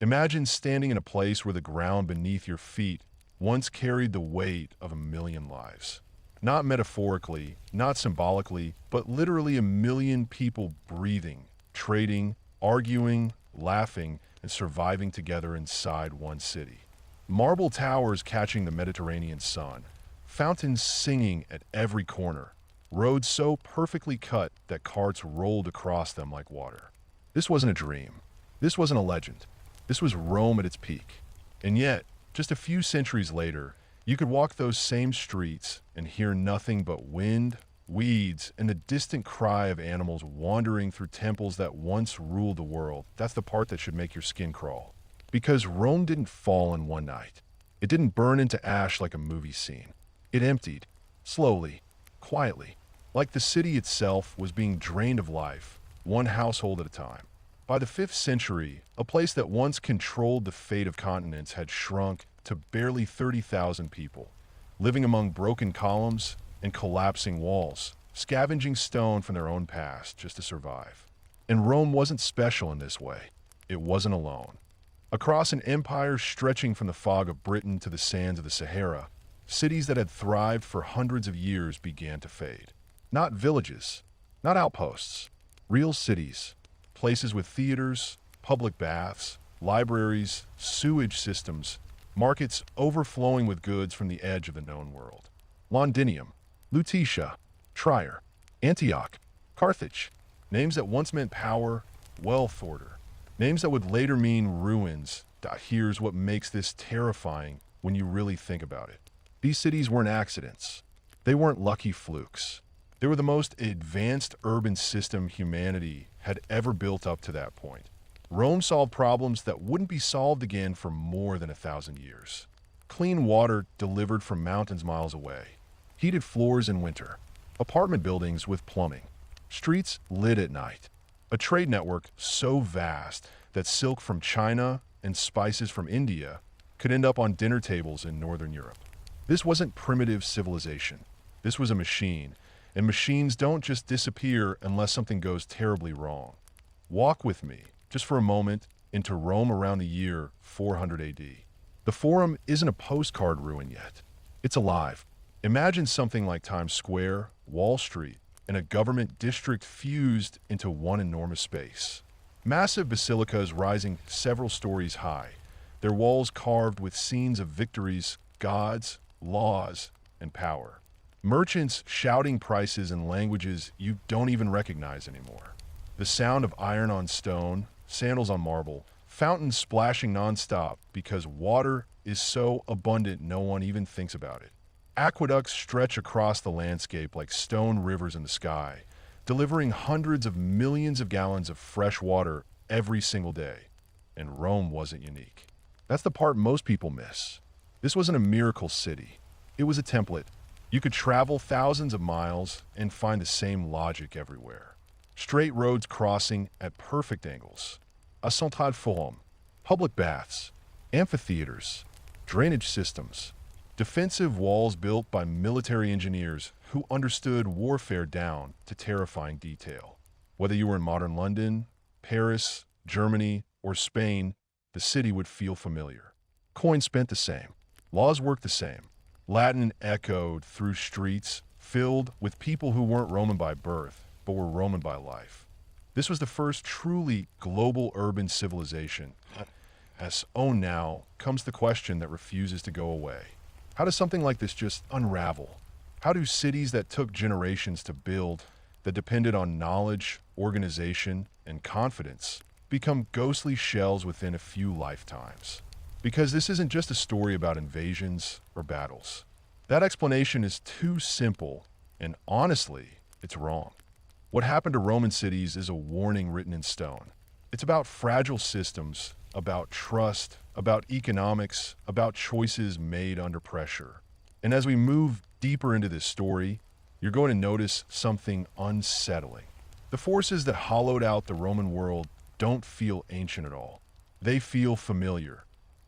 Imagine standing in a place where the ground beneath your feet once carried the weight of a million lives. Not metaphorically, not symbolically, but literally a million people breathing, trading, arguing, laughing, and surviving together inside one city. Marble towers catching the Mediterranean sun, fountains singing at every corner, roads so perfectly cut that carts rolled across them like water. This wasn't a dream. This wasn't a legend. This was Rome at its peak. And yet, just a few centuries later, you could walk those same streets and hear nothing but wind, weeds, and the distant cry of animals wandering through temples that once ruled the world. That's the part that should make your skin crawl. Because Rome didn't fall in one night. It didn't burn into ash like a movie scene. It emptied, slowly, quietly, like the city itself was being drained of life, one household at a time. By the 5th century, a place that once controlled the fate of continents had shrunk to barely 30,000 people, living among broken columns and collapsing walls, scavenging stone from their own past just to survive. And Rome wasn't special in this way. It wasn't alone. Across an empire stretching from the fog of Britain to the sands of the Sahara, cities that had thrived for hundreds of years began to fade. Not villages, not outposts, real cities, places with theaters, public baths, libraries, sewage systems, markets overflowing with goods from the edge of the known world. Londinium, Lutetia, Trier, Antioch, Carthage, names that once meant power, wealth, order. Names that would later mean ruins. Here's what makes this terrifying when you really think about it. These cities weren't accidents. They weren't lucky flukes. They were the most advanced urban system humanity had ever built up to that point. Rome solved problems that wouldn't be solved again for more than 1,000 years. Clean water delivered from mountains miles away. Heated floors in winter. Apartment buildings with plumbing. Streets lit at night. A trade network so vast that silk from China and spices from India could end up on dinner tables in Northern Europe. This wasn't primitive civilization. This was a machine, and machines don't just disappear unless something goes terribly wrong. Walk with me, just for a moment, into Rome around the year 400 AD. The Forum isn't a postcard ruin yet. It's alive. Imagine something like Times Square, Wall Street, and a government district fused into one enormous space. Massive basilicas rising several stories high, their walls carved with scenes of victories, gods, laws, and power. Merchants shouting prices in languages you don't even recognize anymore. The sound of iron on stone, sandals on marble, fountains splashing nonstop because water is so abundant no one even thinks about it. Aqueducts stretch across the landscape like stone rivers in the sky, delivering hundreds of millions of gallons of fresh water every single day. And Rome wasn't unique. That's the part most people miss. This wasn't a miracle city. It was a template. You could travel thousands of miles and find the same logic everywhere. Straight roads crossing at perfect angles. A central forum, public baths, amphitheaters, drainage systems, defensive walls built by military engineers who understood warfare down to terrifying detail. Whether you were in modern London, Paris, Germany, or Spain, the city would feel familiar. Coins spent the same. Laws worked the same. Latin echoed through streets filled with people who weren't Roman by birth, but were Roman by life. This was the first truly global urban civilization. As own now comes the question that refuses to go away. How does something like this just unravel? How do cities that took generations to build, that depended on knowledge, organization, and confidence, become ghostly shells within a few lifetimes? Because this isn't just a story about invasions or battles. That explanation is too simple, and honestly, it's wrong. What happened to Roman cities is a warning written in stone. It's about fragile systems, about trust, about economics, about choices made under pressure. And as we move deeper into this story, you're going to notice something unsettling. The forces that hollowed out the Roman world don't feel ancient at all. They feel familiar.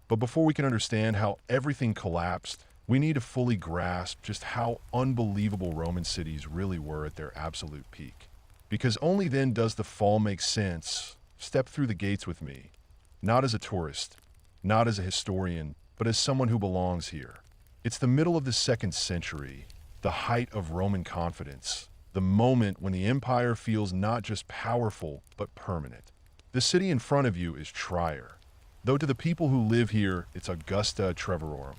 But before we can understand how everything collapsed, we need to fully grasp just how unbelievable Roman cities really were at their absolute peak. Because only then does the fall make sense. Step through the gates with me. not as a tourist, not as a historian, but as someone who belongs here. It's the middle of the 2nd century, the height of Roman confidence, the moment when the empire feels not just powerful, but permanent. The city in front of you is Trier, though to the people who live here, it's Augusta Treverorum.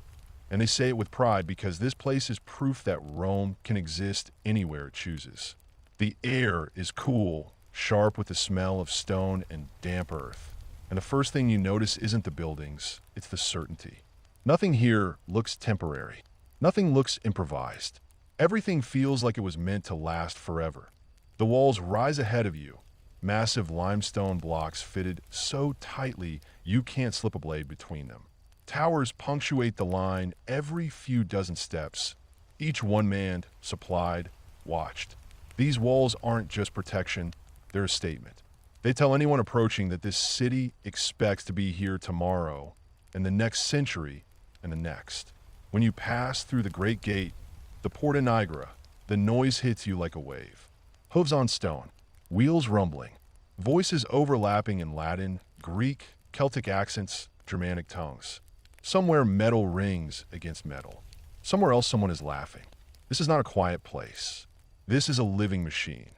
And they say it with pride because this place is proof that Rome can exist anywhere it chooses. The air is cool, sharp with the smell of stone and damp earth. And the first thing you notice isn't the buildings, it's the certainty. Nothing here looks temporary. Nothing looks improvised. Everything feels like it was meant to last forever. The walls rise ahead of you, massive limestone blocks fitted so tightly you can't slip a blade between them. Towers punctuate the line every few dozen steps, each one manned, supplied, watched. These walls aren't just protection, they're a statement. They tell anyone approaching that this city expects to be here tomorrow, and the next century, and the next. When you pass through the Great Gate, the Porta Nigra, the noise hits you like a wave. Hooves on stone, wheels rumbling, voices overlapping in Latin, Greek, Celtic accents, Germanic tongues. Somewhere metal rings against metal. Somewhere else someone is laughing. This is not a quiet place. This is a living machine.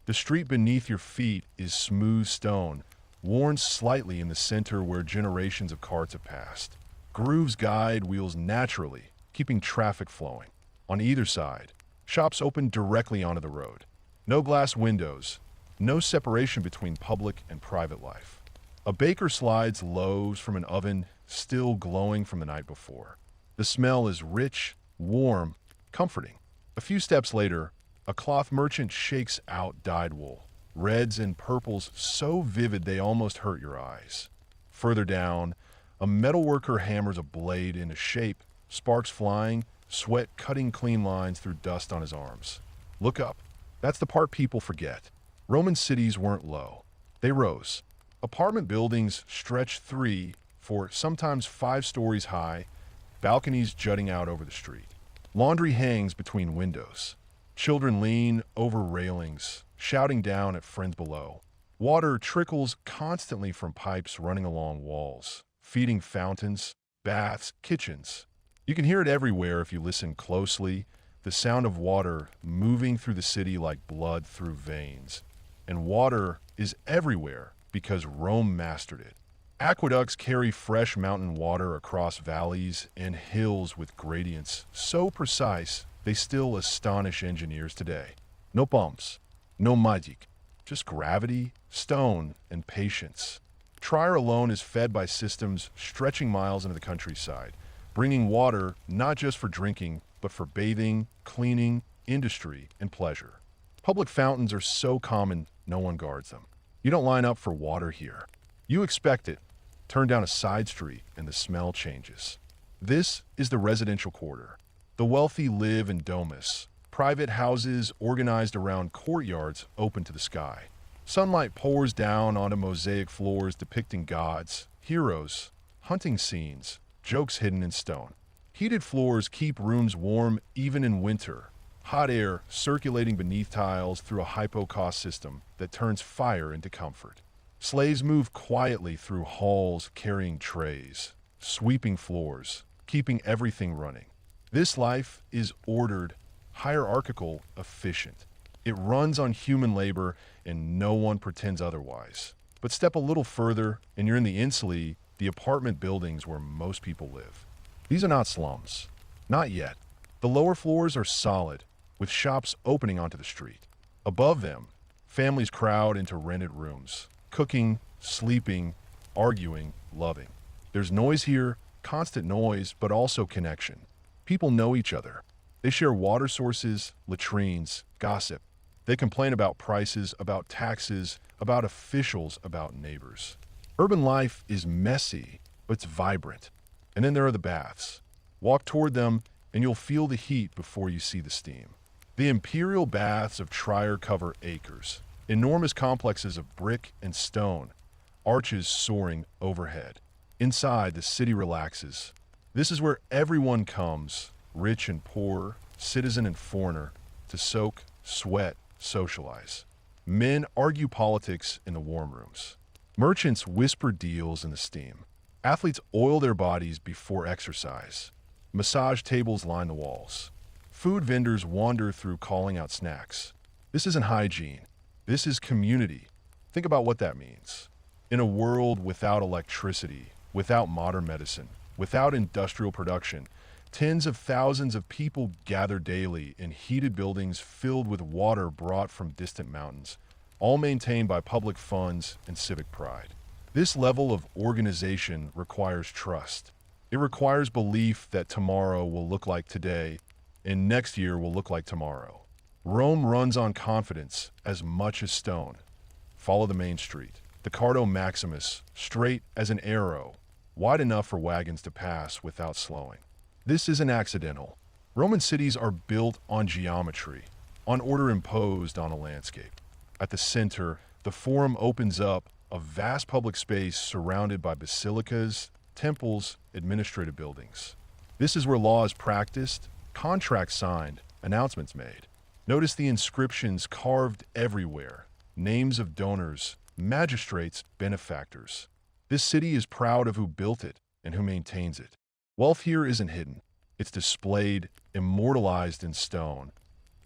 The street beneath your feet is smooth stone, worn slightly in the center where generations of carts have passed. Grooves guide wheels naturally, keeping traffic flowing. On either side, shops open directly onto the road. No glass windows, no separation between public and private life. A baker slides loaves from an oven still glowing from the night before. The smell is rich, warm, comforting. A few steps later, a cloth merchant shakes out dyed wool, reds and purples so vivid they almost hurt your eyes. Further down, a metalworker hammers a blade into shape, sparks flying, sweat cutting clean lines through dust on his arms. Look up. That's the part people forget. Roman cities weren't low. They rose. Apartment buildings stretched 3, 4, sometimes 5 stories high, balconies jutting out over the street. Laundry hangs between windows. Children lean over railings, shouting down at friends below. Water trickles constantly from pipes running along walls, feeding fountains, baths, kitchens. You can hear it everywhere if you listen closely, the sound of water moving through the city like blood through veins. And water is everywhere because Rome mastered it. Aqueducts carry fresh mountain water across valleys and hills with gradients so precise they still astonish engineers today. No bumps, no magic, just gravity, stone, and patience. Trier alone is fed by systems stretching miles into the countryside, bringing water not just for drinking, but for bathing, cleaning, industry, and pleasure. Public fountains are so common, no one guards them. You don't line up for water here. You expect it. Turn down a side street and the smell changes. This is the residential quarter. The wealthy live in domus, private houses organized around courtyards open to the sky. Sunlight pours down onto mosaic floors depicting gods, heroes, hunting scenes, jokes hidden in stone. Heated floors keep rooms warm even in winter. Hot air circulating beneath tiles through a hypocaust system that turns fire into comfort. Slaves move quietly through halls carrying trays, sweeping floors, keeping everything running. This life is ordered, hierarchical, efficient. It runs on human labor and no one pretends otherwise. But step a little further and you're in the insulae, the apartment buildings where most people live. These are not slums. Not yet. The lower floors are solid, with shops opening onto the street. Above them, families crowd into rented rooms, cooking, sleeping, arguing, loving. There's noise here, constant noise, but also connection. People know each other. They share water sources, latrines, gossip. They complain about prices, about taxes, about officials, about neighbors. Urban life is messy, but it's vibrant. And then there are the baths. Walk toward them, and you'll feel the heat before you see the steam. The imperial baths of Trier cover acres, enormous complexes of brick and stone, arches soaring overhead. Inside, the city relaxes. This is where everyone comes, rich and poor, citizen and foreigner, to soak, sweat, socialize. Men argue politics in the warm rooms. Merchants whisper deals in the steam. Athletes oil their bodies before exercise. Massage tables line the walls. Food vendors wander through calling out snacks. This isn't hygiene. This is community. Think about what that means. In a world without electricity, without modern medicine, without industrial production, tens of thousands of people gather daily in heated buildings filled with water brought from distant mountains, all maintained by public funds and civic pride. This level of organization requires trust. It requires belief that tomorrow will look like today and next year will look like tomorrow. Rome runs on confidence as much as stone. Follow the main street. The Cardo Maximus, straight as an arrow, wide enough for wagons to pass without slowing. This isn't accidental. Roman cities are built on geometry, on order imposed on a landscape. At the center, the Forum opens up a vast public space surrounded by basilicas, temples, administrative buildings. This is where law is practiced, contracts signed, announcements made. Notice the inscriptions carved everywhere, names of donors, magistrates, benefactors. This city is proud of who built it and who maintains it. Wealth here isn't hidden. It's displayed, immortalized in stone.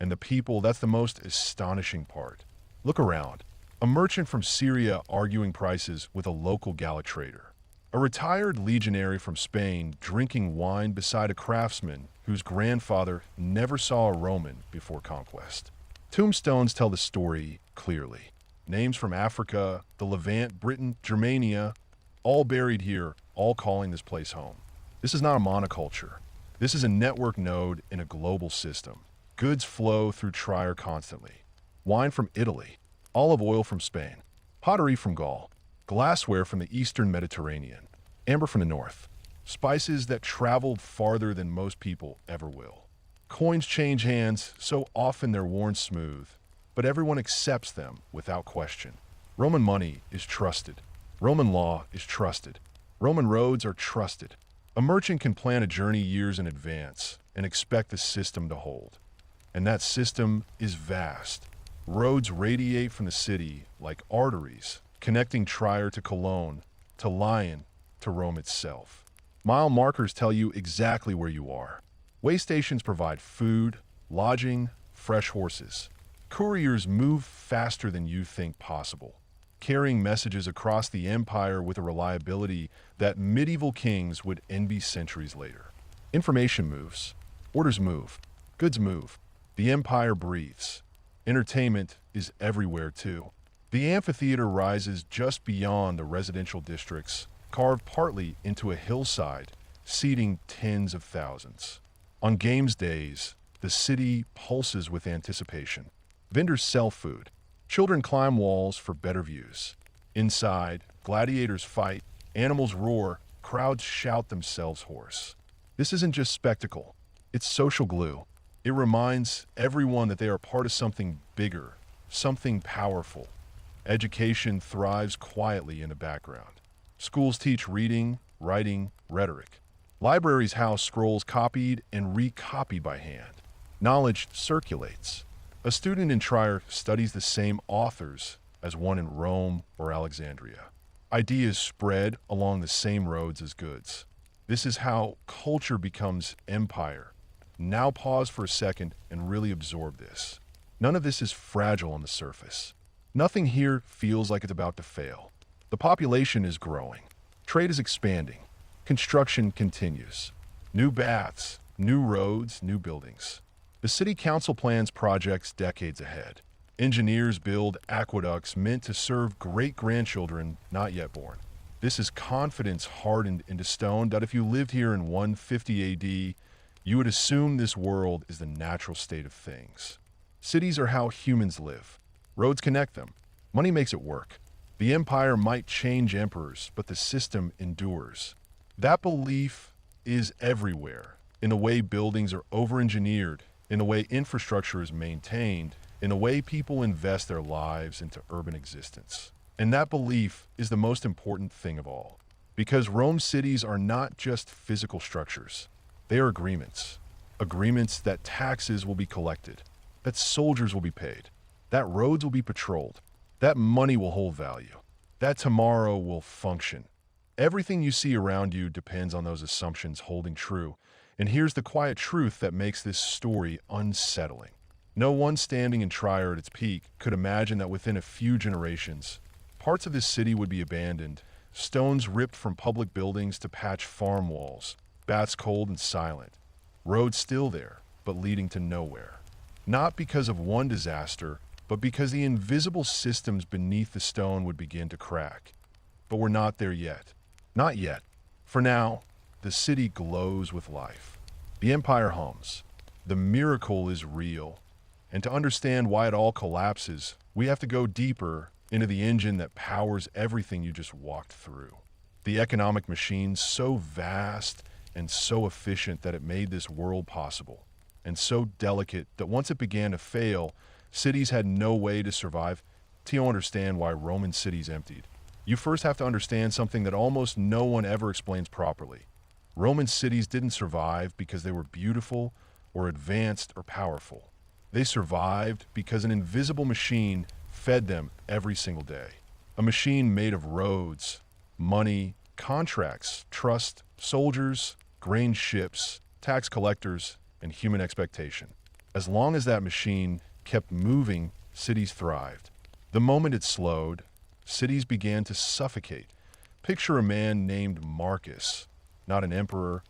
And the people, that's the most astonishing part. Look around. A merchant from Syria arguing prices with a local Gallic trader. A retired legionary from Spain drinking wine beside a craftsman whose grandfather never saw a Roman before conquest. Tombstones tell the story clearly. Names from Africa, the Levant, Britain, Germania, all buried here, all calling this place home. This is not a monoculture. This is a network node in a global system. Goods flow through Trier constantly. Wine from Italy, olive oil from Spain, pottery from Gaul, glassware from the Eastern Mediterranean, amber from the north, spices that traveled farther than most people ever will. Coins change hands, so often they're worn smooth, but everyone accepts them without question. Roman money is trusted. Roman law is trusted. Roman roads are trusted. A merchant can plan a journey years in advance and expect the system to hold. And that system is vast. Roads radiate from the city like arteries, connecting Trier to Cologne, to Lyon, to Rome itself. Mile markers tell you exactly where you are. Way stations provide food, lodging, fresh horses. Couriers move faster than you think possible, carrying messages across the empire with a reliability that medieval kings would envy centuries later. Information moves. Orders move. Goods move. The empire breathes. Entertainment is everywhere too. The amphitheater rises just beyond the residential districts, carved partly into a hillside, seating tens of thousands. On games days, the city pulses with anticipation. Vendors sell food. Children climb walls for better views. Inside, gladiators fight, animals roar, crowds shout themselves hoarse. This isn't just spectacle. It's social glue. It reminds everyone that they are part of something bigger, something powerful. Education thrives quietly in the background. Schools teach reading, writing, rhetoric. Libraries house scrolls copied and recopied by hand. Knowledge circulates. A student in Trier studies the same authors as one in Rome or Alexandria. Ideas spread along the same roads as goods. This is how culture becomes empire. Now pause for a second and really absorb this. None of this is fragile on the surface. Nothing here feels like it's about to fail. The population is growing. Trade is expanding. Construction continues. New baths, new roads, new buildings. The city council plans projects decades ahead. Engineers build aqueducts meant to serve great-grandchildren not yet born. This is confidence hardened into stone that if you lived here in 150 AD, you would assume this world is the natural state of things. Cities are how humans live. Roads connect them. Money makes it work. The empire might change emperors, but the system endures. That belief is everywhere, in the way buildings are over-engineered, in the way infrastructure is maintained, in the way people invest their lives into urban existence. And that belief is the most important thing of all. Because Rome's cities are not just physical structures. They are agreements. Agreements that taxes will be collected, that soldiers will be paid, that roads will be patrolled, that money will hold value. that tomorrow will function. Everything you see around you depends on those assumptions holding true. And here's the quiet truth that makes this story unsettling. No one standing in Trier at its peak could imagine that within a few generations, parts of this city would be abandoned, stones ripped from public buildings to patch farm walls, bats cold and silent, roads still there, but leading to nowhere. Not because of one disaster, but because the invisible systems beneath the stone would begin to crack. But we're not there yet. Not yet. For now, the city glows with life. The empire hums. The miracle is real. And to understand why it all collapses, we have to go deeper into the engine that powers everything you just walked through. The economic machine so vast and so efficient that it made this world possible, and so delicate that once it began to fail, cities had no way to survive. Till you understand why Roman cities emptied, you first have to understand something that almost no one ever explains properly. Roman cities didn't survive because they were beautiful or advanced or powerful. They survived because an invisible machine fed them every single day. A machine made of roads, money, contracts, trust, soldiers, grain ships, tax collectors, and human expectation. As long as that machine kept moving, cities thrived. The moment it slowed, cities began to suffocate. Picture a man named Marcus, not an emperor,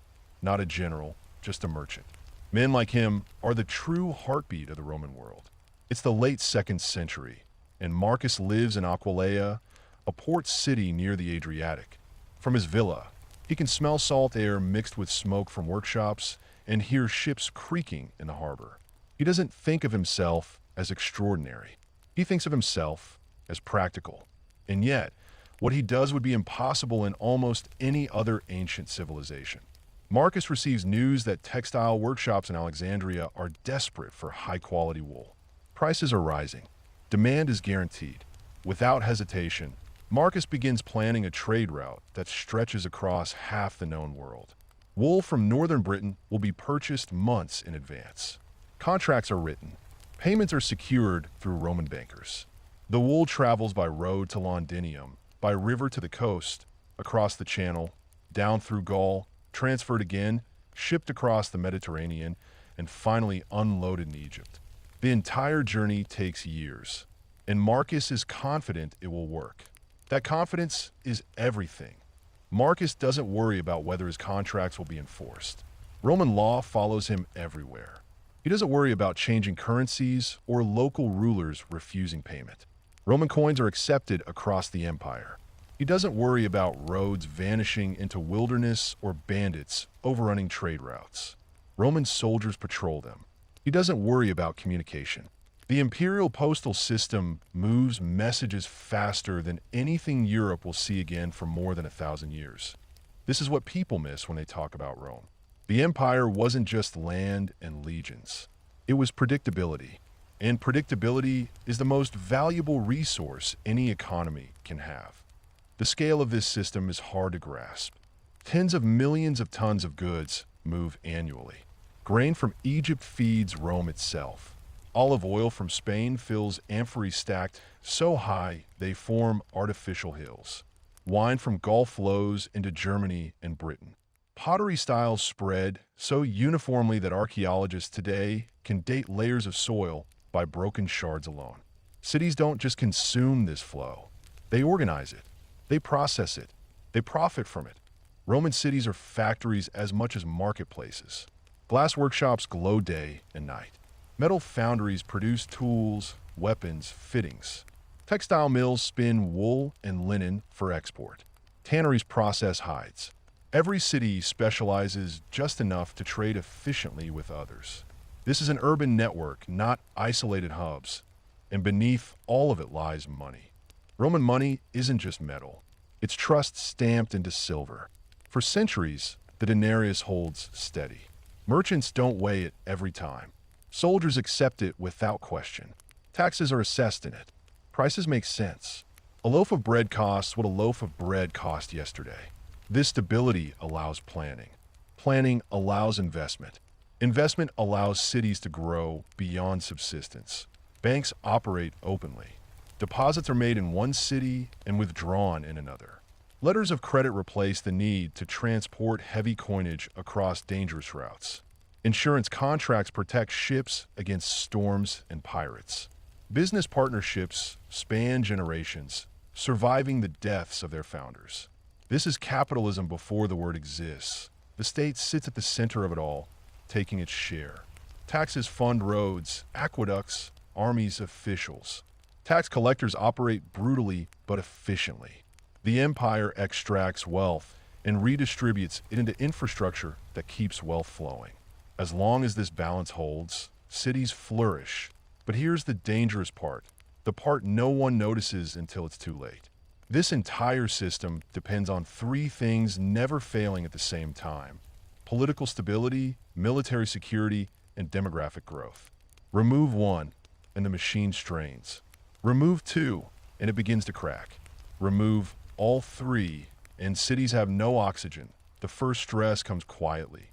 not a general, just a merchant. Men like him are the true heartbeat of the Roman world. It's the late 2nd century, and Marcus lives in Aquileia, a port city near the Adriatic. From his villa, he can smell salt air mixed with smoke from workshops and hear ships creaking in the harbor. He doesn't think of himself as extraordinary. He thinks of himself as practical. And yet, what he does would be impossible in almost any other ancient civilization. Marcus receives news that textile workshops in Alexandria are desperate for high-quality wool. Prices are rising. Demand is guaranteed. Without hesitation, Marcus begins planning a trade route that stretches across half the known world. Wool from northern Britain will be purchased months in advance. Contracts are written. Payments are secured through Roman bankers. The wool travels by road to Londinium, by river to the coast, across the Channel, down through Gaul, transferred again, shipped across the Mediterranean, and finally unloaded in Egypt. The entire journey takes years, and Marcus is confident it will work. That confidence is everything. Marcus doesn't worry about whether his contracts will be enforced. Roman law follows him everywhere. He doesn't worry about changing currencies or local rulers refusing payment. Roman coins are accepted across the empire. He doesn't worry about roads vanishing into wilderness or bandits overrunning trade routes. Roman soldiers patrol them. He doesn't worry about communication. The imperial postal system moves messages faster than anything Europe will see again for more than 1,000 years. This is what people miss when they talk about Rome. The empire wasn't just land and legions. It was predictability. And predictability is the most valuable resource any economy can have. The scale of this system is hard to grasp. Tens of millions of tons of goods move annually. Grain from Egypt feeds Rome itself. Olive oil from Spain fills amphories stacked so high they form artificial hills. Wine from Gaul flows into Germany and Britain. Pottery styles spread so uniformly that archaeologists today can date layers of soil by broken shards alone. Cities don't just consume this flow. They organize it. They process it. They profit from it. Roman cities are factories as much as marketplaces. Glass workshops glow day and night. Metal foundries produce tools, weapons, fittings. Textile mills spin wool and linen for export. Tanneries process hides. Every city specializes just enough to trade efficiently with others. This is an urban network, not isolated hubs. And beneath all of it lies money. Roman money isn't just metal. It's trust stamped into silver. For centuries, the denarius holds steady. Merchants don't weigh it every time. Soldiers accept it without question. Taxes are assessed in it. Prices make sense. A loaf of bread costs what a loaf of bread cost yesterday. This stability allows planning. Planning allows investment. Investment allows cities to grow beyond subsistence. Banks operate openly. Deposits are made in one city and withdrawn in another. Letters of credit replace the need to transport heavy coinage across dangerous routes. Insurance contracts protect ships against storms and pirates. Business partnerships span generations, surviving the deaths of their founders. This is capitalism before the word exists. The state sits at the center of it all, taking its share. Taxes fund roads, aqueducts, armies, officials. Tax collectors operate brutally but efficiently. The empire extracts wealth and redistributes it into infrastructure that keeps wealth flowing. As long as this balance holds, cities flourish. But here's the dangerous part, the part no one notices until it's too late. This entire system depends on three things never failing at the same time: political stability, military security, and demographic growth. Remove one, and the machine strains. Remove two, and it begins to crack. Remove all three, and cities have no oxygen. The first stress comes quietly.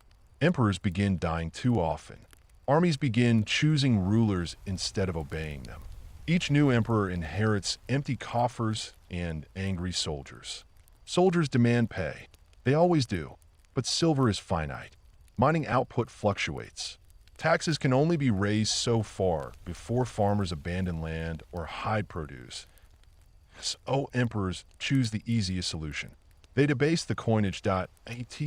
Emperors begin dying too often. Armies begin choosing rulers instead of obeying them. Each new emperor inherits empty coffers and angry soldiers. Soldiers demand pay. They always do. But silver is finite. Mining output fluctuates. Taxes can only be raised so far before farmers abandon land or hide produce. So emperors choose the easiest solution. They debase the coinage.at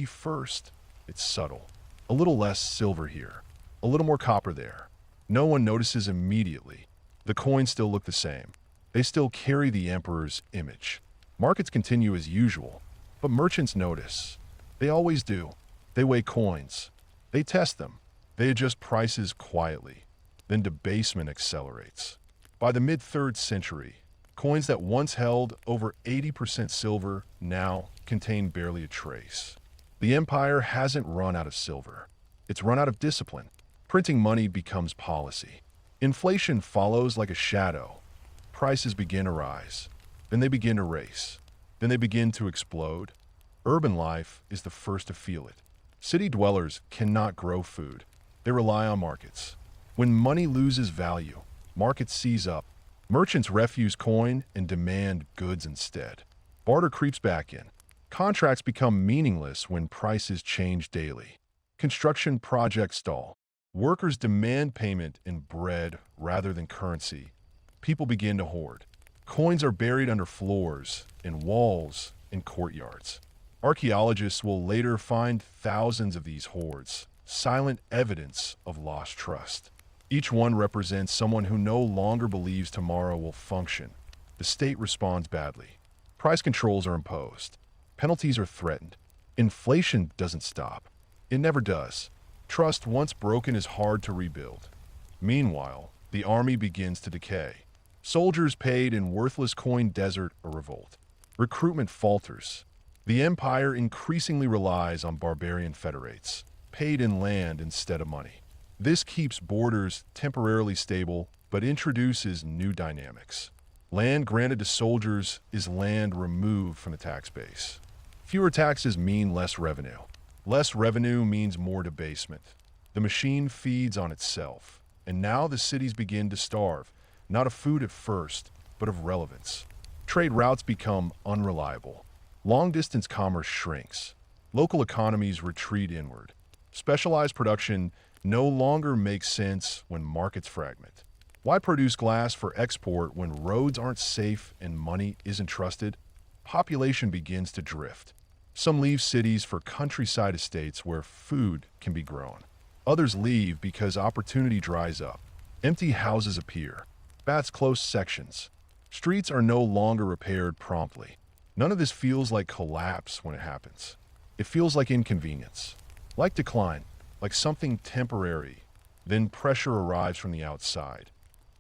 first. It's subtle. A little less silver here, a little more copper there. No one notices immediately. The coins still look the same. They still carry the emperor's image. Markets continue as usual, but merchants notice. They always do. They weigh coins. They test them. They adjust prices quietly. Then debasement accelerates. By the mid-3rd century, coins that once held over 80% silver now contain barely a trace. The empire hasn't run out of silver. It's run out of discipline. Printing money becomes policy. Inflation follows like a shadow. Prices begin to rise. Then they begin to race. Then they begin to explode. Urban life is the first to feel it. City dwellers cannot grow food. They rely on markets. When money loses value, markets seize up. Merchants refuse coin and demand goods instead. Barter creeps back in. Contracts become meaningless when prices change daily. Construction projects stall. Workers demand payment in bread rather than currency. People begin to hoard. Coins are buried under floors, in walls, in courtyards. Archaeologists will later find thousands of these hoards, silent evidence of lost trust. Each one represents someone who no longer believes tomorrow will function. The state responds badly. Price controls are imposed. Penalties are threatened. Inflation doesn't stop. It never does. Trust once broken is hard to rebuild. Meanwhile, the army begins to decay. Soldiers paid in worthless coin desert a revolt. Recruitment falters. The empire increasingly relies on barbarian federates, paid in land instead of money. This keeps borders temporarily stable, but introduces new dynamics. Land granted to soldiers is land removed from the tax base. Fewer taxes mean less revenue. Less revenue means more debasement. The machine feeds on itself. And now the cities begin to starve, not of food at first, but of relevance. Trade routes become unreliable. Long-distance commerce shrinks. Local economies retreat inward. Specialized production no longer makes sense when markets fragment. Why produce glass for export when roads aren't safe and money isn't trusted? Population begins to drift. Some leave cities for countryside estates where food can be grown. Others leave because opportunity dries up. Empty houses appear. Baths close sections. Streets are no longer repaired promptly. None of this feels like collapse when it happens. It feels like inconvenience, like decline, like something temporary. Then pressure arrives from the outside.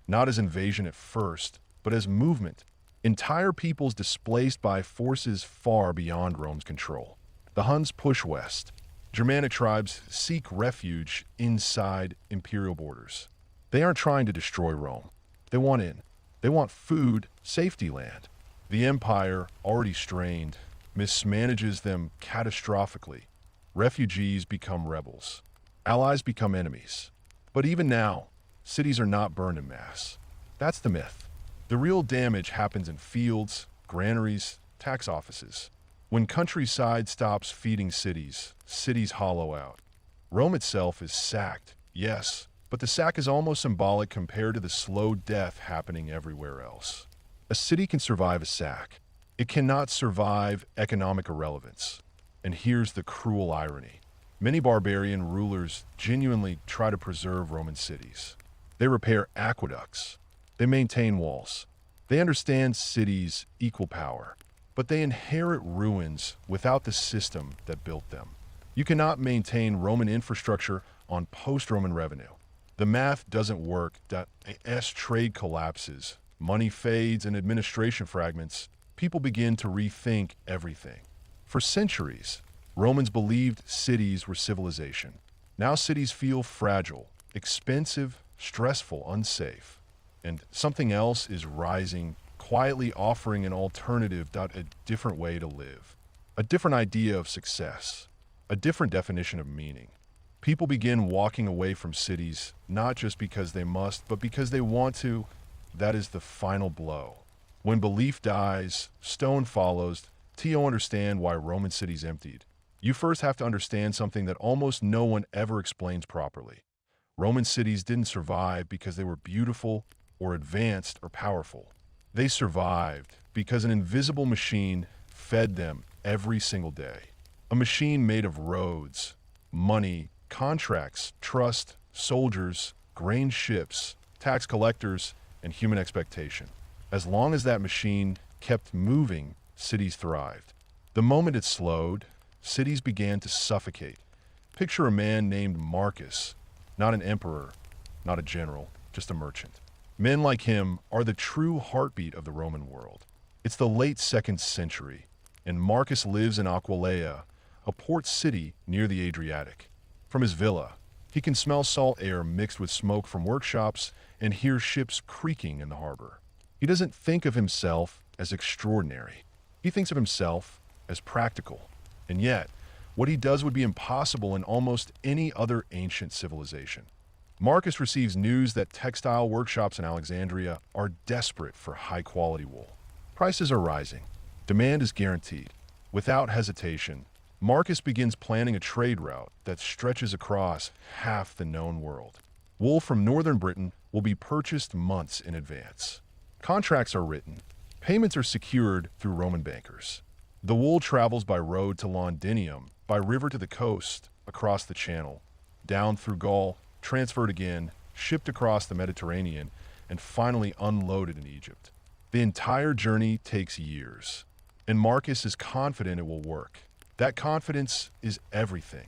Not as invasion at first, but as movement. Entire peoples displaced by forces far beyond Rome's control. The Huns push west. Germanic tribes seek refuge inside imperial borders. They aren't trying to destroy Rome. They want in. They want food, safety land. The empire, already strained, mismanages them catastrophically. Refugees become rebels. Allies become enemies. But even now, cities are not burned in mass. That's the myth. The real damage happens in fields, granaries, tax offices. When countryside stops feeding cities, cities hollow out. Rome itself is sacked, yes, but the sack is almost symbolic compared to the slow death happening everywhere else. A city can survive a sack. It cannot survive economic irrelevance. And here's the cruel irony. Many barbarian rulers genuinely try to preserve Roman cities. They repair aqueducts. They maintain walls. They understand cities' equal power. But they inherit ruins without the system that built them. You cannot maintain Roman infrastructure on post-Roman revenue. The math doesn't work. As trade collapses, money fades, and administration fragments, people begin to rethink everything. For centuries, Romans believed cities were civilization. Now cities feel fragile, expensive, stressful, unsafe. And something else is rising, quietly offering an alternative, a different way to live, a different idea of success, a different definition of meaning. People begin walking away from cities, not just because they must, but because they want to. That is the final blow. When belief dies, stone follows. To understand why Roman cities emptied, you first have to understand something that almost no one ever explains properly. Roman cities didn't survive because they were beautiful or advanced or powerful. They survived because an invisible machine fed them every single day. A machine made of roads, money, contracts, trust, soldiers, grain ships, tax collectors, and human expectation. As long as that machine kept moving, cities thrived. The moment it slowed, cities began to suffocate. Picture a man named Marcus, not an emperor, not a general, just a merchant. Men like him are the true heartbeat of the Roman world. It's the late 2nd century, and Marcus lives in Aquileia, a port city near the Adriatic. From his villa, he can smell salt air mixed with smoke from workshops and hear ships creaking in the harbor. He doesn't think of himself as extraordinary. He thinks of himself as practical. And yet, what he does would be impossible in almost any other ancient civilization. Marcus receives news that textile workshops in Alexandria are desperate for high-quality wool. Prices are rising. Demand is guaranteed. Without hesitation, Marcus begins planning a trade route that stretches across half the known world. Wool from northern Britain will be purchased months in advance. Contracts are written. Payments are secured through Roman bankers. The wool travels by road to Londinium, by river to the coast, across the Channel, down through Gaul, transferred again, shipped across the Mediterranean, and finally unloaded in Egypt. The entire journey takes years, and Marcus is confident it will work. That confidence is everything.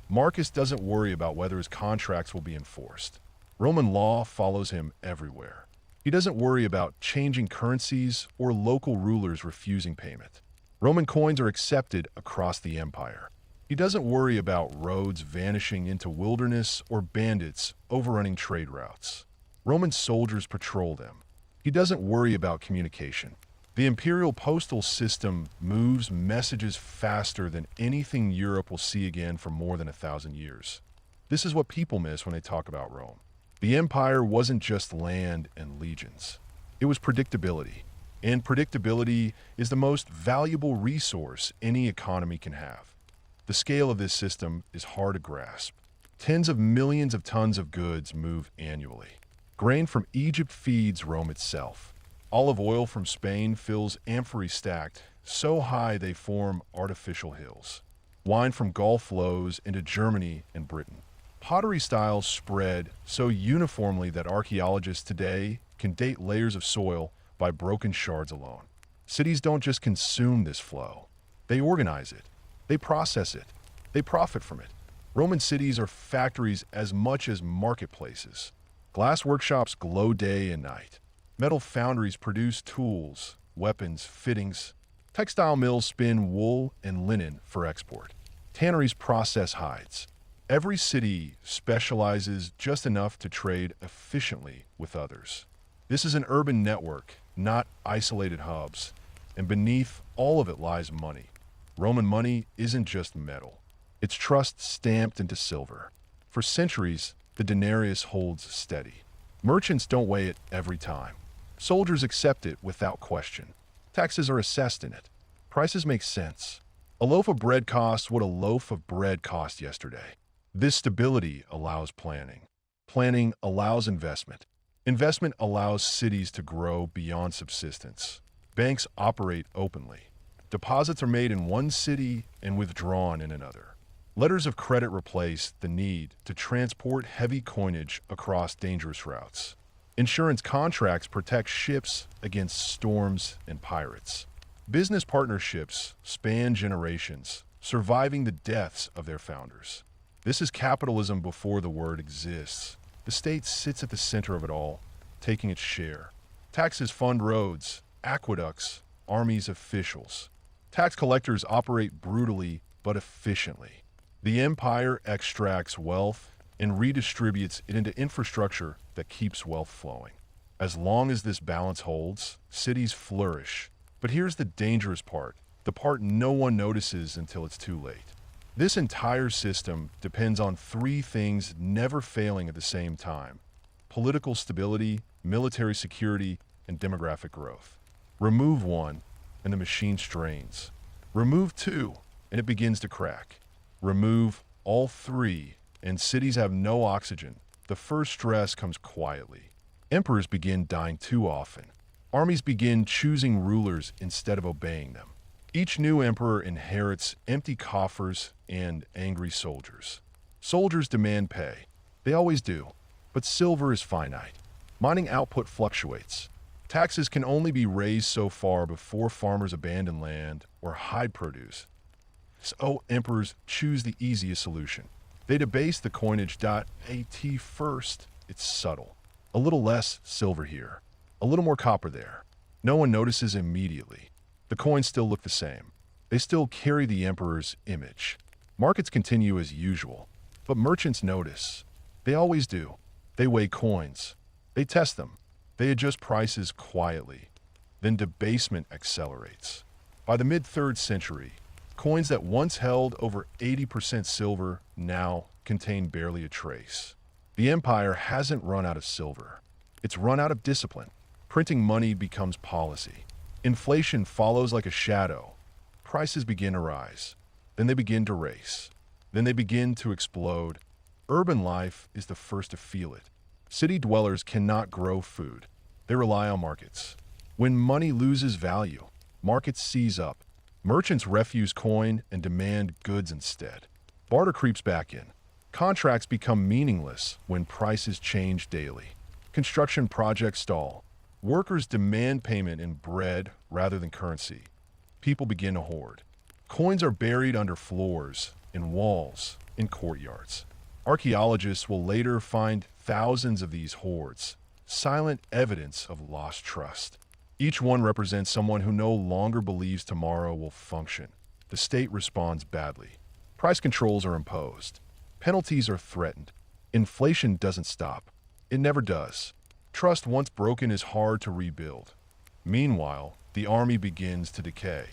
Marcus doesn't worry about whether his contracts will be enforced. Roman law follows him everywhere. He doesn't worry about changing currencies or local rulers refusing payment. Roman coins are accepted across the empire. He doesn't worry about roads vanishing into wilderness or bandits overrunning trade routes. Roman soldiers patrol them. He doesn't worry about communication. The imperial postal system moves messages faster than anything Europe will see again for more than 1,000 years. This is what people miss when they talk about Rome. The empire wasn't just land and legions. It was predictability. And predictability is the most valuable resource any economy can have. The scale of this system is hard to grasp. Tens of millions of tons of goods move annually. Grain from Egypt feeds Rome itself. Olive oil from Spain fills amphorae stacked so high they form artificial hills. Wine from Gaul flows into Germany and Britain. Pottery styles spread so uniformly that archaeologists today can date layers of soil by broken shards alone. Cities don't just consume this flow. They organize it. They process it. They profit from it. Roman cities are factories as much as marketplaces. Glass workshops glow day and night. Metal foundries produce tools, weapons, fittings. Textile mills spin wool and linen for export. Tanneries process hides. Every city specializes just enough to trade efficiently with others. This is an urban network, not isolated hubs, and beneath all of it lies money. Roman money isn't just metal. It's trust stamped into silver. For centuries, the denarius holds steady. Merchants don't weigh it every time. Soldiers accept it without question. Taxes are assessed in it. Prices make sense. A loaf of bread costs what a loaf of bread cost yesterday. This stability allows planning. Planning allows investment. Investment allows cities to grow beyond subsistence. Banks operate openly. Deposits are made in one city and withdrawn in another. Letters of credit replace the need to transport heavy coinage across dangerous routes. Insurance contracts protect ships against storms and pirates. Business partnerships span generations, surviving the deaths of their founders. This is capitalism before the word exists. The state sits at the center of it all, taking its share. Taxes fund roads, aqueducts, armies of officials. Tax collectors operate brutally but efficiently. The empire extracts wealth and redistributes it into infrastructure that keeps wealth flowing. As long as this balance holds, cities flourish. But here's the dangerous part, the part no one notices until it's too late. This entire system depends on three things never failing at the same time: political stability, military security, and demographic growth. Remove one, and the machine strains. Remove two, and it begins to crack. Remove all three, and cities have no oxygen. The first stress comes quietly. Emperors begin dying too often. Armies begin choosing rulers instead of obeying them. Each new emperor inherits empty coffers and angry soldiers. Soldiers demand pay. They always do. But silver is finite. Mining output fluctuates. Taxes can only be raised so far before farmers abandon land or hide produce. So emperors choose the easiest solution. They debase the coinage .at first. It's subtle. A little less silver here. A little more copper there. No one notices immediately. The coins still look the same. They still carry the emperor's image. Markets continue as usual. But merchants notice. They always do. They weigh coins. They test them. They adjust prices quietly. Then debasement accelerates. By the mid-3rd century, coins that once held over 80% silver now contain barely a trace. The empire hasn't run out of silver. It's run out of discipline. Printing money becomes policy. Inflation follows like a shadow. Prices begin to rise. Then they begin to race. Then they begin to explode. Urban life is the first to feel it. City dwellers cannot grow food. They rely on markets. When money loses value, markets seize up. Merchants refuse coin and demand goods instead. Barter creeps back in. Contracts become meaningless when prices change daily. Construction projects stall. Workers demand payment in bread rather than currency. People begin to hoard. Coins are buried under floors, in walls, in courtyards. Archaeologists will later find thousands of these hoards, silent evidence of lost trust. Each one represents someone who no longer believes tomorrow will function. The state responds badly. Price controls are imposed. Penalties are threatened. Inflation doesn't stop. It never does. Trust once broken is hard to rebuild. Meanwhile, the army begins to decay.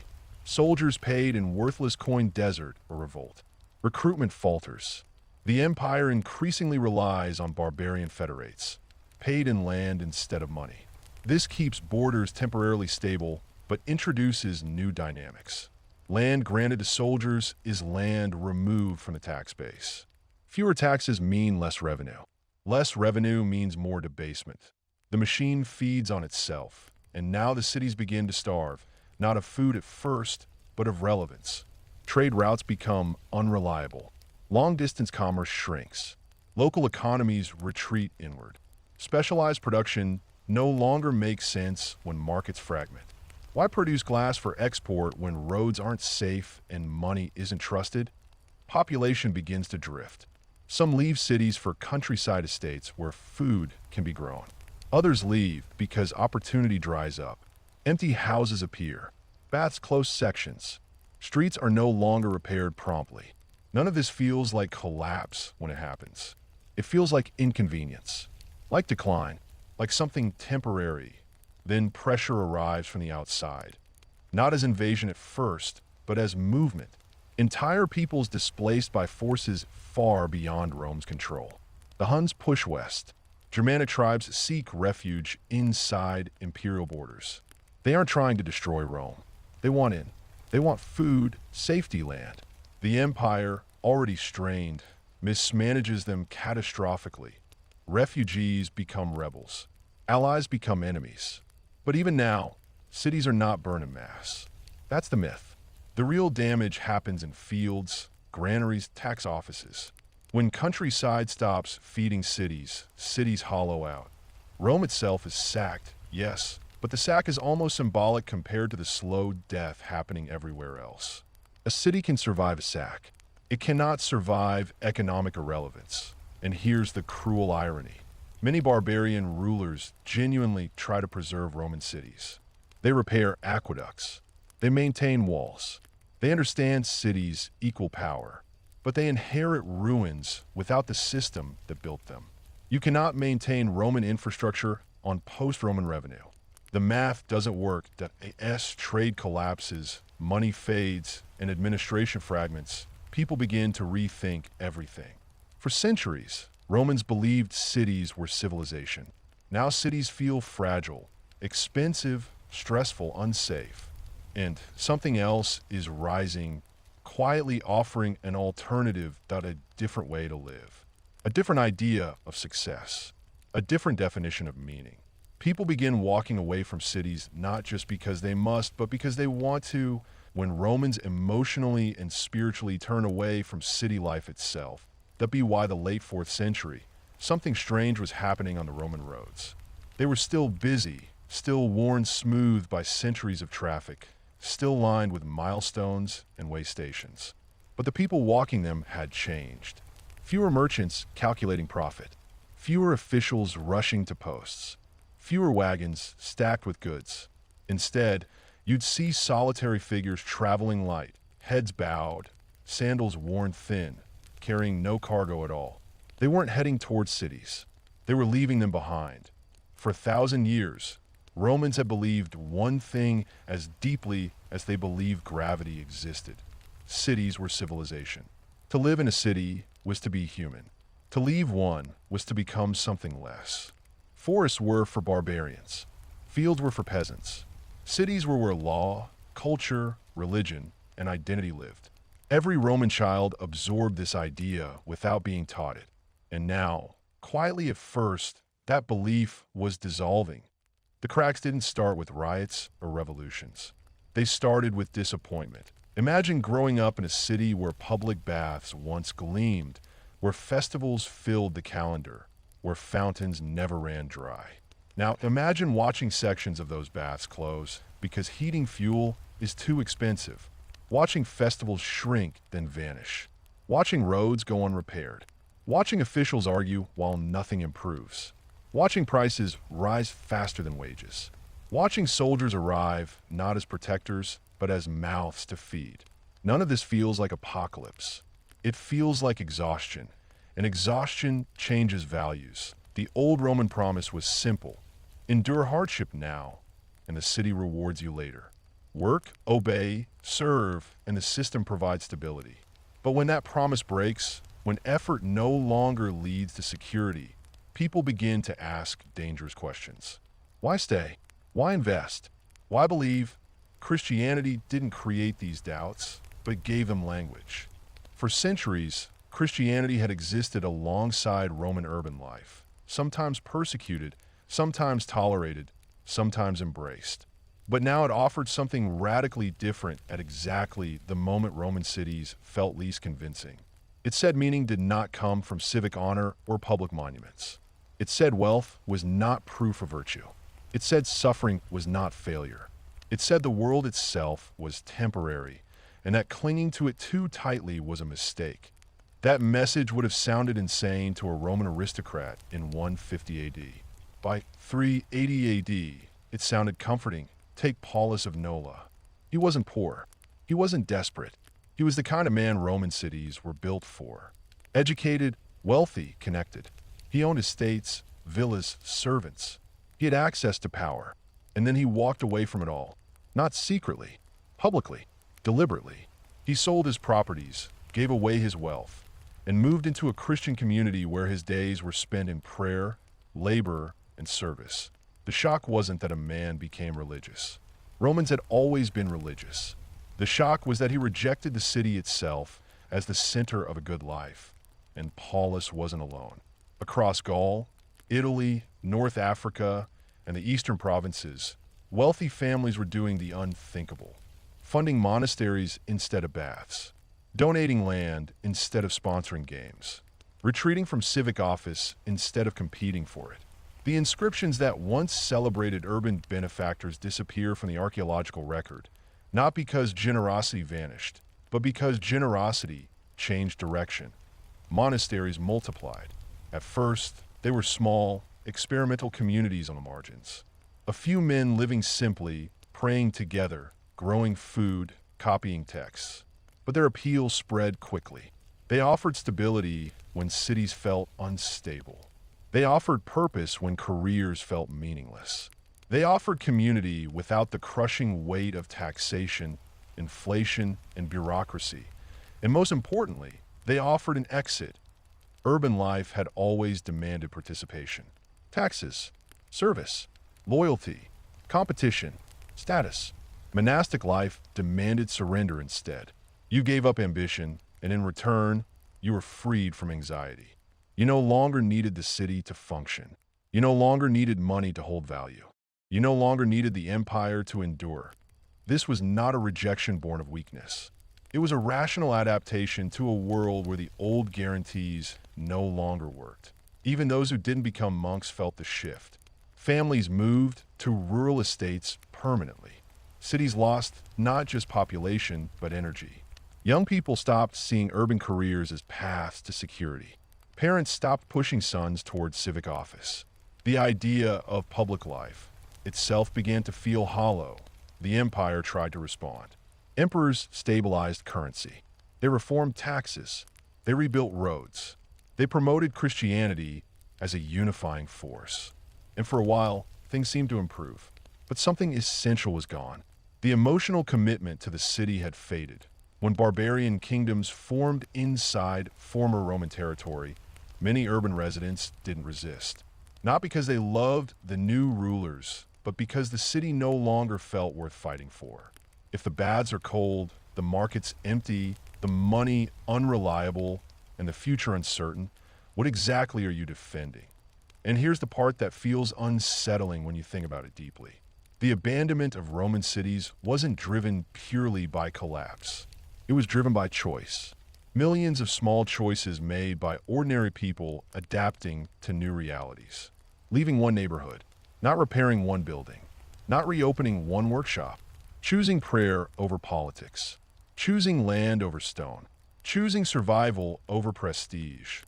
Soldiers paid in worthless coin desert or revolt. Recruitment falters. The empire increasingly relies on barbarian federates, paid in land instead of money. This keeps borders temporarily stable, but introduces new dynamics. Land granted to soldiers is land removed from the tax base. Fewer taxes mean less revenue. Less revenue means more debasement. The machine feeds on itself, and now the cities begin to starve, not of food at first, but of relevance. Trade routes become unreliable. Long-distance commerce shrinks. Local economies retreat inward. Specialized production no longer makes sense when markets fragment. Why produce glass for export when roads aren't safe and money isn't trusted? Population begins to drift. Some leave cities for countryside estates where food can be grown. Others leave because opportunity dries up. Empty houses appear. Baths close sections. Streets are no longer repaired promptly. None of this feels like collapse when it happens. It feels like inconvenience, like decline, like something temporary. Then pressure arrives from the outside. Not as invasion at first, but as movement. Entire peoples displaced by forces far beyond Rome's control. The Huns push west. Germanic tribes seek refuge inside imperial borders. They aren't trying to destroy Rome. They want in. They want food, safety land. The empire, already strained, mismanages them catastrophically. Refugees become rebels. Allies become enemies. But even now, cities are not burned en masse. That's the myth. The real damage happens in fields, granaries, tax offices. When countryside stops feeding cities, cities hollow out. Rome itself is sacked, yes, but the sack is almost symbolic compared to the slow death happening everywhere else. A city can survive a sack. It cannot survive economic irrelevance. And here's the cruel irony. Many barbarian rulers genuinely try to preserve Roman cities. They repair aqueducts. They maintain walls. They understand cities equal power. But they inherit ruins without the system that built them. You cannot maintain Roman infrastructure on post-Roman revenue. The math doesn't work that as trade collapses, money fades, and administration fragments, people begin to rethink everything. For centuries, Romans believed cities were civilization. Now cities feel fragile, expensive, stressful, unsafe. And something else is rising, quietly offering an alternative, a different way to live. A different idea of success. A different definition of meaning. People begin walking away from cities not just because they must, but because they want to. When Romans emotionally and spiritually turn away from city life itself, that'd be why the late 4th century, something strange was happening on the Roman roads. They were still busy, still worn smooth by centuries of traffic, still lined with milestones and way stations. But the people walking them had changed. Fewer merchants calculating profit, fewer officials rushing to posts, fewer wagons stacked with goods. Instead, you'd see solitary figures traveling light, heads bowed, sandals worn thin, carrying no cargo at all. They weren't heading towards cities. They were leaving them behind. For 1,000 years, Romans had believed one thing as deeply as they believed gravity existed. Cities were civilization. To live in a city was to be human. To leave one was to become something less. Forests were for barbarians. Fields were for peasants. Cities were where law, culture, religion, and identity lived. Every Roman child absorbed this idea without being taught it. And now, quietly at first, that belief was dissolving. The cracks didn't start with riots or revolutions. They started with disappointment. Imagine growing up in a city where public baths once gleamed, where festivals filled the calendar, where fountains never ran dry. Now, imagine watching sections of those baths close because heating fuel is too expensive. Watching festivals shrink then vanish. Watching roads go unrepaired. Watching officials argue while nothing improves. Watching prices rise faster than wages. Watching soldiers arrive not as protectors, but as mouths to feed. None of this feels like apocalypse. It feels like exhaustion. And exhaustion changes values. The old Roman promise was simple. Endure hardship now, and the city rewards you later. Work, obey, serve, and the system provides stability. But when that promise breaks, when effort no longer leads to security, people begin to ask dangerous questions. Why stay? Why invest? Why believe? Christianity didn't create these doubts, but gave them language. For centuries, Christianity had existed alongside Roman urban life, sometimes persecuted, sometimes tolerated, sometimes embraced. But now it offered something radically different at exactly the moment Roman cities felt least convincing. It said meaning did not come from civic honor or public monuments. It said wealth was not proof of virtue. It said suffering was not failure. It said the world itself was temporary, and that clinging to it too tightly was a mistake. That message would have sounded insane to a Roman aristocrat in 150 AD. By 380 AD, it sounded comforting. Take Paulus of Nola. He wasn't poor. He wasn't desperate. He was the kind of man Roman cities were built for. Educated, wealthy, connected. He owned estates, villas, servants. He had access to power. And then he walked away from it all. Not secretly, publicly, deliberately. He sold his properties, gave away his wealth, and moved into a Christian community where his days were spent in prayer, labor, and service. The shock wasn't that a man became religious. Romans had always been religious. The shock was that he rejected the city itself as the center of a good life. And Paulus wasn't alone. Across Gaul, Italy, North Africa, and the eastern provinces, wealthy families were doing the unthinkable, funding monasteries instead of baths, donating land instead of sponsoring games, retreating from civic office instead of competing for it. The inscriptions that once celebrated urban benefactors disappear from the archaeological record, not because generosity vanished, but because generosity changed direction. Monasteries multiplied. At first, they were small, experimental communities on the margins. A few men living simply, praying together, growing food, copying texts. But their appeal spread quickly. They offered stability when cities felt unstable. They offered purpose when careers felt meaningless. They offered community without the crushing weight of taxation, inflation, and bureaucracy. And most importantly, they offered an exit. Urban life had always demanded participation. Taxes, service, loyalty, competition, status. Monastic life demanded surrender instead. You gave up ambition, and in return, you were freed from anxiety. You no longer needed the city to function. You no longer needed money to hold value. You no longer needed the empire to endure. This was not a rejection born of weakness. It was a rational adaptation to a world where the old guarantees no longer worked. Even those who didn't become monks felt the shift. Families moved to rural estates permanently. Cities lost not just population, but energy. Young people stopped seeing urban careers as paths to security. Parents stopped pushing sons towards civic office. The idea of public life itself began to feel hollow. The empire tried to respond. Emperors stabilized currency. They reformed taxes. They rebuilt roads. They promoted Christianity as a unifying force. And for a while, things seemed to improve. But something essential was gone. The emotional commitment to the city had faded. When barbarian kingdoms formed inside former Roman territory, many urban residents didn't resist. Not because they loved the new rulers, but because the city no longer felt worth fighting for. If the baths are cold, the market's empty, the money unreliable, and the future uncertain, what exactly are you defending? And here's the part that feels unsettling when you think about it deeply. The abandonment of Roman cities wasn't driven purely by collapse. It was driven by choice. Millions of small choices made by ordinary people adapting to new realities. Leaving one neighborhood, not repairing one building, not reopening one workshop, choosing prayer over politics, choosing land over stone, choosing survival over prestige.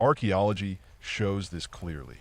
Archaeology shows this clearly.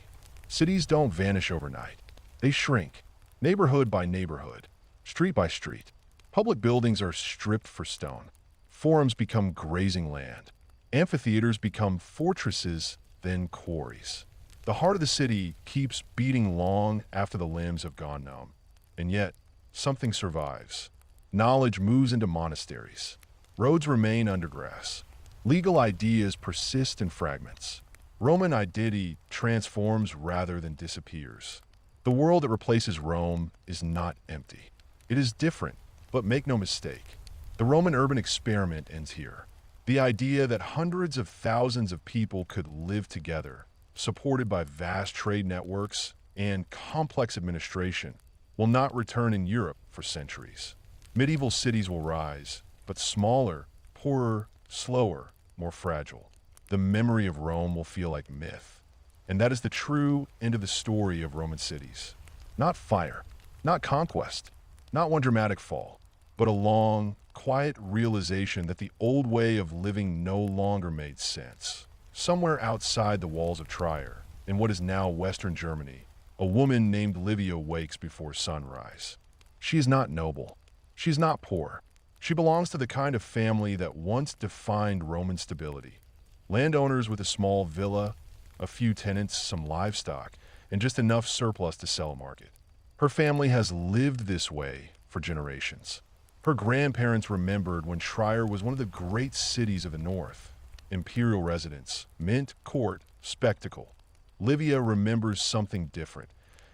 Cities don't vanish overnight. They shrink, neighborhood by neighborhood, street by street. Public buildings are stripped for stone. Forums become grazing land. Amphitheaters become fortresses, then quarries. The heart of the city keeps beating long after the limbs have gone numb. And yet, something survives. Knowledge moves into monasteries. Roads remain under grass. Legal ideas persist in fragments. Roman identity transforms rather than disappears. The world that replaces Rome is not empty. It is different, but make no mistake. The Roman urban experiment ends here. The idea that hundreds of thousands of people could live together, supported by vast trade networks and complex administration, will not return in Europe for centuries. Medieval cities will rise, but smaller, poorer, slower, more fragile. The memory of Rome will feel like myth. And that is the true end of the story of Roman cities. Not fire, not conquest, not one dramatic fall, but a long, quiet realization that the old way of living no longer made sense. Somewhere outside the walls of Trier, in what is now Western Germany, a woman named Livia wakes before sunrise. She is not noble. She is not poor. She belongs to the kind of family that once defined Roman stability. Landowners with a small villa, a few tenants, some livestock, and just enough surplus to sell a market. Her family has lived this way for generations. Her grandparents remembered when Trier was one of the great cities of the north. Imperial residence, mint, court, spectacle. Livia remembers something different.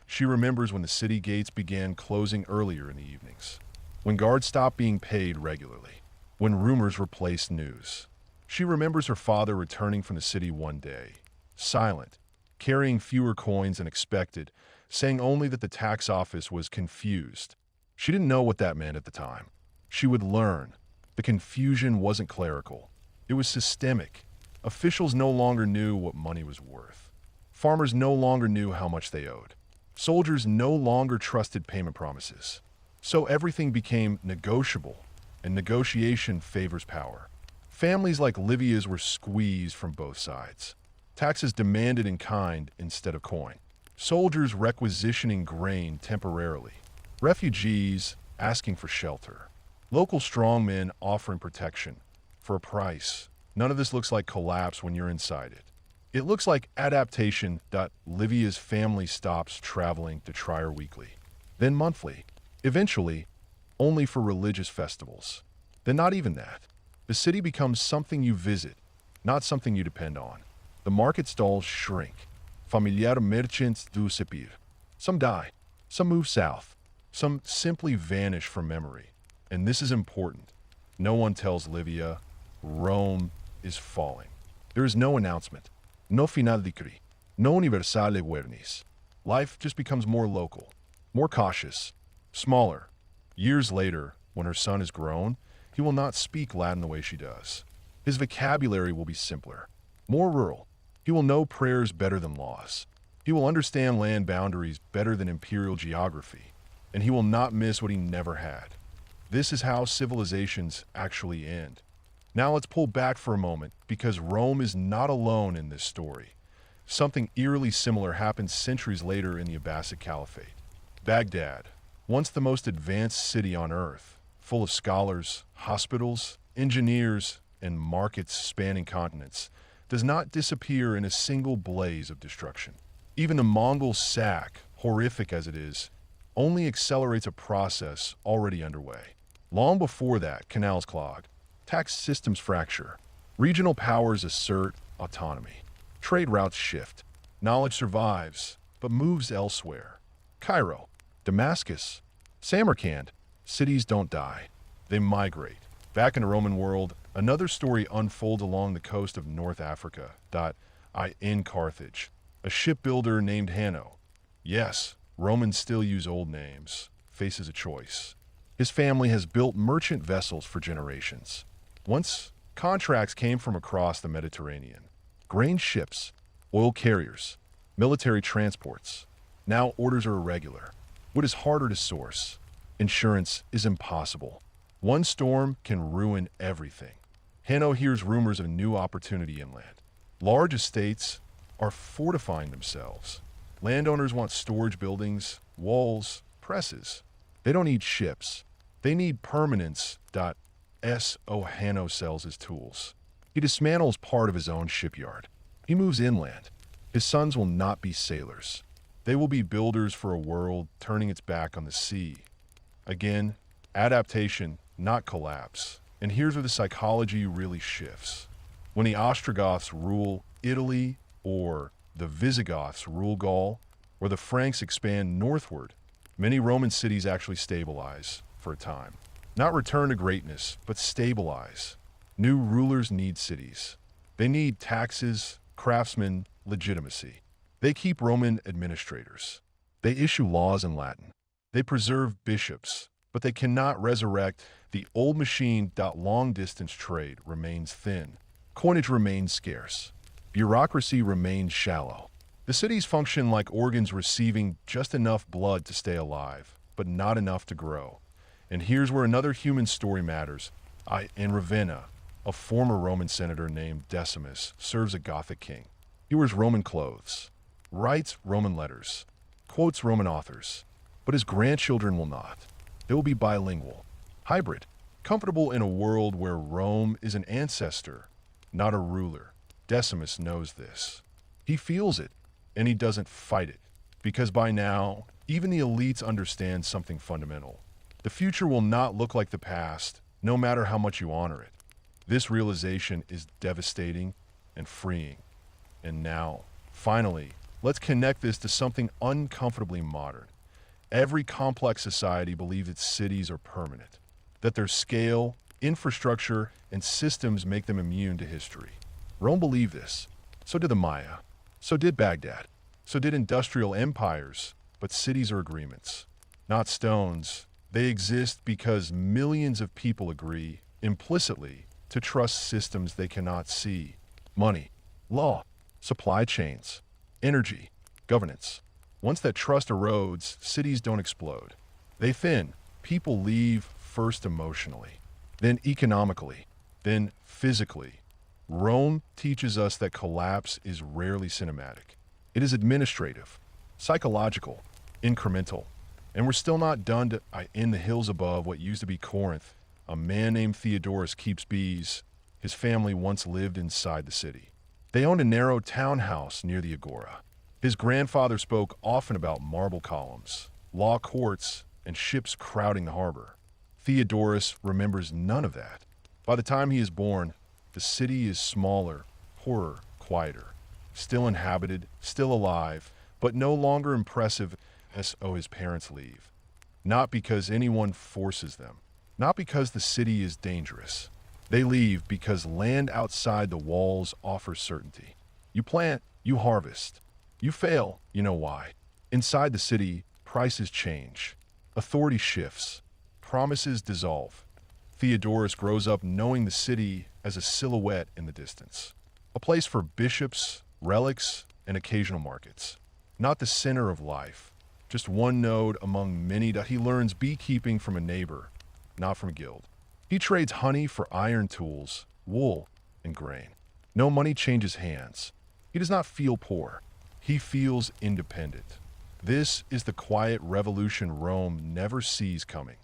She remembers when the city gates began closing earlier in the evenings, when guards stopped being paid regularly, when rumors replaced news. She remembers her father returning from the city one day, silent, carrying fewer coins than expected, saying only that the tax office was confused. She didn't know what that meant at the time. She would learn. The confusion wasn't clerical. It was systemic. Officials no longer knew what money was worth. Farmers no longer knew how much they owed. Soldiers no longer trusted payment promises. So everything became negotiable, and negotiation favors power. Families like Livia's were squeezed from both sides. Taxes demanded in kind instead of coin. Soldiers requisitioning grain temporarily. Refugees asking for shelter. Local strongmen offering protection for a price. None of this looks like collapse when you're inside it. It looks like adaptation. Livia's family stops traveling to Trier weekly, then monthly, eventually only for religious festivals. Then not even that. The city becomes something you visit, not something you depend on. The market stalls shrink. Familiar merchants disappear. Some die. Some move south. Some simply vanish from memory. And this is important. No one tells Livia Rome is falling. There is no announcement. No final decree. No universale awareness. Life just becomes more local, more cautious, smaller. Years later, when her son is grown, he will not speak Latin the way she does. His vocabulary will be simpler, more rural. He will know prayers better than laws. He will understand land boundaries better than imperial geography. And he will not miss what he never had. This is how civilizations actually end. Now let's pull back for a moment, because Rome is not alone in this story. Something eerily similar happened centuries later in the Abbasid Caliphate. Baghdad, once the most advanced city on earth, full of scholars, hospitals, engineers, and markets spanning continents, does not disappear in a single blaze of destruction. Even the Mongol sack, horrific as it is, only accelerates a process already underway. Long before that, canals clog, tax systems fracture, regional powers assert autonomy, trade routes shift, knowledge survives, but moves elsewhere. Cairo, Damascus, Samarkand, cities don't die, they migrate. Back in the Roman world, another story unfolds along the coast of North Africa. In Carthage, a shipbuilder named Hanno. Yes, Romans still use old names, faces a choice. His family has built merchant vessels for generations. Once, contracts came from across the Mediterranean. Grain ships, oil carriers, military transports. Now orders are irregular. What is harder to source? Insurance is impossible. One storm can ruin everything. Hanno hears rumors of new opportunity inland. Large estates are fortifying themselves. Landowners want storage buildings, walls, presses. They don't need ships. They need permanence. Hanno sells his tools. He dismantles part of his own shipyard. He moves inland. His sons will not be sailors. They will be builders for a world turning its back on the sea. Again, adaptation, not collapse. And here's where the psychology really shifts. When the Ostrogoths rule Italy, or the Visigoths rule Gaul, or the Franks expand northward, many Roman cities actually stabilize for a time. Not return to greatness, but stabilize. New rulers need cities. They need taxes, craftsmen, legitimacy. They keep Roman administrators. They issue laws in Latin. They preserve bishops, but they cannot resurrect the old machine. Long-distance trade remains thin. Coinage remains scarce. Bureaucracy remains shallow. The cities function like organs receiving just enough blood to stay alive, but not enough to grow. And here's where another human story matters. In Ravenna, a former Roman senator named Decimus serves a Gothic king. He wears Roman clothes, writes Roman letters, quotes Roman authors, but his grandchildren will not. They will be bilingual, hybrid, comfortable in a world where Rome is an ancestor, not a ruler. Decimus knows this. He feels it, and he doesn't fight it, because by now, even the elites understand something fundamental. The future will not look like the past, no matter how much you honor it. This realization is devastating and freeing. And now, finally, Let's connect this to something uncomfortably modern. Every complex society believes its cities are permanent, that their scale, infrastructure, and systems make them immune to history. Rome believed this. So did the Maya. So did Baghdad. So did industrial empires. But cities are agreements, not stones. They exist because millions of people agree, implicitly, to trust systems they cannot see. Money, law, supply chains, energy, governance. Once that trust erodes, cities don't explode. They thin. People leave first emotionally, then economically, then physically. Rome teaches us that collapse is rarely cinematic. It is administrative, psychological, incremental. And we're still not done in the hills above what used to be Corinth. A man named Theodorus keeps bees. His family once lived inside the city. They owned a narrow townhouse near the agora. His grandfather spoke often about marble columns, law courts, and ships crowding the harbor. Theodorus remembers none of that. By the time he is born, the city is smaller, poorer, quieter, still inhabited, still alive, but no longer impressive as his parents leave. Not because anyone forces them, not because the city is dangerous. They leave because land outside the walls offers certainty. You plant, you harvest. You fail, you know why. Inside the city, prices change. Authority shifts. Promises dissolve. Theodorus grows up knowing the city as a silhouette in the distance. A place for bishops, relics, and occasional markets. Not the center of life. Just one node among many that he learns beekeeping from a neighbor, not from a guild. He trades honey for iron tools, wool, and grain. No money changes hands. He does not feel poor. He feels independent. This is the quiet revolution Rome never sees coming.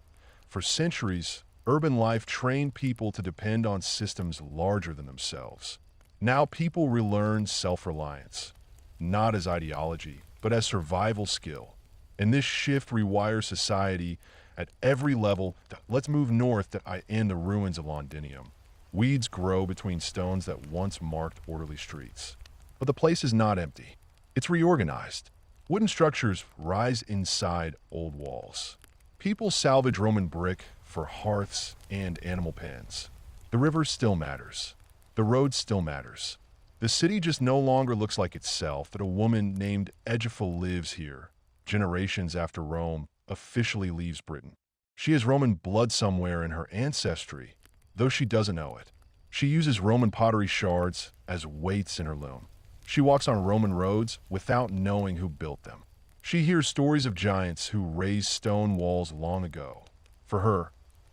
For centuries, urban life trained people to depend on systems larger than themselves. Now people relearn self-reliance, not as ideology, but as survival skill. And this shift rewires society at every level. Let's move north to in the ruins of Londinium. Weeds grow between stones that once marked orderly streets. But the place is not empty. It's reorganized. Wooden structures rise inside old walls. People salvage Roman brick for hearths and animal pens. The river still matters. The road still matters. The city just no longer looks like itself, that a woman named Edgeful lives here, generations after Rome officially leaves Britain. She has Roman blood somewhere in her ancestry, though she doesn't know it. She uses Roman pottery shards as weights in her loom. She walks on Roman roads without knowing who built them. She hears stories of giants who raised stone walls long ago. For her,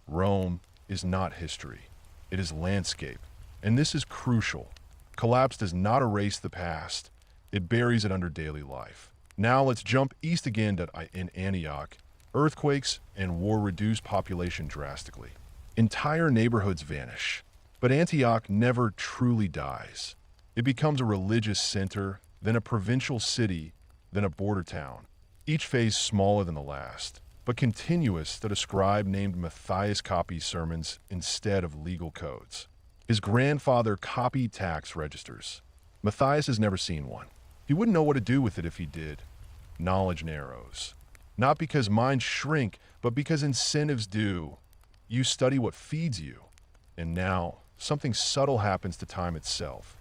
Rome is not history. It is landscape. And this is crucial. Collapse does not erase the past. It buries it under daily life. Now let's jump east again in Antioch. Earthquakes and war reduce population drastically. Entire neighborhoods vanish. But Antioch never truly dies. It becomes a religious center, then a provincial city, then a border town. Each phase smaller than the last, but continuous, that a scribe named Matthias copies sermons instead of legal codes. His grandfather copied tax registers. Matthias has never seen one. He wouldn't know what to do with it if he did. Knowledge narrows. Not because minds shrink, but because incentives do. You study what feeds you. And now, something subtle happens to time itself.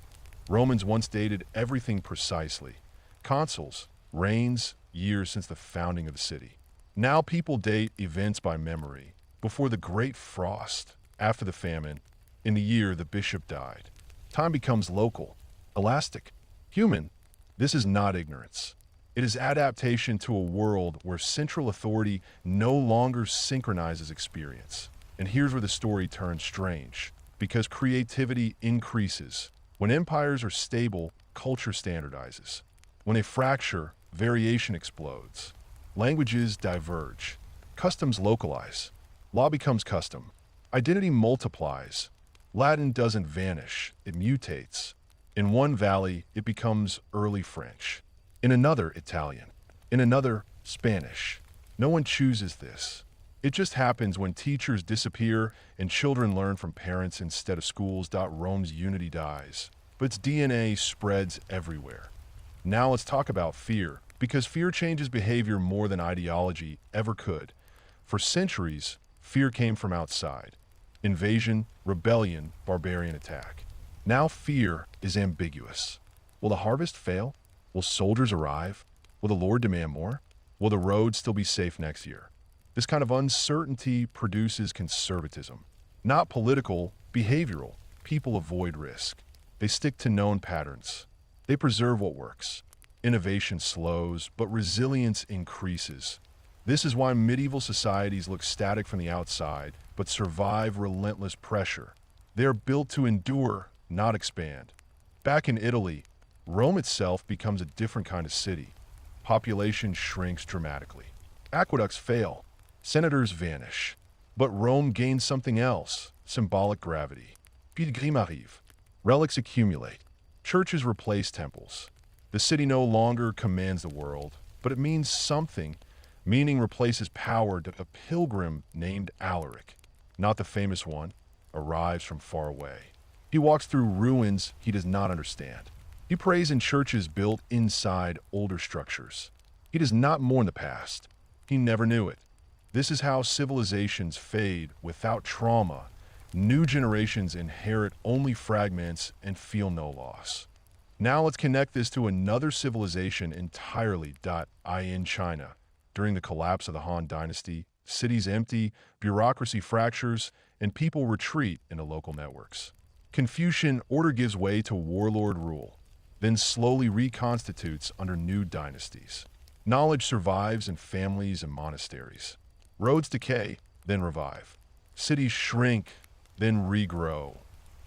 Romans once dated everything precisely. Consuls, reigns, years since the founding of the city. Now people date events by memory. Before the Great Frost, after the famine, in the year the bishop died. Time becomes local, elastic, human. This is not ignorance. It is adaptation to a world where central authority no longer synchronizes experience. And here's where the story turns strange. Because creativity increases. When empires are stable, culture standardizes. When they fracture, variation explodes. Languages diverge. Customs localize. Law becomes custom. Identity multiplies. Latin doesn't vanish, it mutates. In one valley, it becomes early French. In another, Italian. In another, Spanish. No one chooses this. It just happens when teachers disappear and children learn from parents instead of schools. Rome's unity dies, but its DNA spreads everywhere. Now let's talk about fear, because fear changes behavior more than ideology ever could. For centuries, fear came from outside. Invasion, rebellion, barbarian attack. Now fear is ambiguous. Will the harvest fail? Will soldiers arrive? Will the Lord demand more? Will the roads still be safe next year? This kind of uncertainty produces conservatism. Not political, behavioral. People avoid risk. They stick to known patterns. They preserve what works. Innovation slows, but resilience increases. This is why medieval societies look static from the outside, but survive relentless pressure. They are built to endure, not expand. Back in Italy, Rome itself becomes a different kind of city. Population shrinks dramatically. Aqueducts fail. Senators vanish. But Rome gains something else, symbolic gravity. Pilgrims arrivent. Relics accumulate. Churches replace temples. The city no longer commands the world, but it means something. Meaning replaces power to a pilgrim named Alaric, not the famous one, arrives from far away. He walks through ruins he does not understand. He prays in churches built inside older structures. He does not mourn the past. He never knew it. This is how civilizations fade without trauma. New generations inherit only fragments and feel no loss. Now let's connect this to another civilization entirely. In China. During the collapse of the Han Dynasty, cities empty, bureaucracy fractures, and people retreat into local networks. Confucian order gives way to warlord rule, then slowly reconstitutes under new dynasties. Knowledge survives in families and monasteries. Roads decay, then revive. Cities shrink, then regrow.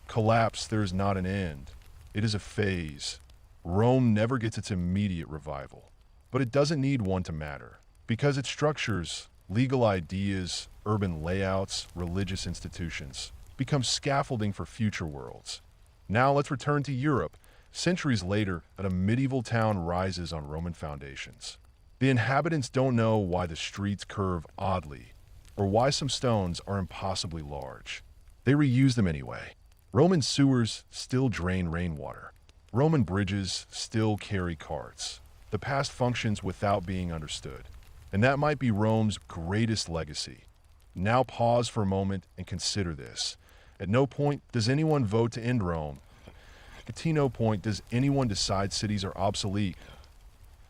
Collapse, there is not an end. It is a phase. Rome never gets its immediate revival. But it doesn't need one to matter, because its structures, legal ideas, urban layouts, religious institutions, become scaffolding for future worlds. Now let's return to Europe. Centuries later, a medieval town rises on Roman foundations. The inhabitants don't know why the streets curve oddly, or why some stones are impossibly large. They reuse them anyway. Roman sewers still drain rainwater. Roman bridges still carry carts. The past functions without being understood. And that might be Rome's greatest legacy. Now pause for a moment and consider this. At no point does anyone vote to end Rome. At no point does anyone decide cities are obsolete.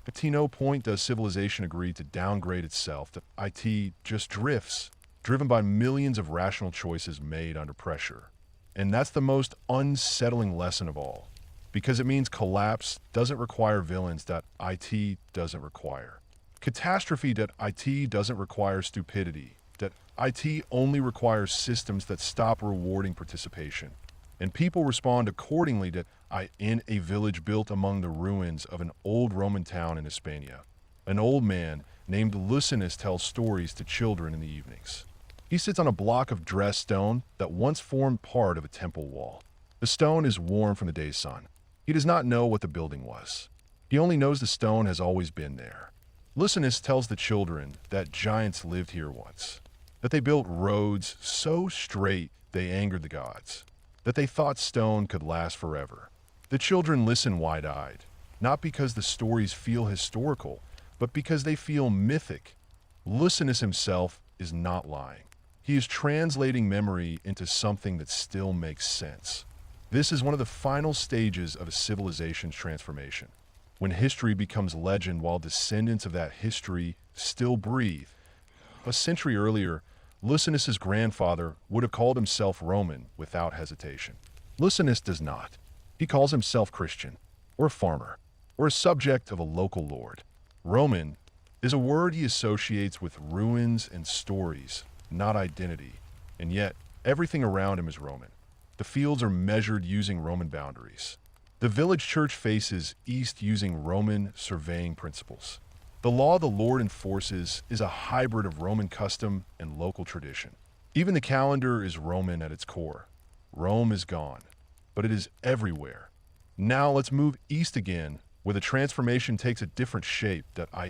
At no point does civilization agree to downgrade itself. It just drifts, driven by millions of rational choices made under pressure. And that's the most unsettling lesson of all, because it means collapse doesn't require villains that IT doesn't require. Catastrophe that IT doesn't require stupidity, that IT only requires systems that stop rewarding participation. And people respond accordingly to in a village built among the ruins of an old Roman town in Hispania. An old man named Lucinus tells stories to children in the evenings. He sits on a block of dressed stone that once formed part of a temple wall. The stone is warm from the day's sun. He does not know what the building was. He only knows the stone has always been there. Lucinus tells the children that giants lived here once, that they built roads so straight they angered the gods, that they thought stone could last forever. The children listen wide-eyed, not because the stories feel historical, but because they feel mythic. Lucinus himself is not lying. He is translating memory into something that still makes sense. This is one of the final stages of a civilization's transformation, when history becomes legend while descendants of that history still breathe. A century earlier, Lucinus's grandfather would have called himself Roman without hesitation. Lucinus does not. He calls himself Christian, or a farmer, or a subject of a local lord. Roman is a word he associates with ruins and stories, not identity, and yet everything around him is Roman. The fields are measured using Roman boundaries. The village church faces east using Roman surveying principles. The law the Lord enforces is a hybrid of Roman custom and local tradition. Even the calendar is Roman at its core. Rome is gone, but it is everywhere. Now let's move east again, where the transformation takes a different shape.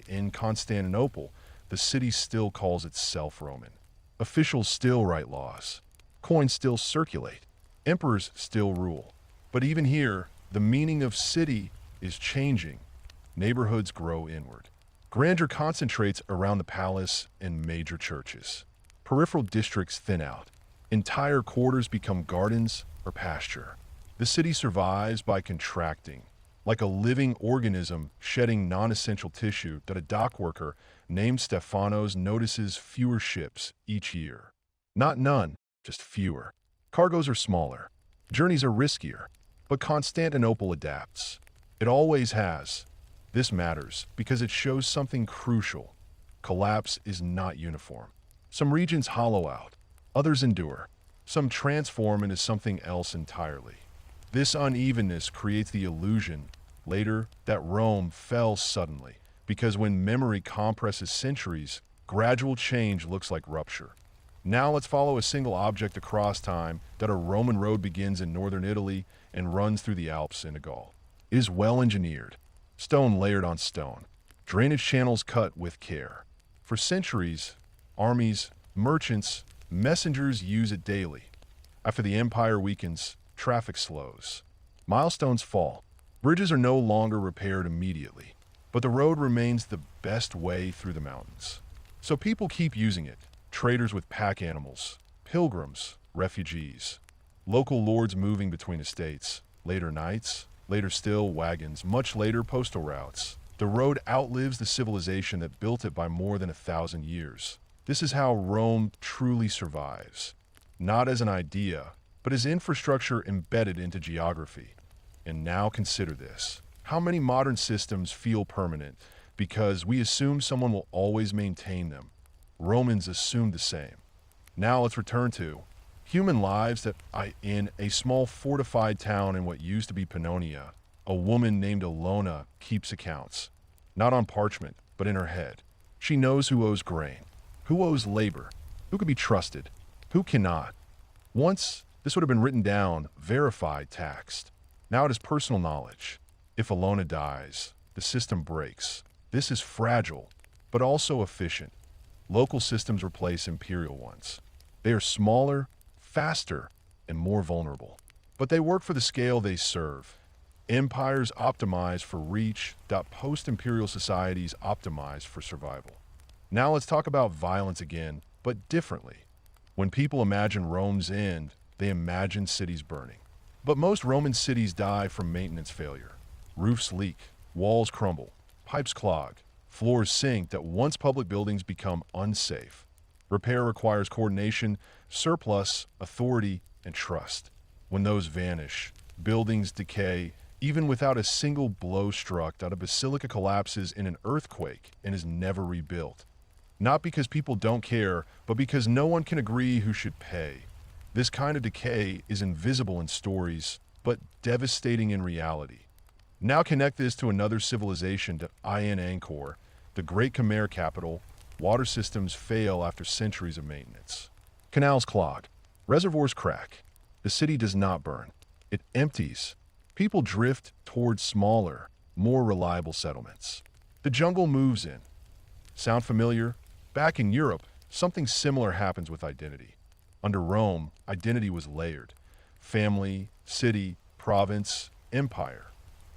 In Constantinople, the city still calls itself Roman. Officials still write laws. Coins still circulate. Emperors still rule. But even here, the meaning of city is changing. neighborhoods grow inward. Grandeur concentrates around the palace and major churches. Peripheral districts thin out. Entire quarters become gardens or pasture. The city survives by contracting, like a living organism shedding non-essential tissue that a dock worker named Stefanos notices fewer ships each year. Not none, just fewer. Cargoes are smaller. Journeys are riskier. But Constantinople adapts. It always has. This matters because it shows something crucial. Collapse is not uniform. Some regions hollow out. Others endure. Some transform into something else entirely. This unevenness creates the illusion, later, that Rome fell suddenly, because when memory compresses centuries, gradual change looks like rupture. Now let's follow a single object across time that a Roman road begins in northern Italy and runs through the Alps into Gaul. It is well engineered, stone layered on stone, drainage channels cut with care. For centuries, armies, merchants, messengers use it daily. After the empire weakens, traffic slows. Milestones fall. Bridges are no longer repaired immediately, but the road remains the best way through the mountains. So people keep using it. Traders with pack animals, pilgrims, refugees, local lords moving between estates, later knights, later still wagons, much later postal routes. The road outlives the civilization that built it by more than 1,000 years. This is how Rome truly survives, not as an idea, but as infrastructure embedded into geography. And now consider this. How many modern systems feel permanent because we assume someone will always maintain them? Romans assumed the same. Now let's return to human lives that in a small fortified town in what used to be Pannonia, a woman named Ilona keeps accounts. Not on parchment, but in her head. She knows who owes grain, who owes labor, who can be trusted, who cannot. Once, this would have been written down, verified, taxed. Now it is personal knowledge. If Ilona dies, the system breaks. This is fragile, but also efficient. Local systems replace imperial ones. They are smaller, faster, and more vulnerable. But they work for the scale they serve. Empires optimize for reach, post-imperial societies optimize for survival. Now let's talk about violence again, but differently. When people imagine Rome's end, they imagine cities burning. But most Roman cities die from maintenance failure. Roofs leak, walls crumble, pipes clog, floors sink that once public buildings become unsafe. Repair requires coordination, surplus, authority, and trust. When those vanish, buildings decay, even without a single blow struck, that a basilica collapses in an earthquake and is never rebuilt. Not because people don't care, but because no one can agree who should pay. This kind of decay is invisible in stories, but devastating in reality. Now connect this to another civilization, to in Angkor, the Great Khmer capital. Water systems fail after centuries of maintenance. Canals clog. Reservoirs crack. The city does not burn. It empties. People drift towards smaller, more reliable settlements. The jungle moves in. Sound familiar? Back in Europe, something similar happens with identity. Under Rome, identity was layered. Family, city, province, empire.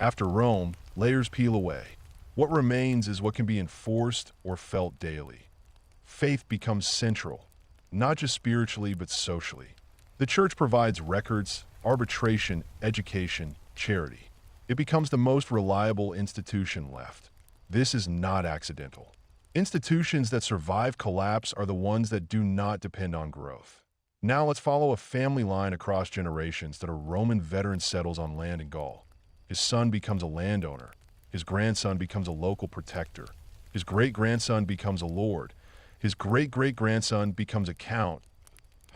After Rome, layers peel away. What remains is what can be enforced or felt daily. Faith becomes central, not just spiritually, but socially. The church provides records, arbitration, education, charity. It becomes the most reliable institution left. This is not accidental. Institutions that survive collapse are the ones that do not depend on growth. Now let's follow a family line across generations that a Roman veteran settles on land in Gaul. His son becomes a landowner. His grandson becomes a local protector. His great-grandson becomes a lord. His great-great-grandson becomes a count.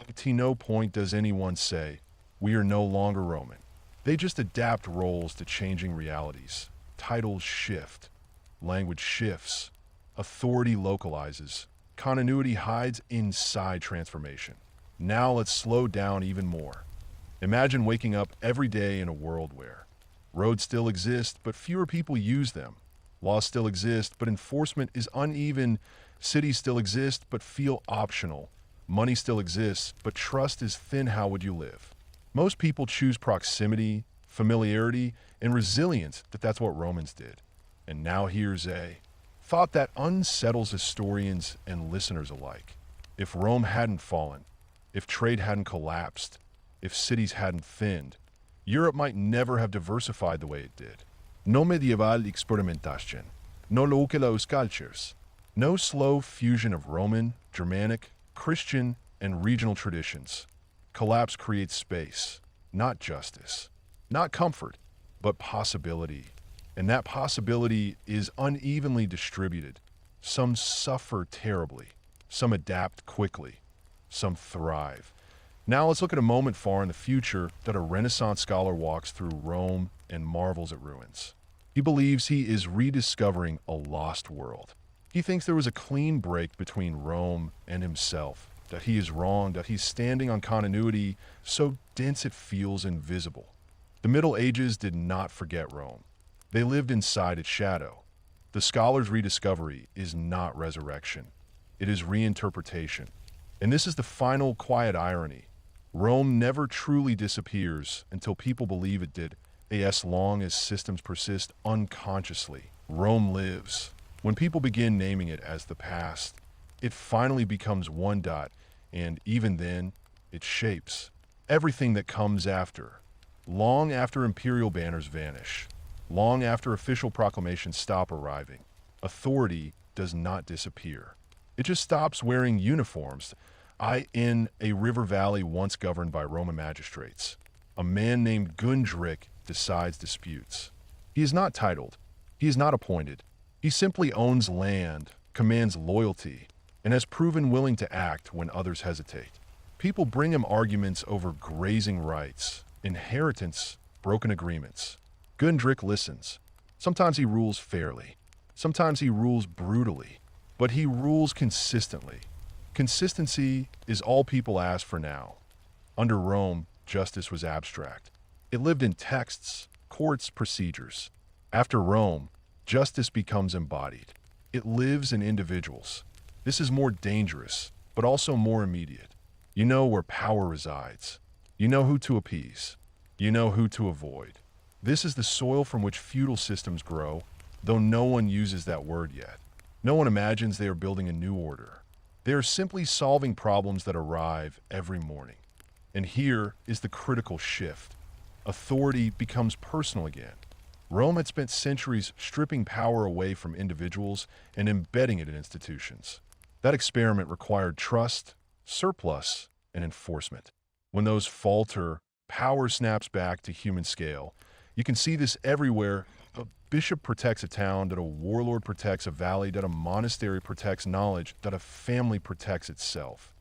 At no point does anyone say, "We are no longer Roman." They just adapt roles to changing realities. Titles shift. Language shifts. Authority localizes. Continuity hides inside transformation. Now let's slow down even more. Imagine waking up every day in a world where roads still exist, but fewer people use them. Laws still exist, but enforcement is uneven. Cities still exist, but feel optional. Money still exists, but trust is thin. How would you live? Most people choose proximity, familiarity, and resilience. That's what Romans did. And now here's a thought that unsettles historians and listeners alike. If Rome hadn't fallen, if trade hadn't collapsed, if cities hadn't thinned, Europe might never have diversified the way it did. No medieval experimentación, no localized cultures, no slow fusion of Roman, Germanic, Christian, and regional traditions. Collapse creates space, not justice, not comfort, but possibility. And that possibility is unevenly distributed. Some suffer terribly, some adapt quickly, some thrive. Now let's look at a moment far in the future that a Renaissance scholar walks through Rome and marvels at ruins. He believes he is rediscovering a lost world. He thinks there was a clean break between Rome and himself, that he is wrong, that he's standing on continuity so dense it feels invisible. The Middle Ages did not forget Rome. They lived inside its shadow. The scholar's rediscovery is not resurrection. It is reinterpretation. And this is the final quiet irony. Rome never truly disappears until people believe it did. As long as systems persist unconsciously, Rome lives. When people begin naming it as the past, it finally becomes one dot, and even then, it shapes everything that comes after. Long after imperial banners vanish, long after official proclamations stop arriving, authority does not disappear. It just stops wearing uniforms. In a river valley once governed by Roman magistrates, a man named Gundrick decides disputes. He is not titled. He is not appointed. He simply owns land, commands loyalty, and has proven willing to act when others hesitate. People bring him arguments over grazing rights, inheritance, broken agreements. Gundrick listens. Sometimes he rules fairly. Sometimes he rules brutally. But he rules consistently. Consistency is all people ask for now. Under Rome, justice was abstract. It lived in texts, courts, procedures. After Rome, justice becomes embodied. It lives in individuals. This is more dangerous, but also more immediate. You know where power resides. You know who to appease. You know who to avoid. This is the soil from which feudal systems grow, though no one uses that word yet. No one imagines they are building a new order. They are simply solving problems that arrive every morning. And here is the critical shift. Authority becomes personal again. Rome had spent centuries stripping power away from individuals and embedding it in institutions. That experiment required trust, surplus, and enforcement. When those falter, power snaps back to human scale. You can see this everywhere. A bishop protects a town, that a warlord protects a valley, that a monastery protects knowledge, that a family protects itself.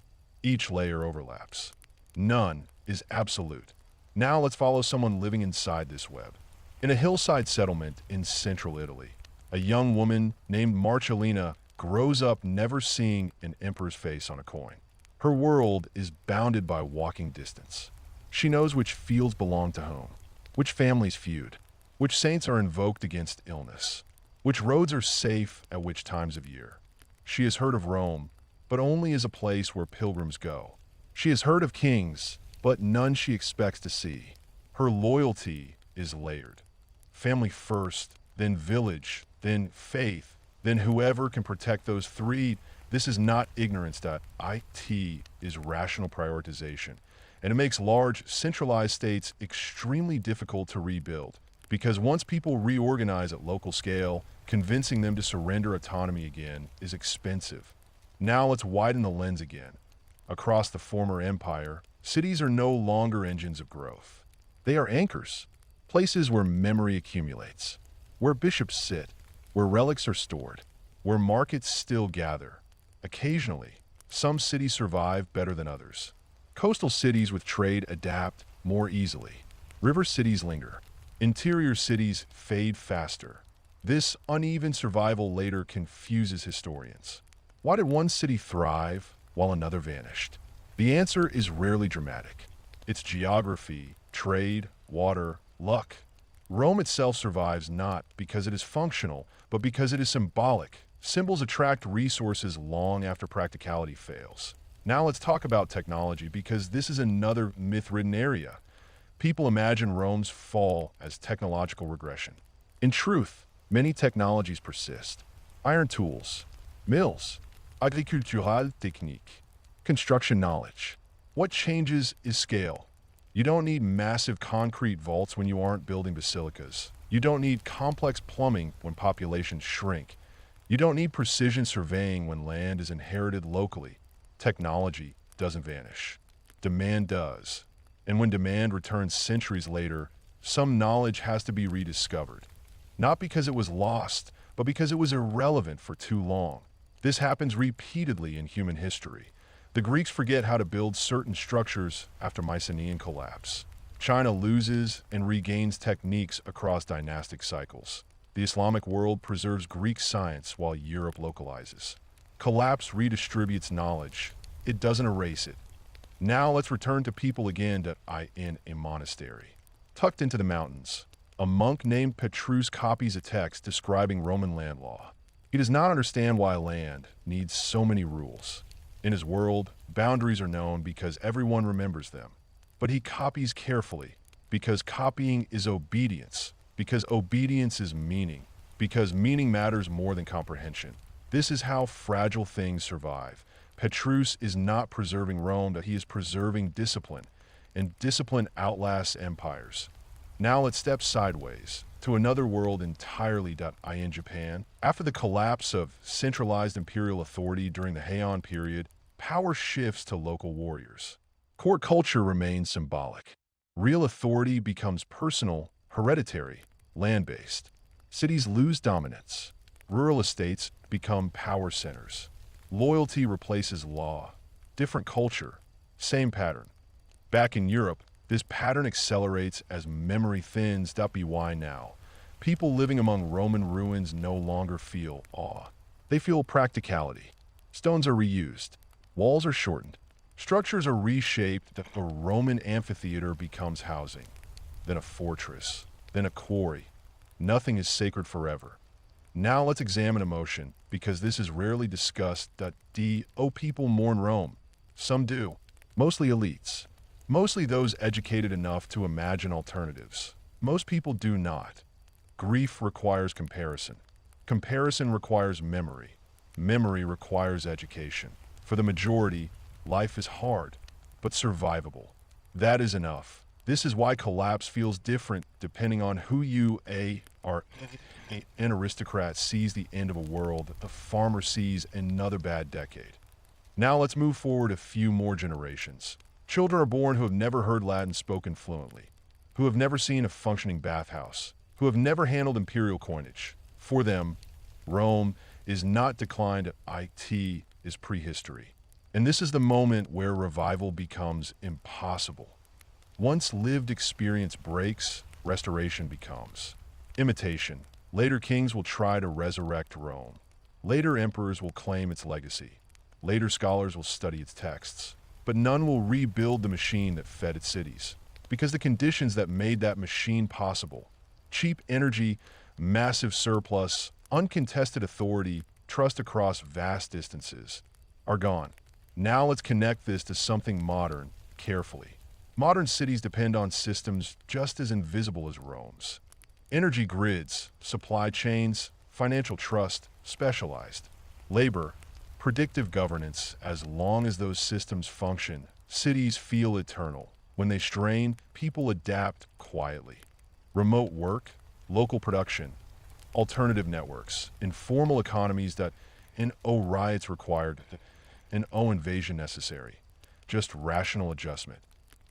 Each layer overlaps. None is absolute. Now let's follow someone living inside this web. In a hillside settlement in central Italy, a young woman named Marcellina grows up never seeing an emperor's face on a coin. Her world is bounded by walking distance. She knows which fields belong to whom, which families feud, which saints are invoked against illness, which roads are safe at which times of year. She has heard of Rome, but only as a place where pilgrims go. She has heard of kings, but none she expects to see. Her loyalty is layered. Family first, then village, then faith, then whoever can protect those three. This is not ignorance. It is rational prioritization. And it makes large, centralized states extremely difficult to rebuild. Because once people reorganize at local scale, convincing them to surrender autonomy again is expensive. Now let's widen the lens again. Across the former empire, cities are no longer engines of growth. They are anchors, places where memory accumulates, where bishops sit, where relics are stored, where markets still gather. Occasionally, some cities survive better than others. Coastal cities with trade adapt more easily. River cities linger. Interior cities fade faster. This uneven survival later confuses historians. Why did one city thrive while another vanished? The answer is rarely dramatic. It's geography, trade, water, luck. Rome itself survives not because it is functional, but because it is symbolic. Symbols attract resources long after practicality fails. Now let's talk about technology, because this is another myth-ridden area. People imagine Rome's fall as technological regression. In truth, Many technologies persist. Iron tools, mills, agricultural technique, construction knowledge. What changes is scale. You don't need massive concrete vaults when you aren't building basilicas. You don't need complex plumbing when populations shrink. You don't need precision surveying when land is inherited locally. Technology doesn't vanish. Demand does. And when demand returns centuries later, some knowledge has to be rediscovered. Not because it was lost, but because it was irrelevant for too long. This happens repeatedly in human history. The Greeks forget how to build certain structures after Mycenaean collapse. China loses and regains techniques across dynastic cycles. The Islamic world preserves Greek science while Europe localizes. Collapse redistributes knowledge. It doesn't erase it. Now let's return to people again in a monastery. Tucked into the mountains, a monk named Petrus copies a text describing Roman land law. He does not understand why land needs so many rules. In his world, boundaries are known because everyone remembers them. But he copies carefully, because copying is obedience, because obedience is meaning, because meaning matters more than comprehension. This is how fragile things survive. Petrus is not preserving Rome, but he is preserving discipline, and discipline outlasts empires. Now let's step sideways to another world entirely in Japan. After the collapse of centralized imperial authority during the Heian period, power shifts to local warriors. Court culture remains symbolic. Real authority becomes personal, hereditary, land-based. Cities lose dominance. Rural estates become power centers. Loyalty replaces law. Different culture, same pattern. Back in Europe, this pattern accelerates as memory thins. Why now? People living among Roman ruins no longer feel awe. They feel practicality. Stones are reused. Walls are shortened. Structures are reshaped. A Roman amphitheater becomes housing. Then a fortress. Then a quarry. Nothing is sacred forever. Now let's examine emotion, because this is rarely discussed. People mourn Rome. Some do. Mostly elites. Mostly those educated enough to imagine alternatives. Most people do not. Grief requires comparison. Comparison requires memory. Memory requires education. For the majority, life is hard, but survivable. That is enough. This is why collapse feels different depending on who you are. An aristocrat sees the end of a world, a farmer sees another bad decade. Now let's move forward a few more generations. Children are born who have never heard Latin spoken fluently, who have never seen a functioning bathhouse, who have never handled imperial coinage. For them, Rome is not declined, it is prehistory. And this is the moment where revival becomes impossible. Once lived experience breaks, restoration becomes imitation. Later kings will try to resurrect Rome. Later emperors will claim its legacy. Later scholars will study its texts. But none will rebuild the machine that fed its cities, because the conditions that made that machine possible, cheap energy, massive surplus, uncontested authority, trust across vast distances, are gone. Now let's connect this to something modern, carefully. Modern cities depend on systems just as invisible as Rome's. Energy grids, supply chains, financial trust, specialized. Labor, predictive governance. As long as those systems function, cities feel eternal. When they strain, people adapt quietly. Remote work, local production, alternative networks, informal economies riots required, invasion necessary. Just rational adjustment.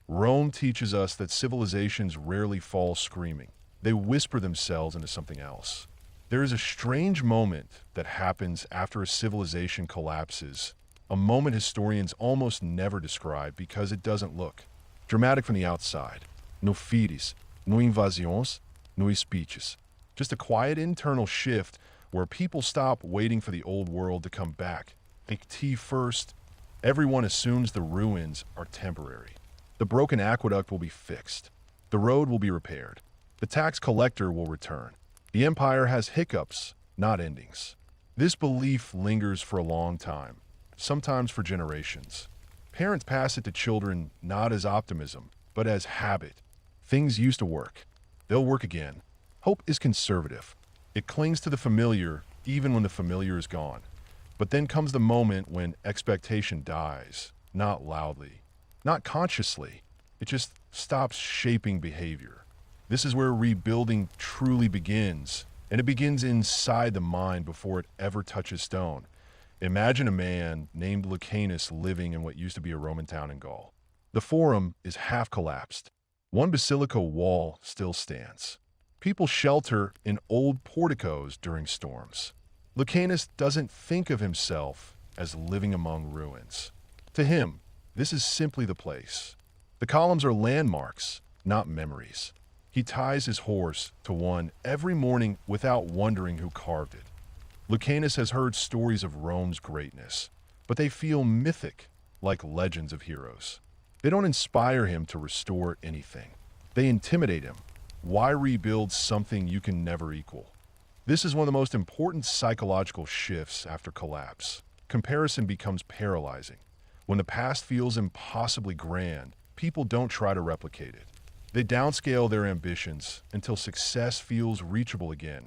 Rome teaches us that civilizations rarely fall screaming. They whisper themselves into something else. There is a strange moment that happens after a civilization collapses, a moment historians almost never describe because it doesn't look dramatic from the outside. No fetes, no invasions, no speeches. Just a quiet internal shift where people stop waiting for the old world to come back. Think tea first. Everyone assumes the ruins are temporary. The broken aqueduct will be fixed. The road will be repaired. The tax collector will return. The empire has hiccups, not endings. This belief lingers for a long time, sometimes for generations. Parents pass it to children not as optimism, but as habit. Things used to work. They'll work again. Hope is conservative. It clings to the familiar even when the familiar is gone. But then comes the moment when expectation dies, not loudly, not consciously. It just stops shaping behavior. This is where rebuilding truly begins, and it begins inside the mind before it ever touches stone. Imagine a man named Lucanus living in what used to be a Roman town in Gaul. The forum is half collapsed. One basilica wall still stands. People shelter in old porticos during storms. Lucanus doesn't think of himself as living among ruins. To him, this is simply the place. The columns are landmarks, not memories. He ties his horse to one every morning without wondering who carved it. Lucanus has heard stories of Rome's greatness, but they feel mythic, like legends of heroes. They don't inspire him to restore anything. They intimidate him. Why rebuild something you can never equal? This is one of the most important psychological shifts after collapse. Comparison becomes paralyzing. When the past feels impossibly grand, people don't try to replicate it. They downscale their ambitions until success feels reachable again.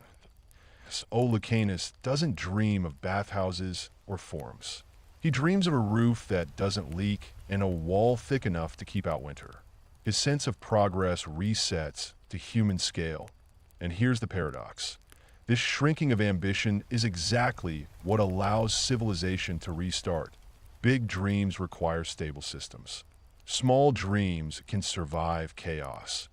Lucanus doesn't dream of bathhouses or forums. He dreams of a roof that doesn't leak and a wall thick enough to keep out winter. His sense of progress resets to human scale. And here's the paradox. This shrinking of ambition is exactly what allows civilization to restart. Big dreams require stable systems. Small dreams can survive chaos.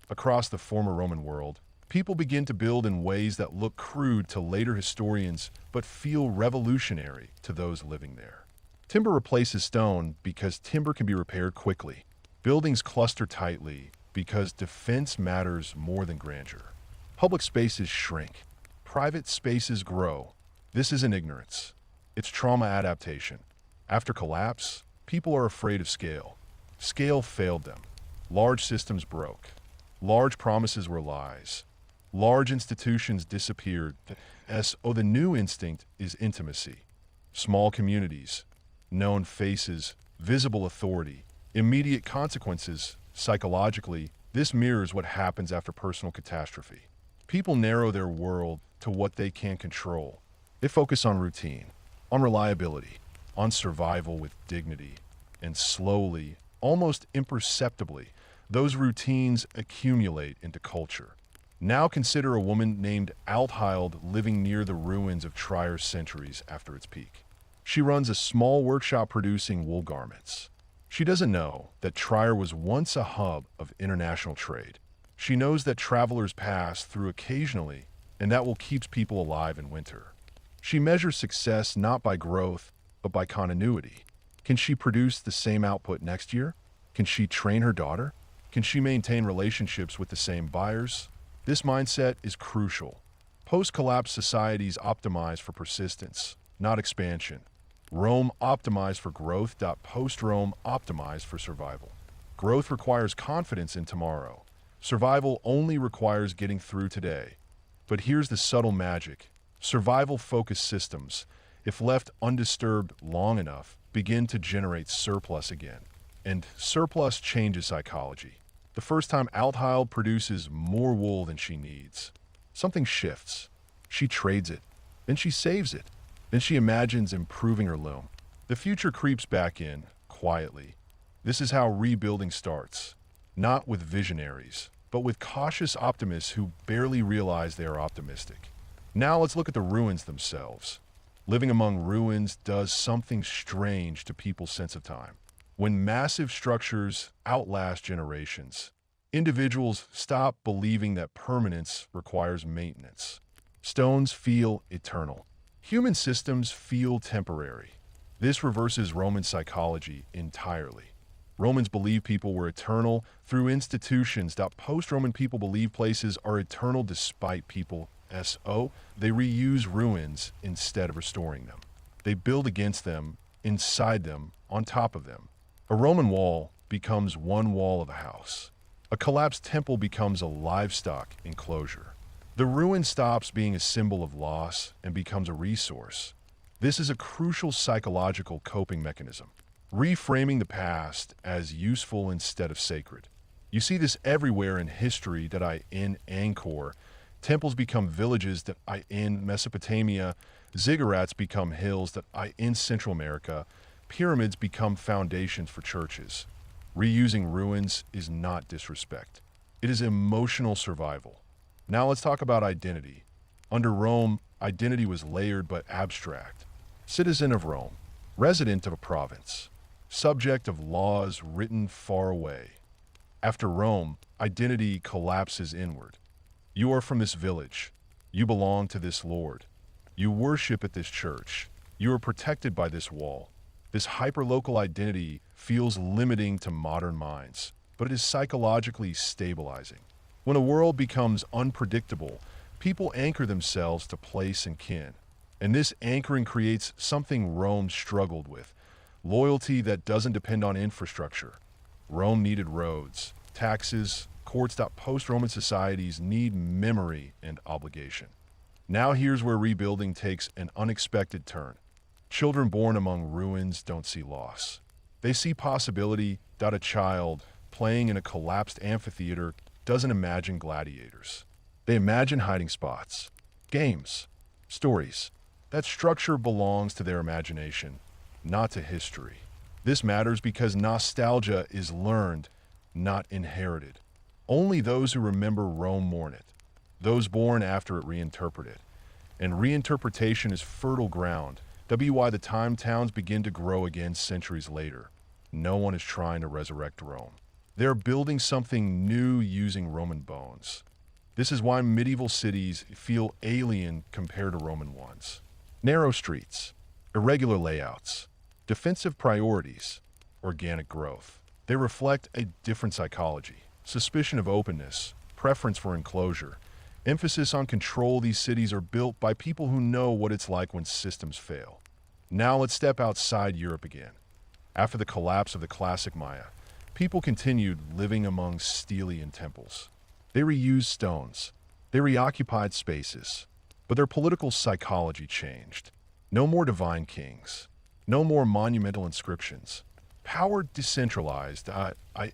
Across the former Roman world, people begin to build in ways that look crude to later historians but feel revolutionary to those living there. Timber replaces stone because timber can be repaired quickly. Buildings cluster tightly because defense matters more than grandeur. Public spaces shrink. Private spaces grow. This isn't ignorance. It's trauma adaptation. After collapse, people are afraid of scale. Scale failed them. Large systems broke. Large promises were lies. Large institutions disappeared. The new instinct is intimacy. Small communities, known faces, visible authority, immediate consequences. Psychologically, this mirrors what happens after personal catastrophe. People narrow their world to what they can control. They focus on routine, on reliability, on survival with dignity. And slowly, almost imperceptibly, those routines accumulate into culture. Now consider a woman named Althild living near the ruins of Tryer's centuries after its peak. She runs a small workshop producing wool garments. She doesn't know that Trier was once a hub of international trade. She knows that travelers pass through occasionally, and that will keep people alive in winter. She measures success not by growth, but by continuity. Can she produce the same output next year? Can she train her daughter? Can she maintain relationships with the same buyers? This mindset is crucial. Post-collapse societies optimize for persistence, not expansion. Rome optimized for growth. Post-Rome optimized for survival. Growth requires confidence in tomorrow. Survival only requires getting through today. But here's the subtle magic. Survival-focused systems, if left undisturbed long enough, begin to generate surplus again. And surplus changes psychology. The first time Althild produces more wool than she needs, something shifts. She trades it, then she saves it, then she imagines improving her loom. The future creeps back in, quietly. This is how rebuilding starts, not with visionaries, but with cautious optimists who barely realize they are optimistic. Now let's look at the ruins themselves. Living among ruins does something strange to people's sense of time. When massive structures outlast generations, individuals stop believing that permanence requires maintenance. Stones feel eternal. Human systems feel temporary. This reverses Roman psychology entirely. Romans believed people were eternal through institutions. Post-Roman people believe places are eternal despite people. They reuse ruins instead of restoring them. They build against them, inside them, on top of them. A Roman wall becomes one wall of a house. A collapsed temple becomes a livestock enclosure. The ruin stops being a symbol of loss and becomes a resource. This is a crucial psychological coping mechanism, reframing the past as useful instead of sacred. You see this everywhere in history. In Angkor, Temples become villages that I in Mesopotamia, ziggurats become hills that I in Central America, pyramids become foundations for churches. Reusing ruins is not disrespect. It is emotional survival. Now let's talk about identity. Under Rome, identity was layered but abstract. Citizen of Rome, resident of a province, subject of laws written far away. After Rome, identity collapses inward. You are from this village. You belong to this lord. You worship at this church. You are protected by this wall. This hyperlocal identity feels limiting to modern minds, but it is psychologically stabilizing. When a world becomes unpredictable, people anchor themselves to place and kin. And this anchoring creates something Rome struggled with: loyalty that doesn't depend on infrastructure. Rome needed roads, taxes, courts. Post-Roman societies need memory and obligation. Now here's where rebuilding takes an unexpected turn. Children born among ruins don't see loss. They see possibility. A child playing in a collapsed amphitheater doesn't imagine gladiators. They imagine hiding spots, games, stories. That structure belongs to their imagination, not to history. This matters because nostalgia is learned, not inherited. Only those who remember Rome mourn it. Those born after it reinterpret it. And reinterpretation is fertile ground. Why the time towns begin to grow again centuries later. No one is trying to resurrect Rome. They're building something new using Roman bones. This is why medieval cities feel alien compared to Roman ones. Narrow streets, irregular layouts, defensive priorities, organic growth. They reflect a different psychology. Suspicion of openness, preference for enclosure, emphasis on control. These cities are built by people who know what it's like when systems fail. Now let's step outside Europe again. After the collapse of the classic Maya, people continued living among Stelian temples. They reused stones. They reoccupied spaces. But their political psychology changed. No more divine kings. No more monumental inscriptions. Power decentralized.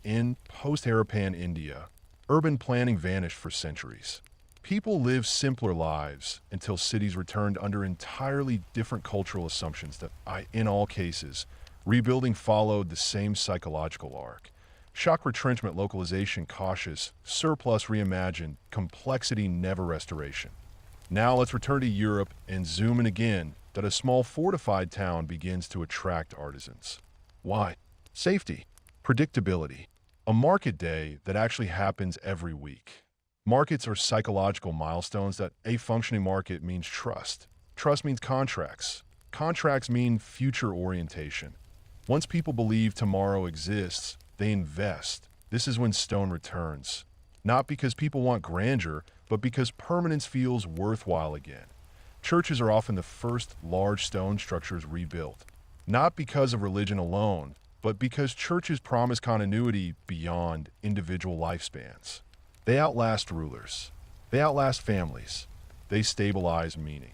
In post-Harappan India, urban planning vanished for centuries. People lived simpler lives until cities returned under entirely different cultural assumptions in all cases, rebuilding followed the same psychological arc. Shock retrenchment, localization cautious, surplus reimagined, complexity never restoration. Now let's return to Europe and zoom in again. A small fortified town begins to attract artisans. Why? Safety, predictability, a market day that actually happens every week. Markets are psychological milestones. A functioning market means trust. Trust means contracts. Contracts mean future orientation. Once people believe tomorrow exists, they invest. This is when stone returns. Not because people want grandeur, but because permanence feels worthwhile again. Churches are often the first large stone structures rebuilt. Not because of religion alone, but because churches promise continuity beyond individual lifespans. They outlast rulers. They outlast families. They stabilize meaning.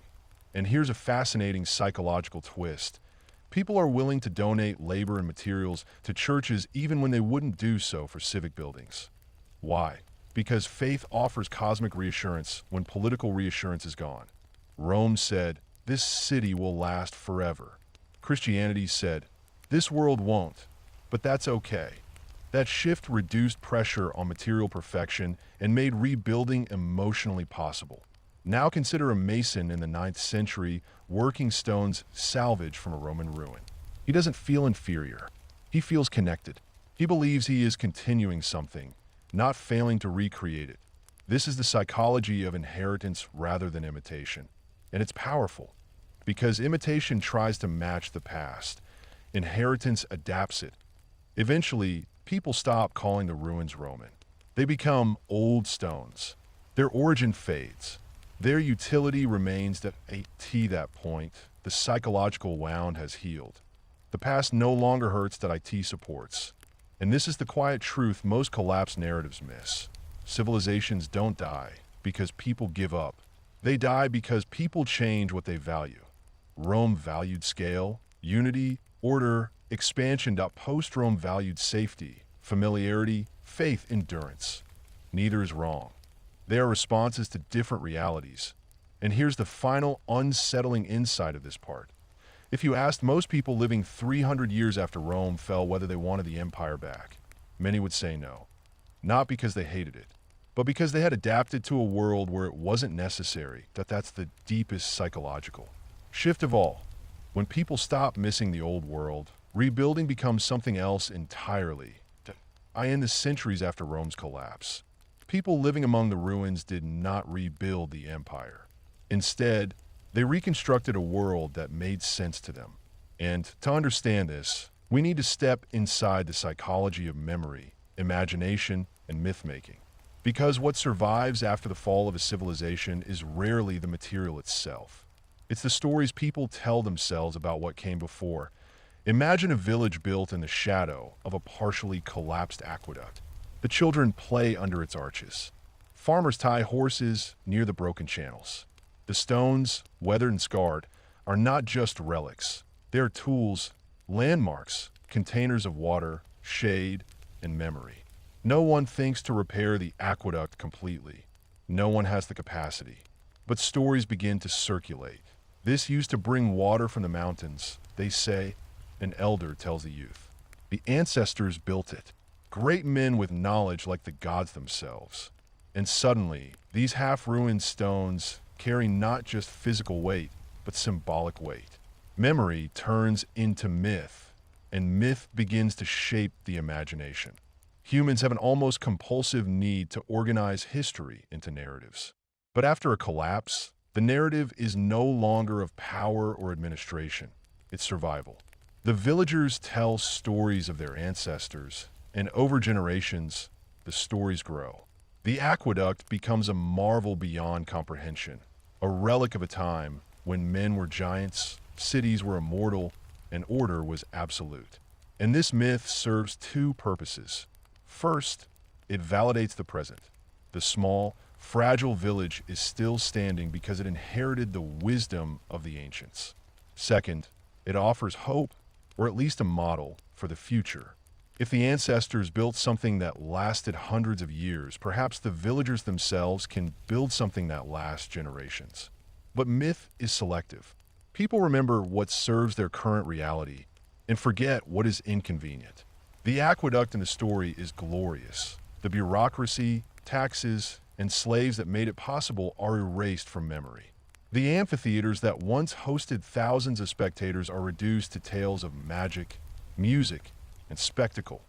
And here's a fascinating psychological twist. People are willing to donate labor and materials to churches even when they wouldn't do so for civic buildings. Why? Because faith offers cosmic reassurance when political reassurance is gone. Rome said, "This city will last forever." Christianity said, "This world won't, but that's okay." That shift reduced pressure on material perfection and made rebuilding emotionally possible. Now consider a mason in the 9th century working stones salvaged from a Roman ruin. He doesn't feel inferior. He feels connected. He believes he is continuing something, not failing to recreate it. This is the psychology of inheritance rather than imitation. And it's powerful, because imitation tries to match the past. Inheritance adapts it. Eventually, people stop calling the ruins Roman. They become old stones. Their origin fades. Their utility remains. That point, the psychological wound has healed. The past no longer hurts. That IT supports. And this is the quiet truth most collapsed narratives miss. Civilizations don't die because people give up. They die because people change what they value. Rome valued scale, unity, order, expansion. Post-Rome valued safety, familiarity, faith, endurance. Neither is wrong. They are responses to different realities. And here's the final unsettling insight of this part. If you asked most people living 300 years after Rome fell whether they wanted the empire back, many would say no. Not because they hated it, but because they had adapted to a world where it wasn't necessary. That's the deepest psychological shift of all. When people stop missing the old world, rebuilding becomes something else entirely. In the centuries after Rome's collapse, people living among the ruins did not rebuild the empire. Instead, they reconstructed a world that made sense to them. And to understand this, we need to step inside the psychology of memory, imagination, and myth-making. Because what survives after the fall of a civilization is rarely the material itself. It's the stories people tell themselves about what came before. Imagine a village built in the shadow of a partially collapsed aqueduct. The children play under its arches. Farmers tie horses near the broken channels. The stones, weathered and scarred, are not just relics. They are tools, landmarks, containers of water, shade, and memory. No one thinks to repair the aqueduct completely. No one has the capacity. But stories begin to circulate. This used to bring water from the mountains, they say. An elder tells the youth. The ancestors built it. Great men with knowledge like the gods themselves. And suddenly, these half-ruined stones carry not just physical weight, but symbolic weight. Memory turns into myth, and myth begins to shape the imagination. Humans have an almost compulsive need to organize history into narratives. But after a collapse, the narrative is no longer of power or administration. It's survival. The villagers tell stories of their ancestors, and over generations, the stories grow. The aqueduct becomes a marvel beyond comprehension, a relic of a time when men were giants, cities were immortal, and order was absolute. And this myth serves two purposes. First, it validates the present. The small, fragile village is still standing because it inherited the wisdom of the ancients. Second, it offers hope, or at least a model, for the future. If the ancestors built something that lasted hundreds of years, perhaps the villagers themselves can build something that lasts generations. But myth is selective. People remember what serves their current reality and forget what is inconvenient. The aqueduct in the story is glorious. The bureaucracy, taxes, and slaves that made it possible are erased from memory. The amphitheaters that once hosted thousands of spectators are reduced to tales of magic, music, and spectacle,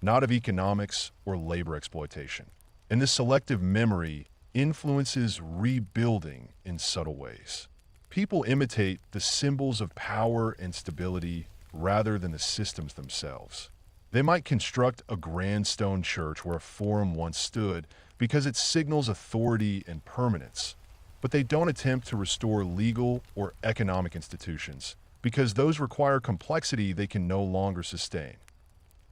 not of economics or labor exploitation. And this selective memory influences rebuilding in subtle ways. People imitate the symbols of power and stability rather than the systems themselves. They might construct a grand stone church where a forum once stood because it signals authority and permanence. But they don't attempt to restore legal or economic institutions because those require complexity they can no longer sustain.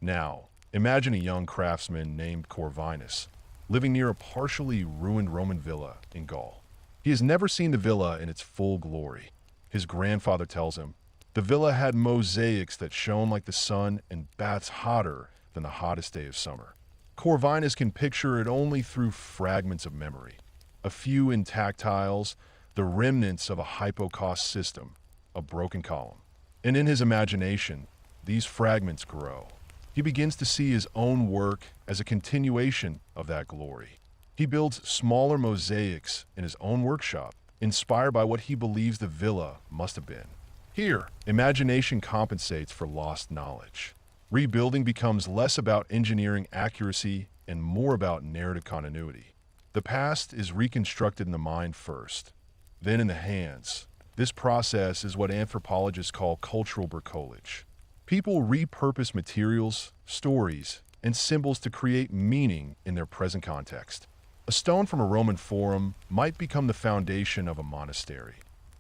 Now, imagine a young craftsman named Corvinus living near a partially ruined Roman villa in Gaul. He has never seen the villa in its full glory. His grandfather tells him, the villa had mosaics that shone like the sun and baths hotter than the hottest day of summer. Corvinus can picture it only through fragments of memory. A few intact tiles, the remnants of a hypocaust system, a broken column. And in his imagination, these fragments grow. He begins to see his own work as a continuation of that glory. He builds smaller mosaics in his own workshop, inspired by what he believes the villa must have been. Here, imagination compensates for lost knowledge. Rebuilding becomes less about engineering accuracy and more about narrative continuity. The past is reconstructed in the mind first, then in the hands. This process is what anthropologists call cultural bricolage. People repurpose materials, stories, and symbols to create meaning in their present context. A stone from a Roman forum might become the foundation of a monastery.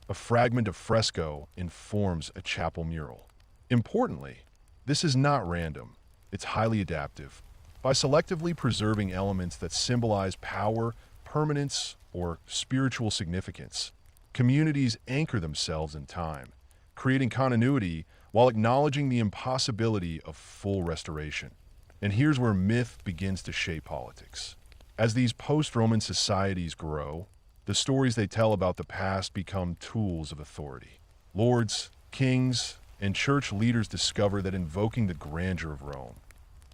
A fragment of fresco informs a chapel mural. Importantly, this is not random. It's highly adaptive. By selectively preserving elements that symbolize power, permanence, or spiritual significance, communities anchor themselves in time, creating continuity while acknowledging the impossibility of full restoration. And here's where myth begins to shape politics. As these post-Roman societies grow, the stories they tell about the past become tools of authority. Lords, kings, and church leaders discover that invoking the grandeur of Rome,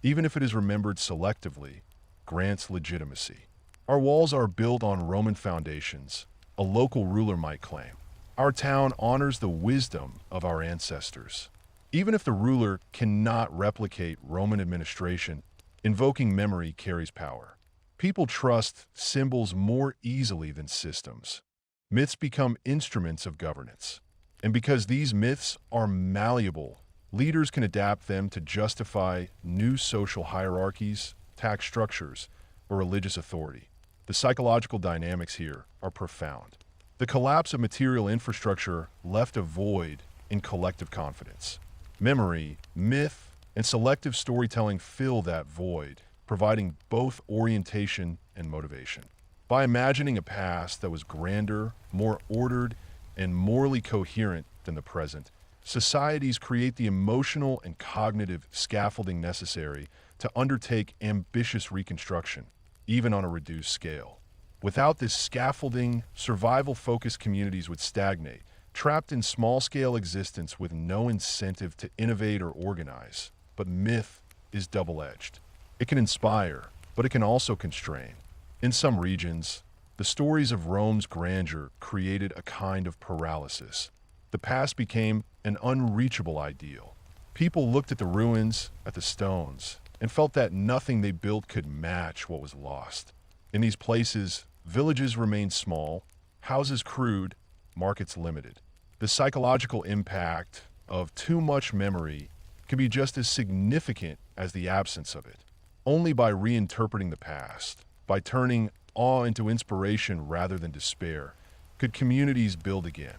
even if it is remembered selectively, grants legitimacy. Our walls are built on Roman foundations, a local ruler might claim. Our town honors the wisdom of our ancestors. Even if the ruler cannot replicate Roman administration, invoking memory carries power. People trust symbols more easily than systems. Myths become instruments of governance. And because these myths are malleable, leaders can adapt them to justify new social hierarchies, tax structures, or religious authority. The psychological dynamics here are profound. The collapse of material infrastructure left a void in collective confidence. Memory, myth, and selective storytelling fill that void, providing both orientation and motivation. By imagining a past that was grander, more ordered, and morally coherent than the present, societies create the emotional and cognitive scaffolding necessary to undertake ambitious reconstruction, even on a reduced scale. Without this scaffolding, survival-focused communities would stagnate, trapped in small-scale existence with no incentive to innovate or organize. But myth is double-edged. It can inspire, but it can also constrain. In some regions, the stories of Rome's grandeur created a kind of paralysis. The past became an unreachable ideal. People looked at the ruins, at the stones, and felt that nothing they built could match what was lost. In these places, villages remained small, houses crude, markets limited. The psychological impact of too much memory can be just as significant as the absence of it. Only by reinterpreting the past, by turning awe into inspiration rather than despair, could communities build again.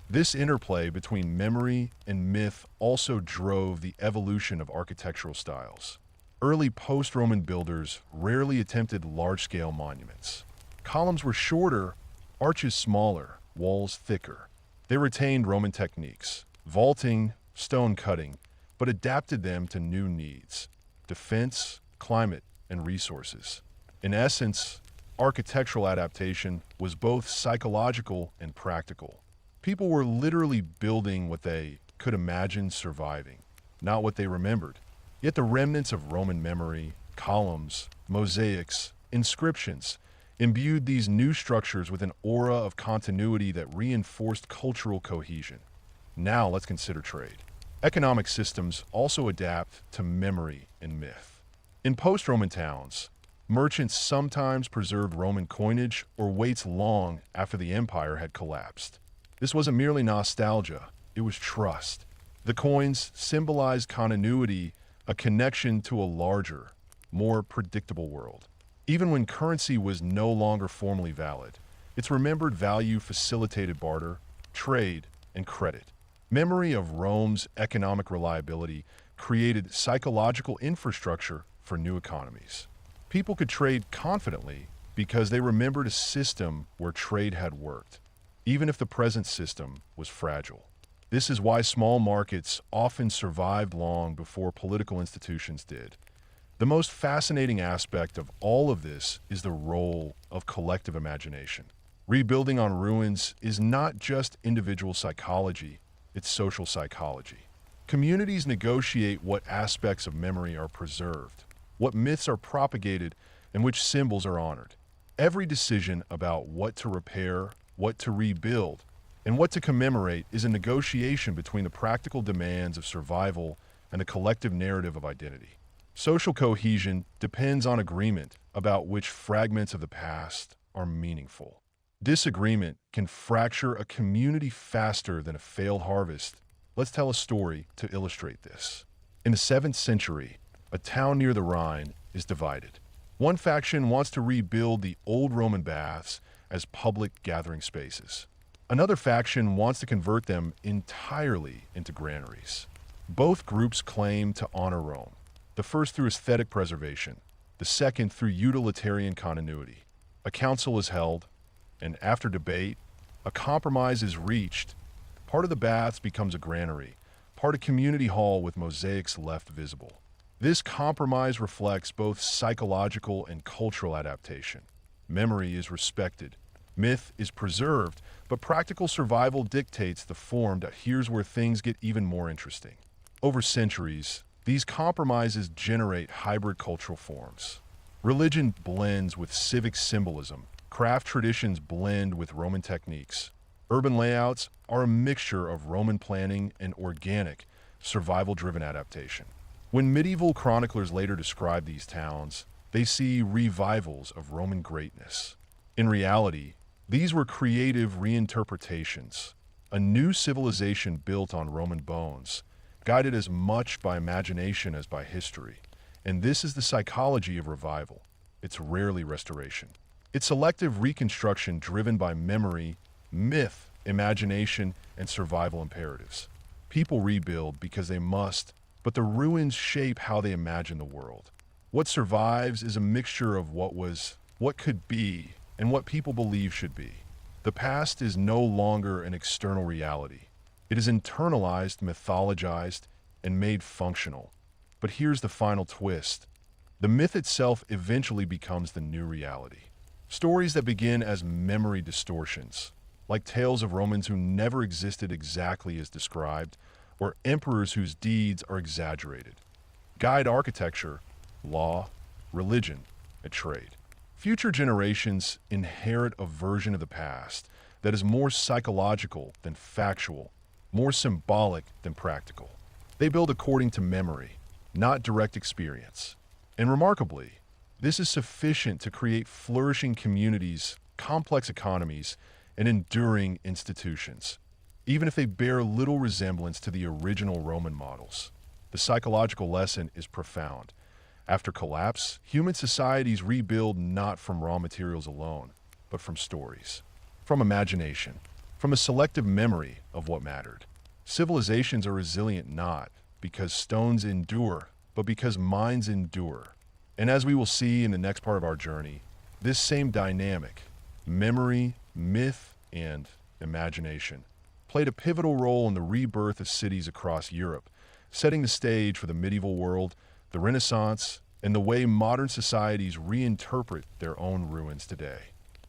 This interplay between memory and myth also drove the evolution of architectural styles. Early post-Roman builders rarely attempted large-scale monuments. Columns were shorter, arches smaller, walls thicker. They retained Roman techniques, vaulting, stone cutting, but adapted them to new needs: defense, climate, and resources. In essence, architectural adaptation was both psychological and practical. People were literally building what they could imagine surviving, not what they remembered. Yet the remnants of Roman memory, columns, mosaics, inscriptions, imbued these new structures with an aura of continuity that reinforced cultural cohesion. Now let's consider trade. Economic systems also adapt to memory and myth. In post-Roman towns, merchants sometimes preserved Roman coinage or waits long after the empire had collapsed. This wasn't merely nostalgia, it was trust. The coins symbolized continuity, a connection to a larger, more predictable world. Even when currency was no longer formally valid, its remembered value facilitated barter, trade, and credit. Memory of Rome's economic reliability created psychological infrastructure for new economies. People could trade confidently because they remembered a system where trade had worked, even if the present system was fragile. This is why small markets often survived long before political institutions did. The most fascinating aspect of all of this is the role of collective imagination. Rebuilding on ruins is not just individual psychology, it's social psychology. Communities negotiate what aspects of memory are preserved, what myths are propagated, and which symbols are honored. Every decision about what to repair, what to rebuild, and what to commemorate is a negotiation between the practical demands of survival and the collective narrative of identity. Social cohesion depends on agreement about which fragments of the past are meaningful. Disagreement can fracture a community faster than a failed harvest. Let's tell a story to illustrate this. In the 7th century, a town near the Rhine is divided. One faction wants to rebuild the old Roman baths as public gathering spaces. Another faction wants to convert them entirely into granaries. Both groups claim to honor Rome, the first through aesthetic preservation, the second through utilitarian continuity. A council is held, and after debate, a compromise is reached. Part of the baths becomes a granary, part a community hall with mosaics left visible. This compromise reflects both psychological and cultural adaptation. Memory is respected, myth is preserved, but practical survival dictates the form. Here's where things get even more interesting. Over centuries, these compromises generate hybrid cultural forms. Religion blends with civic symbolism, craft traditions blend with Roman techniques. Urban layouts are a mixture of Roman planning and organic, survival-driven adaptation. When medieval chroniclers later describe these towns, they see revivals of Roman greatness. In reality, these were creative reinterpretations, a new civilization built on Roman bones, guided as much by imagination as by history. And this is the psychology of revival. It's rarely restoration. It's selective reconstruction driven by memory, myth, imagination, and survival imperatives. People rebuild because they must, but the ruins shape how they imagine the world. What survives is a mixture of what was, what could be, and what people believe should be. The past is no longer an external reality. It is internalized, mythologized, and made functional. But here's the final twist. The myth itself eventually becomes the new reality. Stories that begin as memory distortions, like tales of Romans who never existed exactly as described, or emperors whose deeds are exaggerated, guide architecture, law, religion, and trade. Future generations inherit a version of the past that is more psychological than factual, more symbolic than practical. They build according to memory, not direct experience. And remarkably, this is sufficient to create flourishing communities, complex economies, and enduring institutions, even if they bear little resemblance to the original Roman models. The psychological lesson is profound. After collapse, human societies rebuild not from raw materials alone, but from stories, from imagination, from a selective memory of what mattered. Civilizations are resilient not because stones endure, but because minds endure. And as we will see in the next part of our journey, this same dynamic, memory, myth, and imagination, played a pivotal role in the rebirth of cities across Europe, setting the stage for the medieval world, the Renaissance, and the way modern societies reinterpret their own ruins today.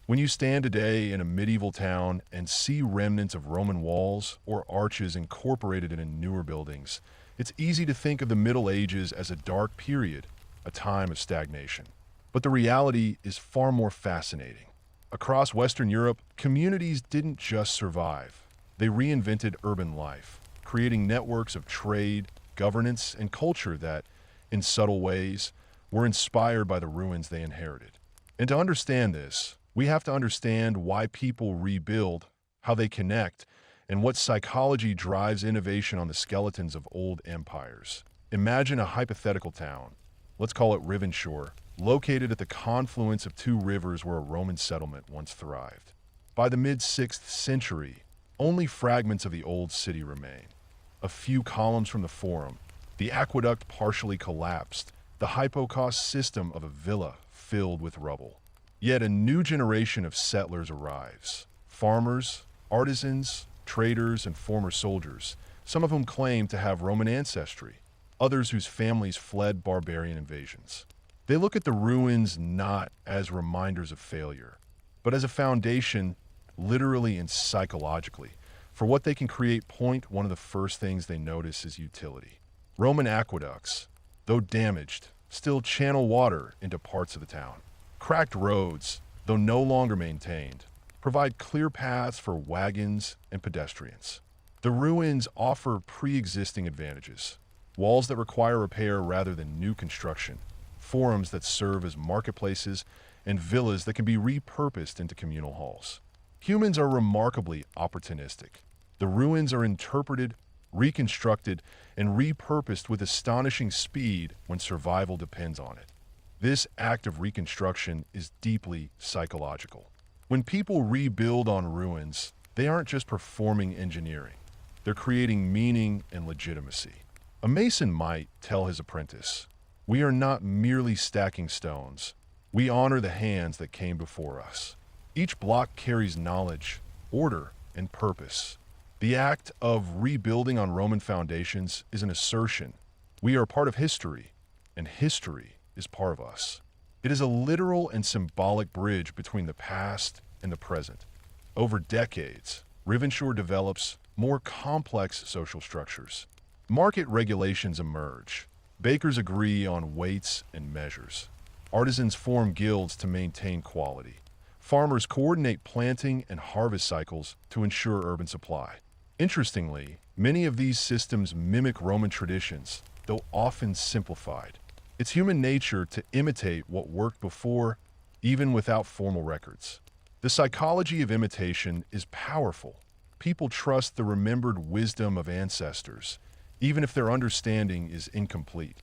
When you stand today in a medieval town and see remnants of Roman walls or arches incorporated into newer buildings, it's easy to think of the Middle Ages as a dark period, a time of stagnation. But the reality is far more fascinating. Across Western Europe, communities didn't just survive. They reinvented urban life, creating networks of trade, governance, and culture that, in subtle ways, were inspired by the ruins they inherited. And to understand this, we have to understand why people rebuild, how they connect, and what psychology drives innovation on the skeletons of old empires. Imagine a hypothetical town, let's call it Rivenshore, located at the confluence of two rivers where a Roman settlement once thrived. By the mid-6th century, only fragments of the old city remain. A few columns from the Forum, the aqueduct partially collapsed, the hypocaust system of a villa filled with rubble. Yet a new generation of settlers arrives. Farmers, artisans, traders, and former soldiers, some of whom claim to have Roman ancestry, others whose families fled barbarian invasions. They look at the ruins not as reminders of failure, but as a foundation, literally and psychologically, for what they can create. One of the first things they notice is utility. Roman aqueducts, though damaged, still channel water into parts of the town. Cracked roads, though no longer maintained, provide clear paths for wagons and pedestrians. The ruins offer pre-existing advantages. Walls that require repair rather than new construction, forums that serve as marketplaces, and villas that can be repurposed into communal halls. Humans are remarkably opportunistic. The ruins are interpreted, reconstructed, and repurposed with astonishing speed when survival depends on it. This act of reconstruction is deeply psychological. When people rebuild on ruins, they aren't just performing engineering. They're creating meaning and legitimacy. A mason might tell his apprentice, "We are not merely stacking stones. We honor the hands that came before us." Each block carries knowledge, order, and purpose. The act of rebuilding on Roman foundations is an assertion. We are part of history, and history is part of us. It is a literal and symbolic bridge between the past and the present. Over decades, Rivenshore develops more complex social structures. Market regulations emerge. Bakers agree on weights and measures. Artisans form guilds to maintain quality. Farmers coordinate planting and harvest cycles to ensure urban supply. Interestingly, many of these systems mimic Roman traditions, though often simplified. It's human nature to imitate what worked before, even without formal records. The psychology of imitation is powerful. People trust the remembered wisdom of ancestors, even if their understanding is incomplete.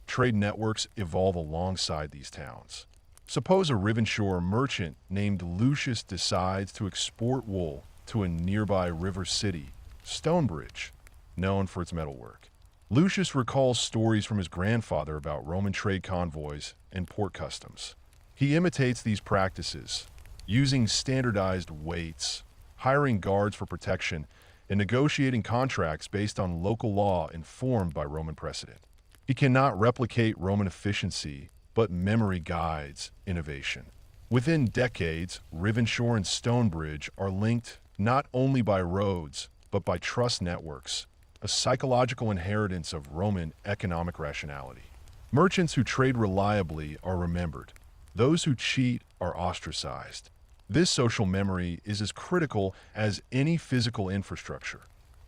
Trade networks evolve alongside these towns. Suppose a Rivenshore merchant named Lucius decides to export wool to a nearby river city, Stonebridge, known for its metalwork. Lucius recalls stories from his grandfather about Roman trade convoys and port customs. He imitates these practices, using standardized weights, hiring guards for protection, and negotiating contracts based on local law informed by Roman precedent. He cannot replicate Roman efficiency, but memory guides innovation. Within decades, Rivenshore and Stonebridge are linked not only by roads, but by trust networks, a psychological inheritance of Roman economic rationality. Merchants who trade reliably are remembered. Those who cheat are ostracized. This social memory is as critical as any physical infrastructure.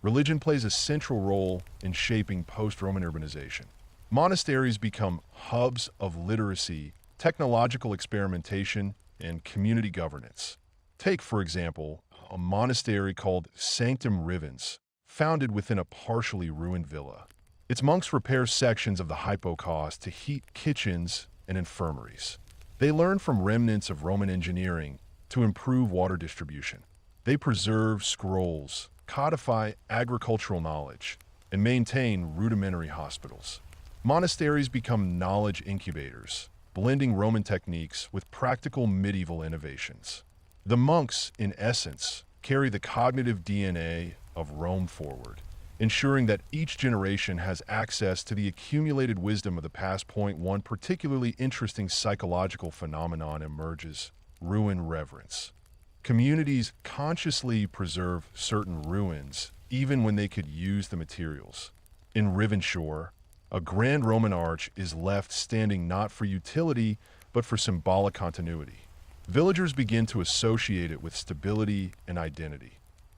Religion plays a central role in shaping post-Roman urbanization. Monasteries become hubs of literacy, technological experimentation, and community governance. Take, for example, a monastery called Sanctum Rivens, founded within a partially ruined villa. Its monks repair sections of the hypocaust to heat kitchens and infirmaries. They learn from remnants of Roman engineering to improve water distribution. They preserve scrolls, codify agricultural knowledge, and maintain rudimentary hospitals. Monasteries become knowledge incubators, blending Roman techniques with practical medieval innovations. The monks, in essence, carry the cognitive DNA of Rome forward, ensuring that each generation has access to the accumulated wisdom of the past. One particularly interesting psychological phenomenon emerges: ruin reverence. Communities consciously preserve certain ruins, even when they could use the materials. In Rivenshore, a grand Roman arch is left standing not for utility, but for symbolic continuity. Villagers begin to associate it with stability and identity.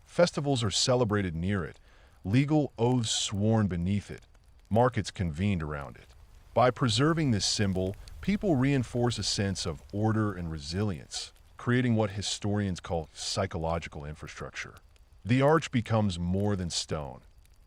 Festivals are celebrated near it, legal oaths sworn beneath it, markets convened around it. By preserving this symbol, people reinforce a sense of order and resilience, creating what historians call psychological infrastructure. The arch becomes more than stone.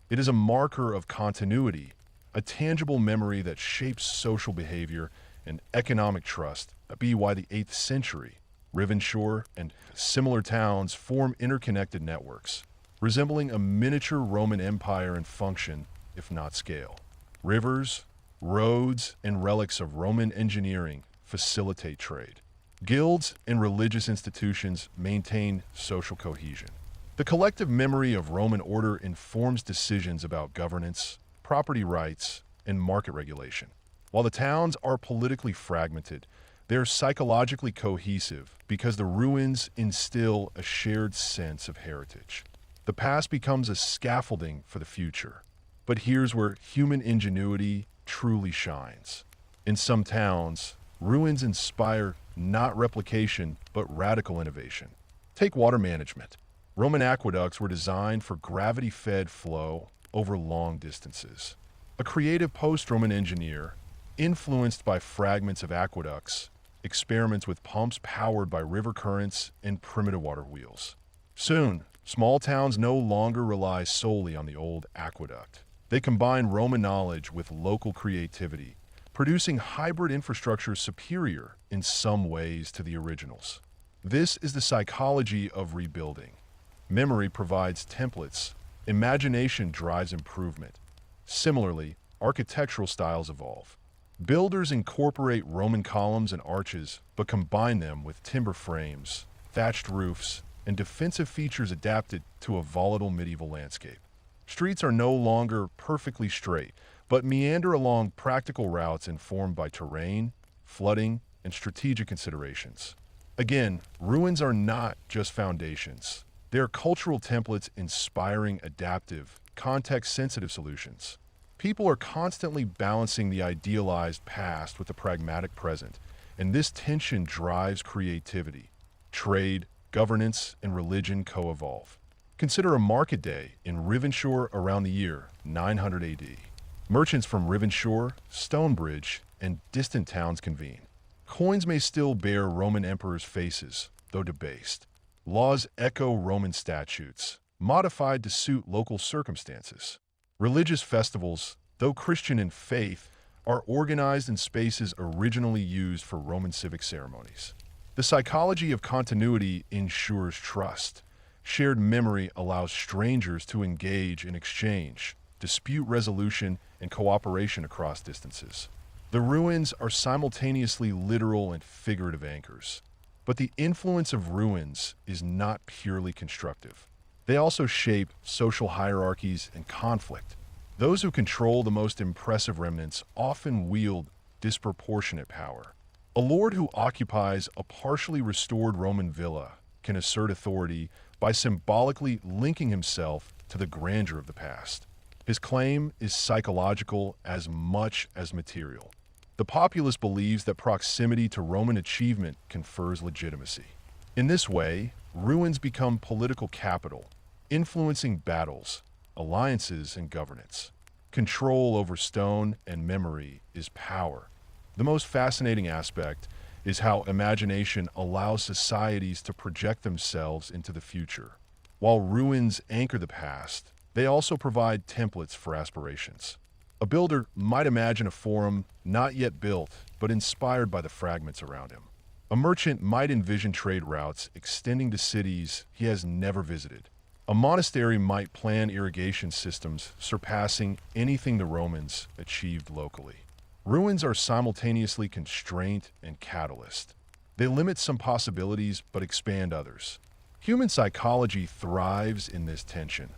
It is a marker of continuity, a tangible memory that shapes social behavior and economic trust. By the 8th century, Rivenshore and similar towns form interconnected networks, resembling a miniature Roman Empire in function, if not scale. Rivers, roads, and relics of Roman engineering facilitate trade. Guilds and religious institutions maintain social cohesion. The collective memory of Roman order informs decisions about governance, property rights, and market regulation. While the towns are politically fragmented, they're psychologically cohesive because the ruins instill a shared sense of heritage. The past becomes a scaffolding for the future. But here's where human ingenuity truly shines. In some towns, ruins inspire not replication, but radical innovation. Take water management. Roman aqueducts were designed for gravity-fed flow over long distances. A creative post-Roman engineer, influenced by fragments of aqueducts, experiments with pumps powered by river currents and primitive water wheels. Soon, small towns no longer rely solely on the old aqueduct. They combine Roman knowledge with local creativity, producing hybrid infrastructure superior in some ways to the originals. This is the psychology of rebuilding. Memory provides templates. Imagination drives improvement. Similarly, architectural styles evolve. Builders incorporate Roman columns and arches, but combine them with timber frames, thatched roofs, and defensive features adapted to a volatile medieval landscape. Streets are no longer perfectly straight, but meander along practical routes informed by terrain, flooding, and strategic considerations. Again, ruins are not just foundations. They are cultural templates inspiring adaptive, context-sensitive solutions. People are constantly balancing the idealized past with the pragmatic present, and this tension drives creativity. Trade, governance, and religion co-evolve. Consider a market day in Rivenshore around the year 900 AD. Merchants from Rivenshore, Stonebridge, and distant towns convene. Coins may still bear Roman emperors' faces, though debased. Laws echo Roman statutes, modified to suit local circumstances. Religious festivals, though Christian in faith, are organized in spaces originally used for Roman civic ceremonies. The psychology of continuity ensures trust. Shared memory allows strangers to engage in exchange, dispute resolution, and cooperation across distances. The ruins are simultaneously literal and figurative anchors. But the influence of ruins is not purely constructive. They also shape social hierarchies and conflict. Those who control the most impressive remnants often wield disproportionate power. A lord who occupies a partially restored Roman villa can assert authority by symbolically linking himself to the grandeur of the past. His claim is psychological as much as material. The populace believes that proximity to Roman achievement confers legitimacy. In this way, ruins become political capital, influencing battles, alliances, and governance. Control over stone and memory is power. The most fascinating aspect is how imagination allows societies to project themselves into the future. While ruins anchor the past, they also provide templates for aspirations. A builder might imagine a forum not yet built, but inspired by the fragments around him. A merchant might envision trade routes extending to cities he has never visited. A monastery might plan irrigation systems surpassing anything the Romans achieved locally. Ruins are simultaneously constraint and catalyst. They limit some possibilities but expand others. Human psychology thrives in this tension.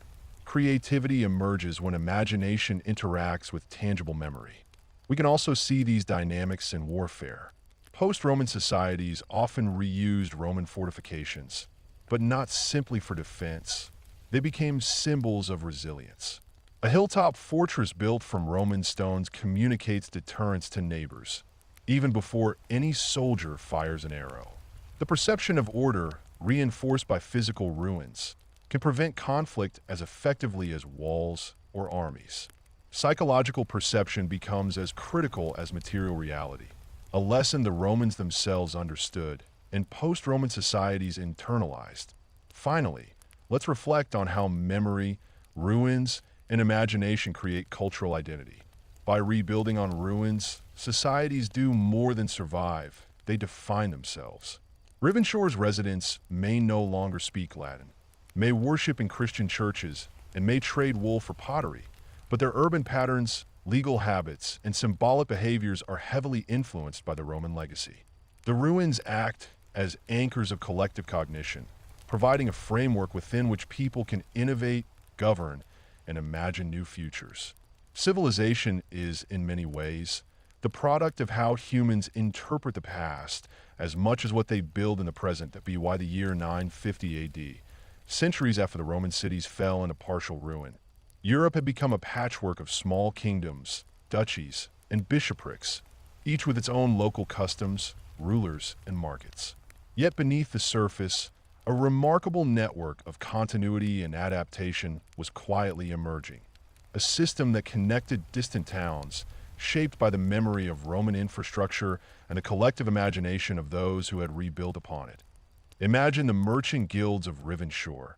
Creativity emerges when imagination interacts with tangible memory. We can also see these dynamics in warfare. Post-Roman societies often reused Roman fortifications, but not simply for defense. They became symbols of resilience. A hilltop fortress built from Roman stones communicates deterrence to neighbors, even before any soldier fires an arrow. The perception of order, reinforced by physical ruins, can prevent conflict as effectively as walls or armies. Psychological perception becomes as critical as material reality, a lesson the Romans themselves understood and post-Roman societies internalized. Finally, let's reflect on how memory, ruins, and imagination create cultural identity. By rebuilding on ruins, societies do more than survive, they define themselves. Rivenshore's residents may no longer speak Latin, may worship in Christian churches, and may trade wool for pottery, but their urban patterns, legal habits, and symbolic behaviors are heavily influenced by the Roman legacy. The ruins act as anchors of collective cognition, providing a framework within which people can innovate, govern, and imagine new futures. Civilization is, in many ways, the product of how humans interpret the past as much as what they build in the present. That be why the year 950 AD, centuries after the Roman cities fell into partial ruin, Europe had become a patchwork of small kingdoms, duchies, and bishoprics, each with its own local customs, rulers, and markets. Yet beneath the surface, a remarkable network of continuity and adaptation was quietly emerging, a system that connected distant towns, shaped by the memory of Roman infrastructure and the collective imagination of those who had rebuilt upon it. Imagine the merchant guilds of Rivenshore,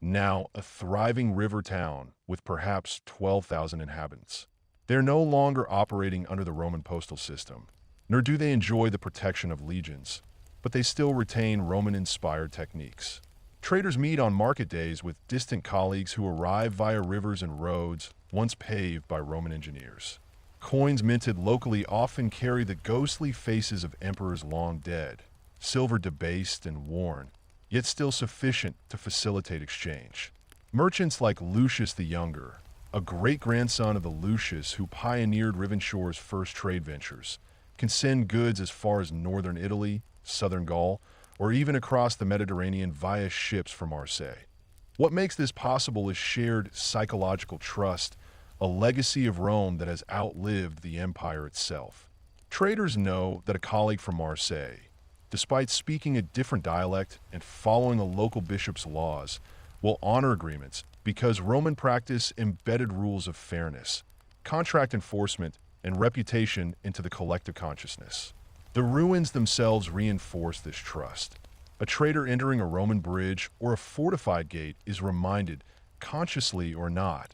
now a thriving river town with perhaps 12,000 inhabitants. They're no longer operating under the Roman postal system, nor do they enjoy the protection of legions, but they still retain Roman-inspired techniques. Traders meet on market days with distant colleagues who arrive via rivers and roads once paved by Roman engineers. Coins minted locally often carry the ghostly faces of emperors long dead, silver debased and worn, yet still sufficient to facilitate exchange. Merchants like Lucius the Younger, a great-grandson of the Lucius who pioneered Rivenshore's first trade ventures, can send goods as far as northern Italy, southern Gaul, or even across the Mediterranean via ships from Marseille. What makes this possible is shared psychological trust, a legacy of Rome that has outlived the empire itself. Traders know that a colleague from Marseille, despite speaking a different dialect and following a local bishop's laws, will honor agreements because Roman practice embedded rules of fairness, contract enforcement, and reputation into the collective consciousness. The ruins themselves reinforce this trust. A trader entering a Roman bridge or a fortified gate is reminded, consciously or not,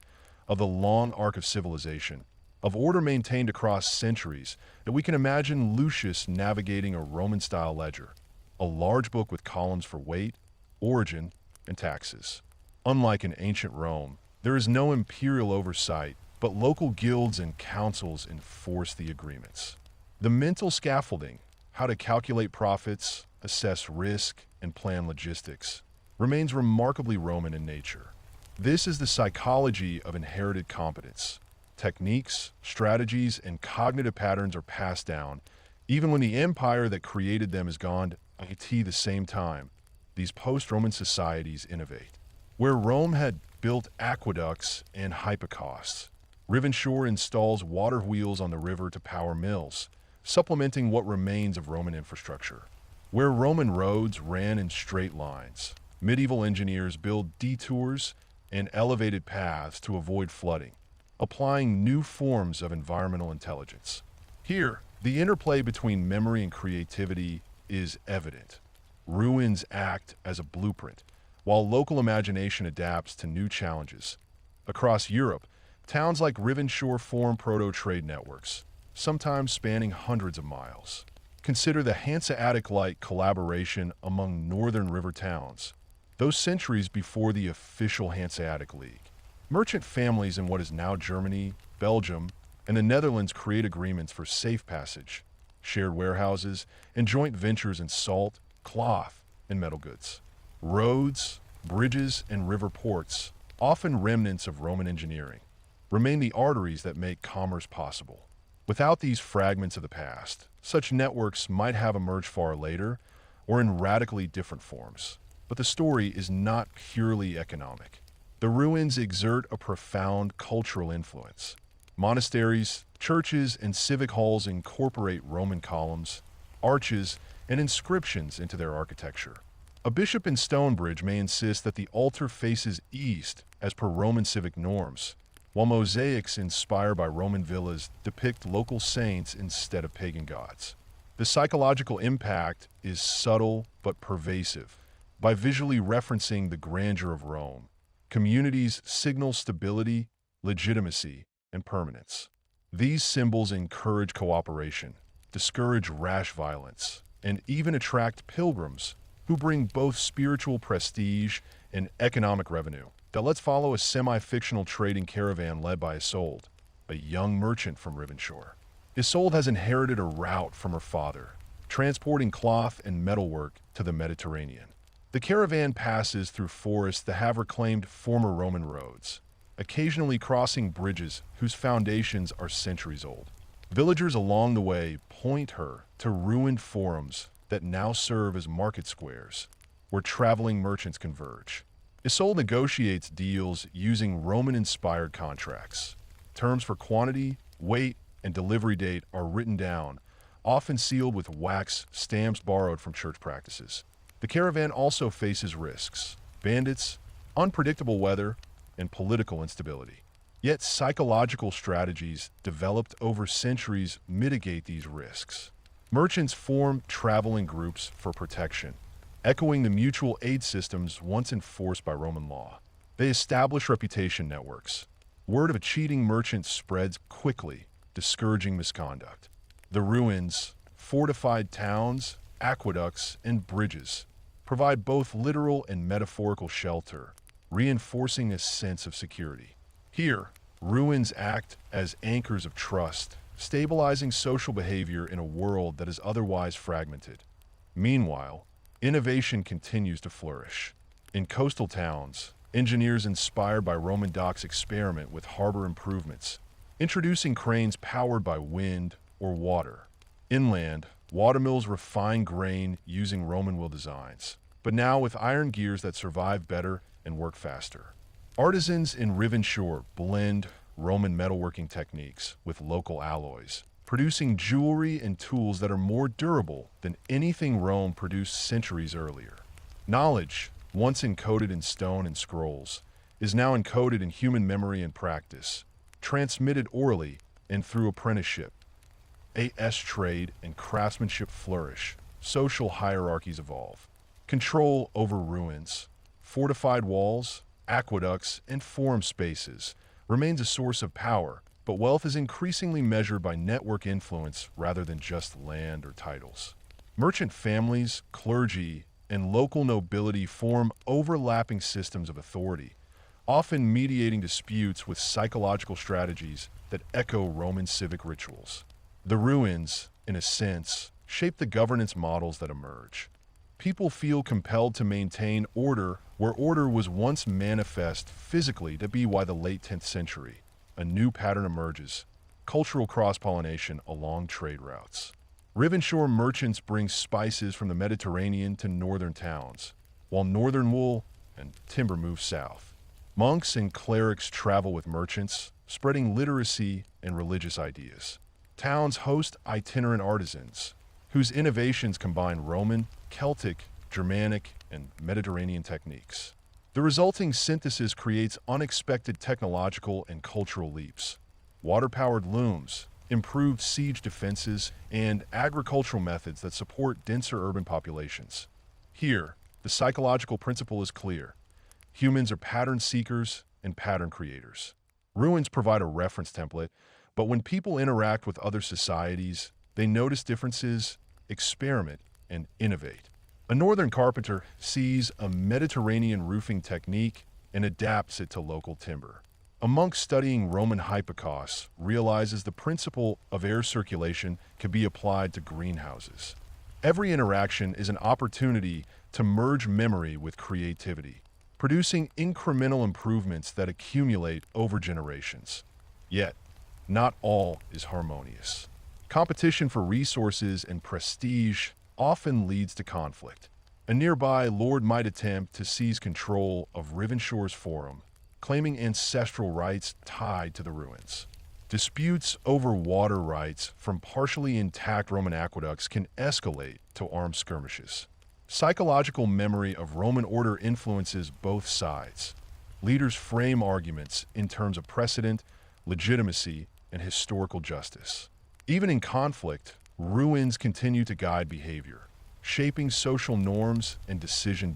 of the long arc of civilization, of order maintained across centuries, that we can imagine Lucius navigating a Roman-style ledger, a large book with columns for weight, origin, and taxes. Unlike in ancient Rome, there is no imperial oversight, but local guilds and councils enforce the agreements. The mental scaffolding, how to calculate profits, assess risk, and plan logistics, remains remarkably Roman in nature. This is the psychology of inherited competence. Techniques, strategies, and cognitive patterns are passed down, even when the empire that created them is gone at the same time. These post-Roman societies innovate. Where Rome had built aqueducts and hypocausts, Rivenshour installs water wheels on the river to power mills, supplementing what remains of Roman infrastructure. Where Roman roads ran in straight lines, medieval engineers build detours and elevated paths to avoid flooding, applying new forms of environmental intelligence. Here, the interplay between memory and creativity is evident. Ruins act as a blueprint, while local imagination adapts to new challenges. Across Europe, towns like Rivenshour form proto-trade networks, sometimes spanning hundreds of miles. Consider the Hanseatic-like collaboration among northern river towns, those centuries before the official Hanseatic League. Merchant families in what is now Germany, Belgium, and the Netherlands create agreements for safe passage, shared warehouses, and joint ventures in salt, cloth, and metal goods. Roads, bridges, and river ports, often remnants of Roman engineering, remain the arteries that make commerce possible. Without these fragments of the past, such networks might have emerged far later or in radically different forms. But the story is not purely economic. The ruins exert a profound cultural influence. Monasteries, churches, and civic halls incorporate Roman columns, arches, and inscriptions into their architecture. A bishop in Stonebridge may insist that the altar faces east as per Roman civic norms, while mosaics inspired by Roman villas depict local saints instead of pagan gods. The psychological impact is subtle but pervasive. By visually referencing the grandeur of Rome, communities signal stability, legitimacy, and permanence. These symbols encourage cooperation, discourage rash violence, and even attract pilgrims who bring both spiritual prestige and economic revenue. Now let's follow a semi-fictional trading caravan led by Isolde, a young merchant from Rivenshour. Isolde has inherited a route from her father, transporting cloth and metalwork to the Mediterranean. The caravan passes through forests that have reclaimed former Roman roads, occasionally crossing bridges whose foundations are centuries old. Villagers along the way point her to ruined forums that now serve as market squares, where traveling merchants converge. Isolde negotiates deals using Roman-inspired contracts. Terms for quantity, weight, and delivery date are written down, often sealed with wax stamps borrowed from church practices. The caravan also faces risks: bandits, unpredictable weather, and political instability. Yet psychological strategies developed over centuries mitigate these risks. Merchants form traveling groups for protection, echoing the mutual aid systems once enforced by Roman law. They establish reputation networks. Word of a cheating merchant spreads quickly, discouraging misconduct. The ruins, fortified towns, aqueducts, and bridges provide both literal and metaphorical shelter, reinforcing a sense of security. Here, ruins act as anchors of trust, stabilizing social behavior in a world that is otherwise fragmented. Meanwhile, innovation continues to flourish. In coastal towns, Engineers inspired by Roman docks experiment with harbor improvements, introducing cranes powered by wind or water. Inland, watermills refine grain using Roman wheel designs, but now with iron gears that survive better and work faster. Artisans in Riven Shore blend Roman metalworking techniques with local alloys, producing jewelry and tools that are more durable than anything Rome produced centuries earlier. Knowledge, once encoded in stone and scrolls, is now encoded in human memory and practice, transmitted orally and through apprenticeship. As trade and craftsmanship flourish, social hierarchies evolve. Control over ruins, fortified walls, aqueducts, and forum spaces remains a source of power, but wealth is increasingly measured by network influence rather than just land or titles. Merchant families, clergy, and local nobility form overlapping systems of authority, often mediating disputes with psychological strategies that echo Roman civic rituals. The ruins, in a sense, shape the governance models that emerge. People feel compelled to maintain order where order was once manifest physically to be why the late 10th century. A new pattern emerges, cultural cross-pollination along trade routes. Riven Shore merchants bring spices from the Mediterranean to northern towns, while northern wool and timber move south. Monks and clerics travel with merchants, spreading literacy and religious ideas. Towns host itinerant artisans, whose innovations combine Roman, Celtic, Germanic, and Mediterranean techniques. The resulting synthesis creates unexpected technological and cultural leaps. Water-powered looms, improved siege defenses, and agricultural methods that support denser urban populations. Here, the psychological principle is clear. Humans are pattern seekers and pattern creators. Ruins provide a reference template, but when people interact with other societies, they notice differences, experiment, and innovate. A northern carpenter sees a Mediterranean roofing technique and adapts it to local timber. A monk studying Roman hypocausts realizes the principle of air circulation can be applied to greenhouses. Every interaction is an opportunity to merge memory with creativity, producing incremental improvements that accumulate over generations. Yet, not all is harmonious. Competition for resources and prestige often leads to conflict. A nearby lord might attempt to seize control of Riven Shore's forum, claiming ancestral rights tied to the ruins. Disputes over water rights from partially intact Roman aqueducts can escalate to armed skirmishes. Psychological memory of Roman order influences both sides. Leaders frame arguments in terms of precedent, legitimacy, and historical justice. Even in conflict, ruins continue to guide behavior, shaping social norms and decision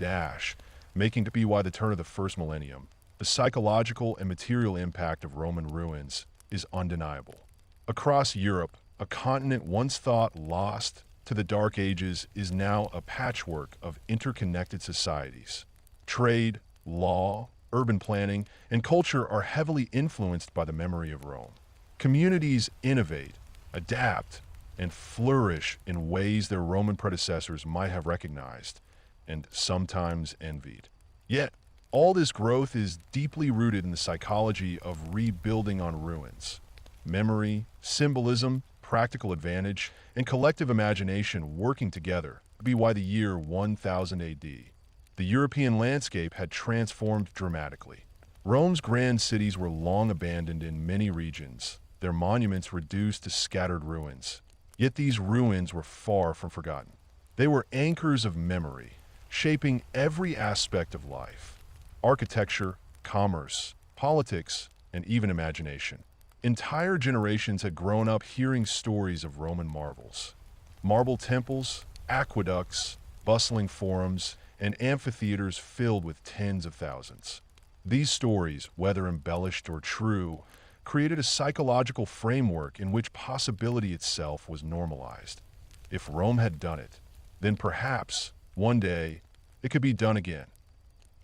making to be why the turn of the first millennium. The psychological and material impact of Roman ruins is undeniable. Across Europe, a continent once thought lost to the Dark Ages is now a patchwork of interconnected societies. Trade, law, urban planning, and culture are heavily influenced by the memory of Rome. Communities innovate, adapt, and flourish in ways their Roman predecessors might have recognized and sometimes envied. Yet, all this growth is deeply rooted in the psychology of rebuilding on ruins. Memory, symbolism, practical advantage, and collective imagination working together to be why the year 1000 AD. The European landscape had transformed dramatically. Rome's grand cities were long abandoned in many regions, their monuments reduced to scattered ruins. Yet these ruins were far from forgotten. They were anchors of memory, shaping every aspect of life. Architecture, commerce, politics, and even imagination. Entire generations had grown up hearing stories of Roman marvels. Marble temples, aqueducts, bustling forums, and amphitheaters filled with tens of thousands. These stories, whether embellished or true, created a psychological framework in which possibility itself was normalized. If Rome had done it, then perhaps, one day, it could be done again.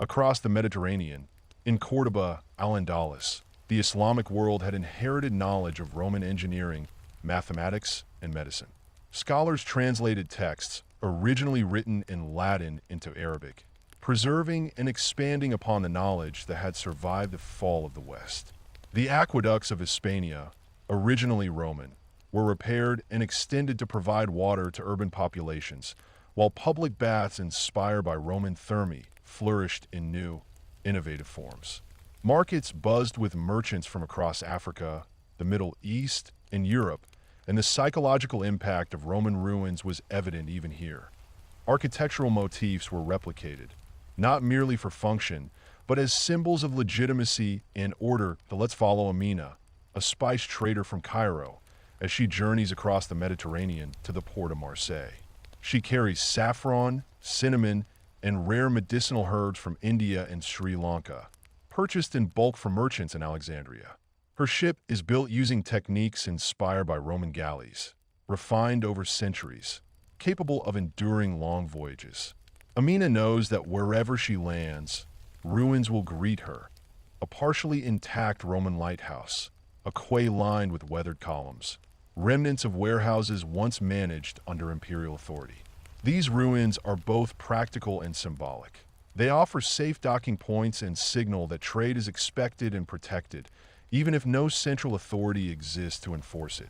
Across the Mediterranean, in Cordoba, Al-Andalus, the Islamic world had inherited knowledge of Roman engineering, mathematics, and medicine. Scholars translated texts, originally written in Latin, into Arabic, preserving and expanding upon the knowledge that had survived the fall of the West. The aqueducts of Hispania, originally Roman, were repaired and extended to provide water to urban populations, while public baths inspired by Roman thermae flourished in new, innovative forms. Markets buzzed with merchants from across Africa, the Middle East, and Europe, and the psychological impact of Roman ruins was evident even here. Architectural motifs were replicated, not merely for function, but as symbols of legitimacy and order. Let's follow Amina, a spice trader from Cairo, as she journeys across the Mediterranean to the port of Marseille. She carries saffron, cinnamon, and rare medicinal herbs from India and Sri Lanka, purchased in bulk from merchants in Alexandria. Her ship is built using techniques inspired by Roman galleys, refined over centuries, capable of enduring long voyages. Amina knows that wherever she lands, ruins will greet her. A partially intact Roman lighthouse, a quay lined with weathered columns, remnants of warehouses once managed under imperial authority. These ruins are both practical and symbolic. They offer safe docking points and signal that trade is expected and protected, even if no central authority exists to enforce it.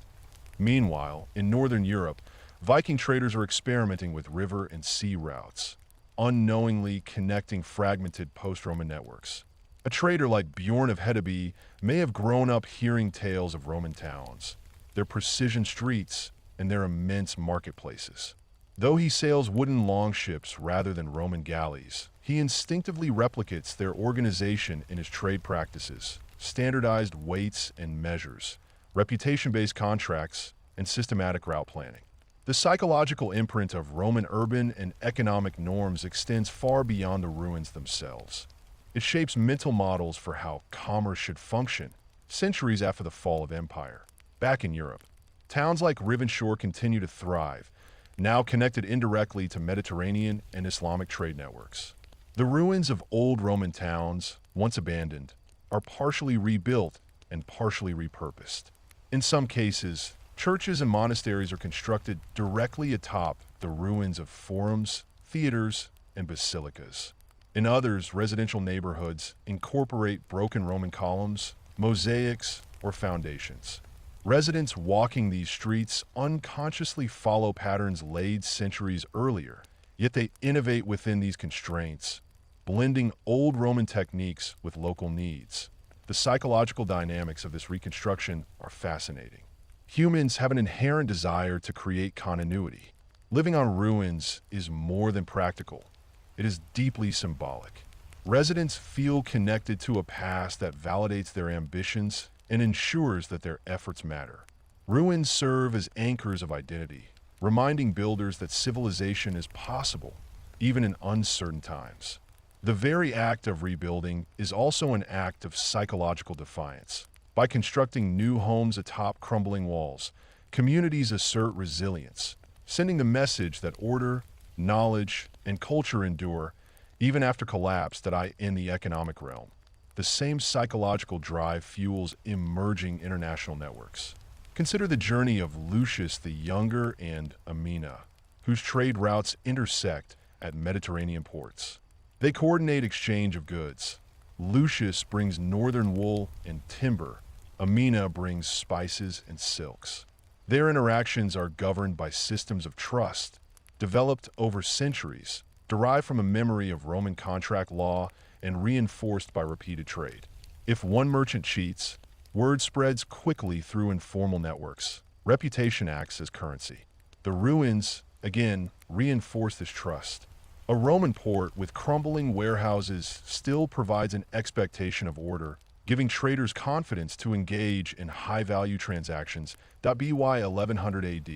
Meanwhile, in northern Europe, Viking traders are experimenting with river and sea routes, unknowingly connecting fragmented post-Roman networks. A trader like Bjorn of Hedeby may have grown up hearing tales of Roman towns, their precision streets, and their immense marketplaces. Though he sails wooden longships rather than Roman galleys, he instinctively replicates their organization in his trade practices, standardized weights and measures, reputation-based contracts, and systematic route planning. The psychological imprint of Roman urban and economic norms extends far beyond the ruins themselves. It shapes mental models for how commerce should function centuries after the fall of empire. Back in Europe, towns like Rivenshaw continue to thrive, now connected indirectly to Mediterranean and Islamic trade networks. The ruins of old Roman towns, once abandoned, are partially rebuilt and partially repurposed. In some cases, churches and monasteries are constructed directly atop the ruins of forums, theaters, and basilicas. In others, residential neighborhoods incorporate broken Roman columns, mosaics, or foundations. Residents walking these streets unconsciously follow patterns laid centuries earlier, yet they innovate within these constraints, blending old Roman techniques with local needs. The psychological dynamics of this reconstruction are fascinating. Humans have an inherent desire to create continuity. Living on ruins is more than practical. It is deeply symbolic. Residents feel connected to a past that validates their ambitions and ensures that their efforts matter. Ruins serve as anchors of identity, reminding builders that civilization is possible, even in uncertain times. The very act of rebuilding is also an act of psychological defiance. By constructing new homes atop crumbling walls, communities assert resilience, sending the message that order, knowledge, and culture endure even after collapse in the economic realm. The same psychological drive fuels emerging international networks. Consider the journey of Lucius the Younger and Amina, whose trade routes intersect at Mediterranean ports. They coordinate exchange of goods. Lucius brings northern wool and timber. Amina brings spices and silks. Their interactions are governed by systems of trust, developed over centuries, derived from a memory of Roman contract law and reinforced by repeated trade. If one merchant cheats, word spreads quickly through informal networks. Reputation acts as currency. The ruins, again, reinforce this trust. A Roman port with crumbling warehouses still provides an expectation of order, giving traders confidence to engage in high-value transactions. By 1100 AD,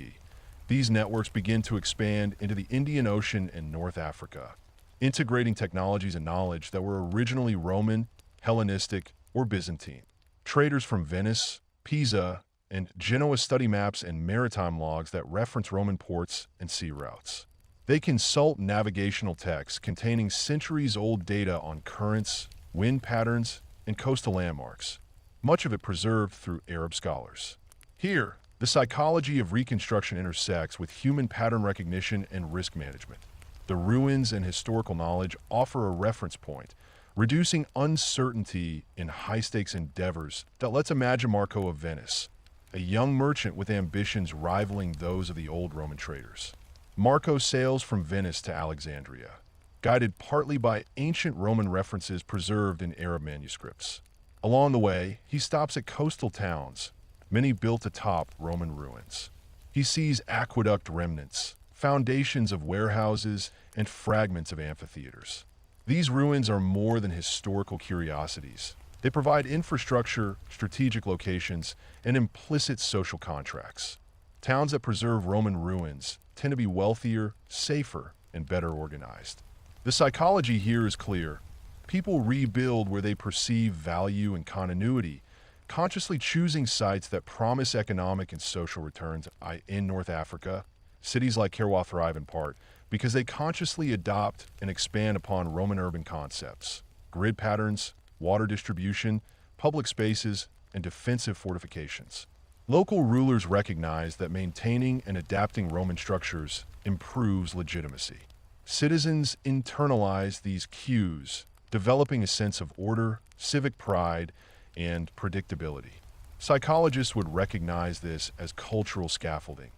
these networks begin to expand into the Indian Ocean and North Africa, integrating technologies and knowledge that were originally Roman, Hellenistic, or Byzantine. Traders from Venice, Pisa, and Genoa study maps and maritime logs that reference Roman ports and sea routes. They consult navigational texts containing centuries-old data on currents, wind patterns, and coastal landmarks, much of it preserved through Arab scholars. Here, the psychology of reconstruction intersects with human pattern recognition and risk management. The ruins and historical knowledge offer a reference point, reducing uncertainty in high-stakes endeavors that lets imagine Marco of Venice, a young merchant with ambitions rivaling those of the old Roman traders. Marco sails from Venice to Alexandria, guided partly by ancient Roman references preserved in Arab manuscripts. Along the way, he stops at coastal towns, many built atop Roman ruins. He sees aqueduct remnants, foundations of warehouses, and fragments of amphitheaters. These ruins are more than historical curiosities. They provide infrastructure, strategic locations, and implicit social contracts. Towns that preserve Roman ruins tend to be wealthier, safer, and better organized. The psychology here is clear. People rebuild where they perceive value and continuity, consciously choosing sites that promise economic and social returns. In North Africa, cities like Kairouan thrive in part because they consciously adopt and expand upon Roman urban concepts, grid patterns, water distribution, public spaces, and defensive fortifications. Local rulers recognize that maintaining and adapting Roman structures improves legitimacy. Citizens internalize these cues, developing a sense of order, civic pride, and predictability. Psychologists would recognize this as cultural scaffolding.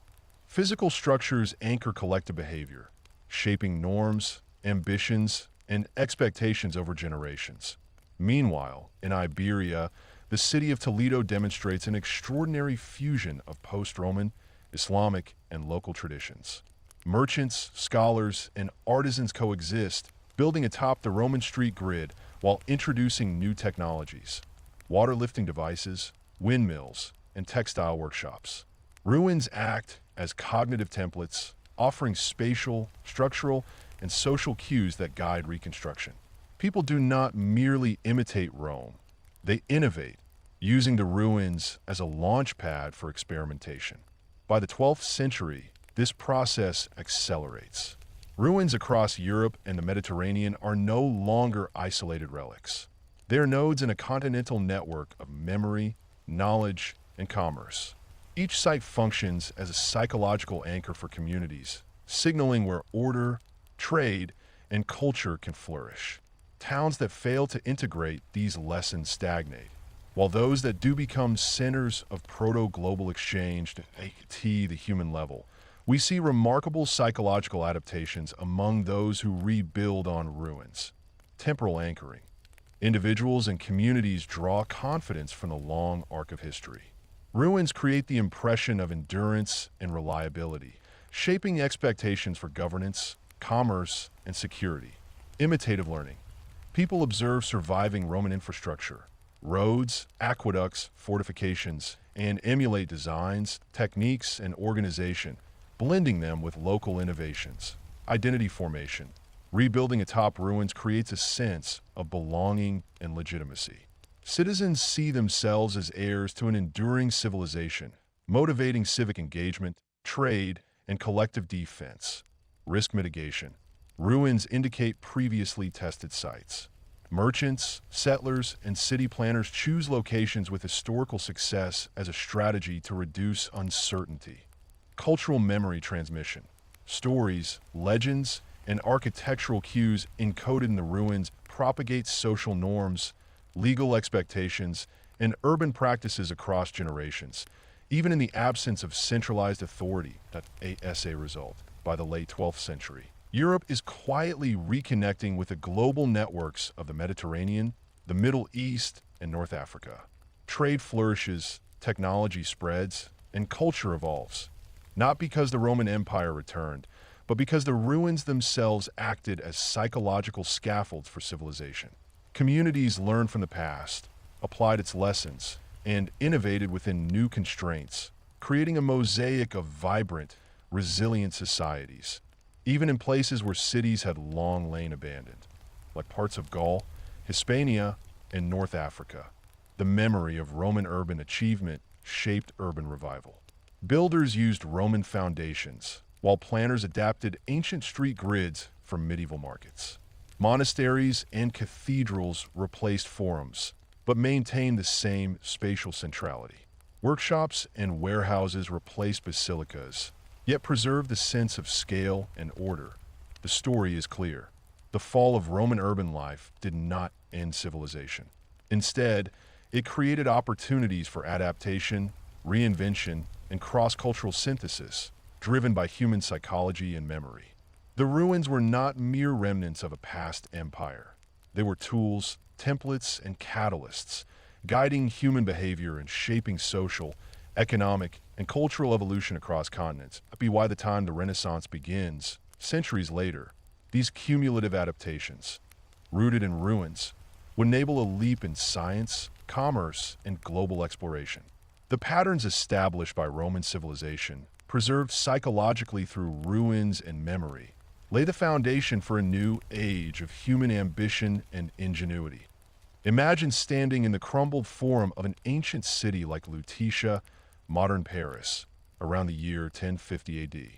Physical structures anchor collective behavior, shaping norms, ambitions, and expectations over generations. Meanwhile, in Iberia, the city of Toledo demonstrates an extraordinary fusion of post-Roman, Islamic, and local traditions. Merchants, scholars, and artisans coexist, building atop the Roman street grid while introducing new technologies, water lifting devices, windmills, and textile workshops. Ruins act as cognitive templates, offering spatial, structural, and social cues that guide reconstruction. People do not merely imitate Rome, they innovate, using the ruins as a launch pad for experimentation. By the 12th century, this process accelerates. Ruins across Europe and the Mediterranean are no longer isolated relics. They are nodes in a continental network of memory, knowledge, and commerce. Each site functions as a psychological anchor for communities, signaling where order, trade, and culture can flourish. Towns that fail to integrate these lessons stagnate, while those that do become centers of proto-global exchange to the human level. We see remarkable psychological adaptations among those who rebuild on ruins. Temporal anchoring. Individuals and communities draw confidence from the long arc of history. Ruins create the impression of endurance and reliability, shaping expectations for governance, commerce, and security. Imitative learning. People observe surviving Roman infrastructure, roads, aqueducts, fortifications, and emulate designs, techniques, and organization, blending them with local innovations. Identity formation. Rebuilding atop ruins creates a sense of belonging and legitimacy. Citizens see themselves as heirs to an enduring civilization, motivating civic engagement, trade, and collective defense. Risk mitigation. Ruins indicate previously tested sites. Merchants, settlers, and city planners choose locations with historical success as a strategy to reduce uncertainty. Cultural memory transmission. Stories, legends, and architectural cues encoded in the ruins propagate social norms, legal expectations, and urban practices across generations, even in the absence of centralized authority. A result. By the late 12th century, Europe is quietly reconnecting with the global networks of the Mediterranean, the Middle East, and North Africa. Trade flourishes, technology spreads, and culture evolves, not because the Roman Empire returned, but because the ruins themselves acted as psychological scaffolds for civilization. Communities learned from the past, applied its lessons, and innovated within new constraints, creating a mosaic of vibrant, resilient societies, even in places where cities had long lain abandoned, like parts of Gaul, Hispania, and North Africa. The memory of Roman urban achievement shaped urban revival. Builders used Roman foundations, while planners adapted ancient street grids for medieval markets. Monasteries and cathedrals replaced forums, but maintained the same spatial centrality. Workshops and warehouses replaced basilicas, yet preserved the sense of scale and order. the story is clear. The fall of Roman urban life did not end civilization. Instead, it created opportunities for adaptation, reinvention, and cross-cultural synthesis, driven by human psychology and memory. The ruins were not mere remnants of a past empire. They were tools, templates, and catalysts, guiding human behavior and shaping social, economic, and cultural evolution across continents. By the time the Renaissance begins, centuries later, these cumulative adaptations, rooted in ruins, would enable a leap in science, commerce, and global exploration. The patterns established by Roman civilization, preserved psychologically through ruins and memory, lay the foundation for a new age of human ambition and ingenuity. Imagine standing in the crumbled forum of an ancient city like Lutetia, modern Paris, around the year 1050 AD.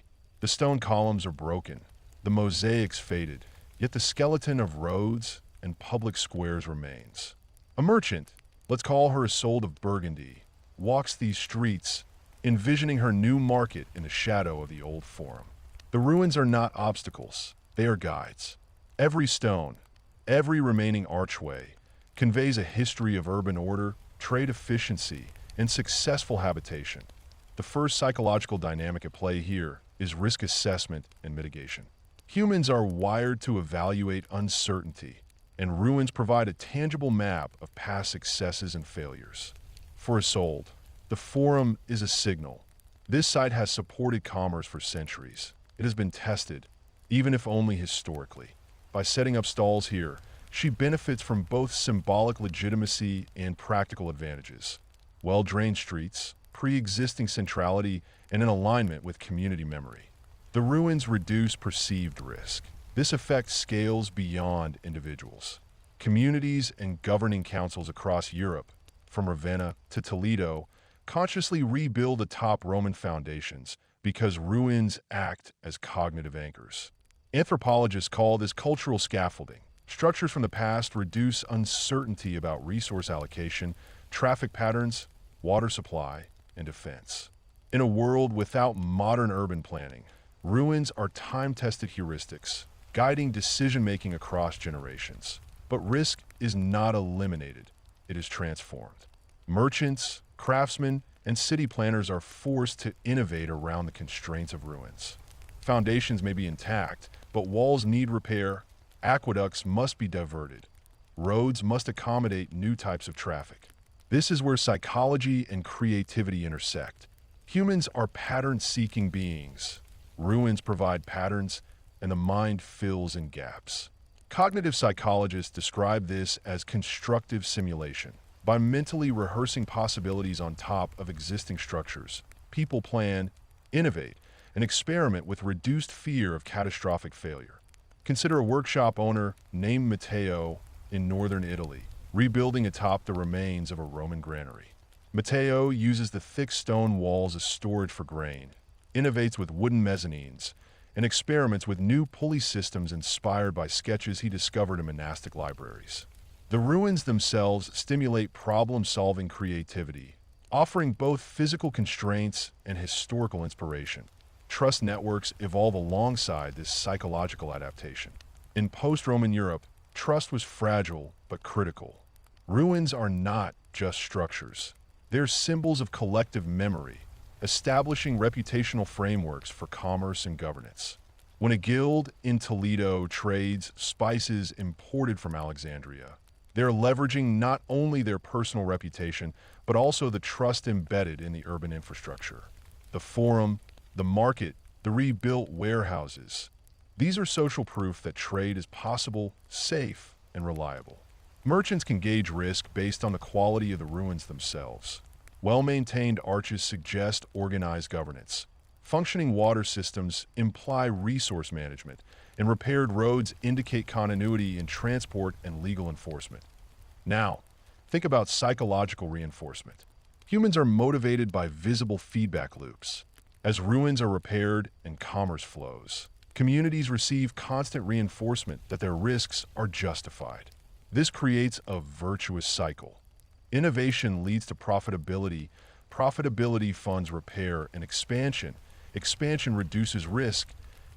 The stone columns are broken, the mosaics faded, yet the skeleton of roads and public squares remains. A merchant, let's call her Isolde of Burgundy, walks these streets, envisioning her new market in the shadow of the old forum. The ruins are not obstacles, they are guides. Every stone, every remaining archway, conveys a history of urban order, trade efficiency, and successful habitation. The first psychological dynamic at play here is risk assessment and mitigation. Humans are wired to evaluate uncertainty, and ruins provide a tangible map of past successes and failures. For Isolde, the forum is a signal. This site has supported commerce for centuries. It has been tested, even if only historically. By setting up stalls here, she benefits from both symbolic legitimacy and practical advantages. Well-drained streets, pre-existing centrality, and an alignment with community memory. The ruins reduce perceived risk. This effect scales beyond individuals. Communities and governing councils across Europe, from Ravenna to Toledo, consciously rebuild atop Roman foundations because ruins act as cognitive anchors. Anthropologists call this cultural scaffolding. Structures from the past reduce uncertainty about resource allocation, traffic patterns, water supply, and defense. In a world without modern urban planning, ruins are time-tested heuristics, guiding decision-making across generations. But risk is not eliminated, it is transformed. Merchants, craftsmen, and city planners are forced to innovate around the constraints of ruins. Foundations may be intact, but walls need repair, aqueducts must be diverted, roads must accommodate new types of traffic. This is where psychology and creativity intersect. Humans are pattern-seeking beings. Ruins provide patterns, and the mind fills in gaps. Cognitive psychologists describe this as constructive simulation. By mentally rehearsing possibilities on top of existing structures, people plan, innovate, and experiment with reduced fear of catastrophic failure. Consider a workshop owner named Matteo in northern Italy, rebuilding atop the remains of a Roman granary. Matteo uses the thick stone walls as storage for grain, innovates with wooden mezzanines, and experiments with new pulley systems inspired by sketches he discovered in monastic libraries. The ruins themselves stimulate problem-solving creativity, offering both physical constraints and historical inspiration. Trust networks evolve alongside this psychological adaptation. In post-Roman Europe, trust was fragile but critical. Ruins are not just structures. They're symbols of collective memory, establishing reputational frameworks for commerce and governance. When a guild in Toledo trades spices imported from Alexandria, they're leveraging not only their personal reputation, but also the trust embedded in the urban infrastructure. The forum, the market, the rebuilt warehouses. These are social proof that trade is possible, safe, and reliable. Merchants can gauge risk based on the quality of the ruins themselves. Well-maintained arches suggest organized governance. Functioning water systems imply resource management, and repaired roads indicate continuity in transport and legal enforcement. Now, think about psychological reinforcement. Humans are motivated by visible feedback loops. As ruins are repaired and commerce flows, communities receive constant reinforcement that their risks are justified. This creates a virtuous cycle. Innovation leads to profitability. Profitability funds repair and expansion. Expansion reduces risk,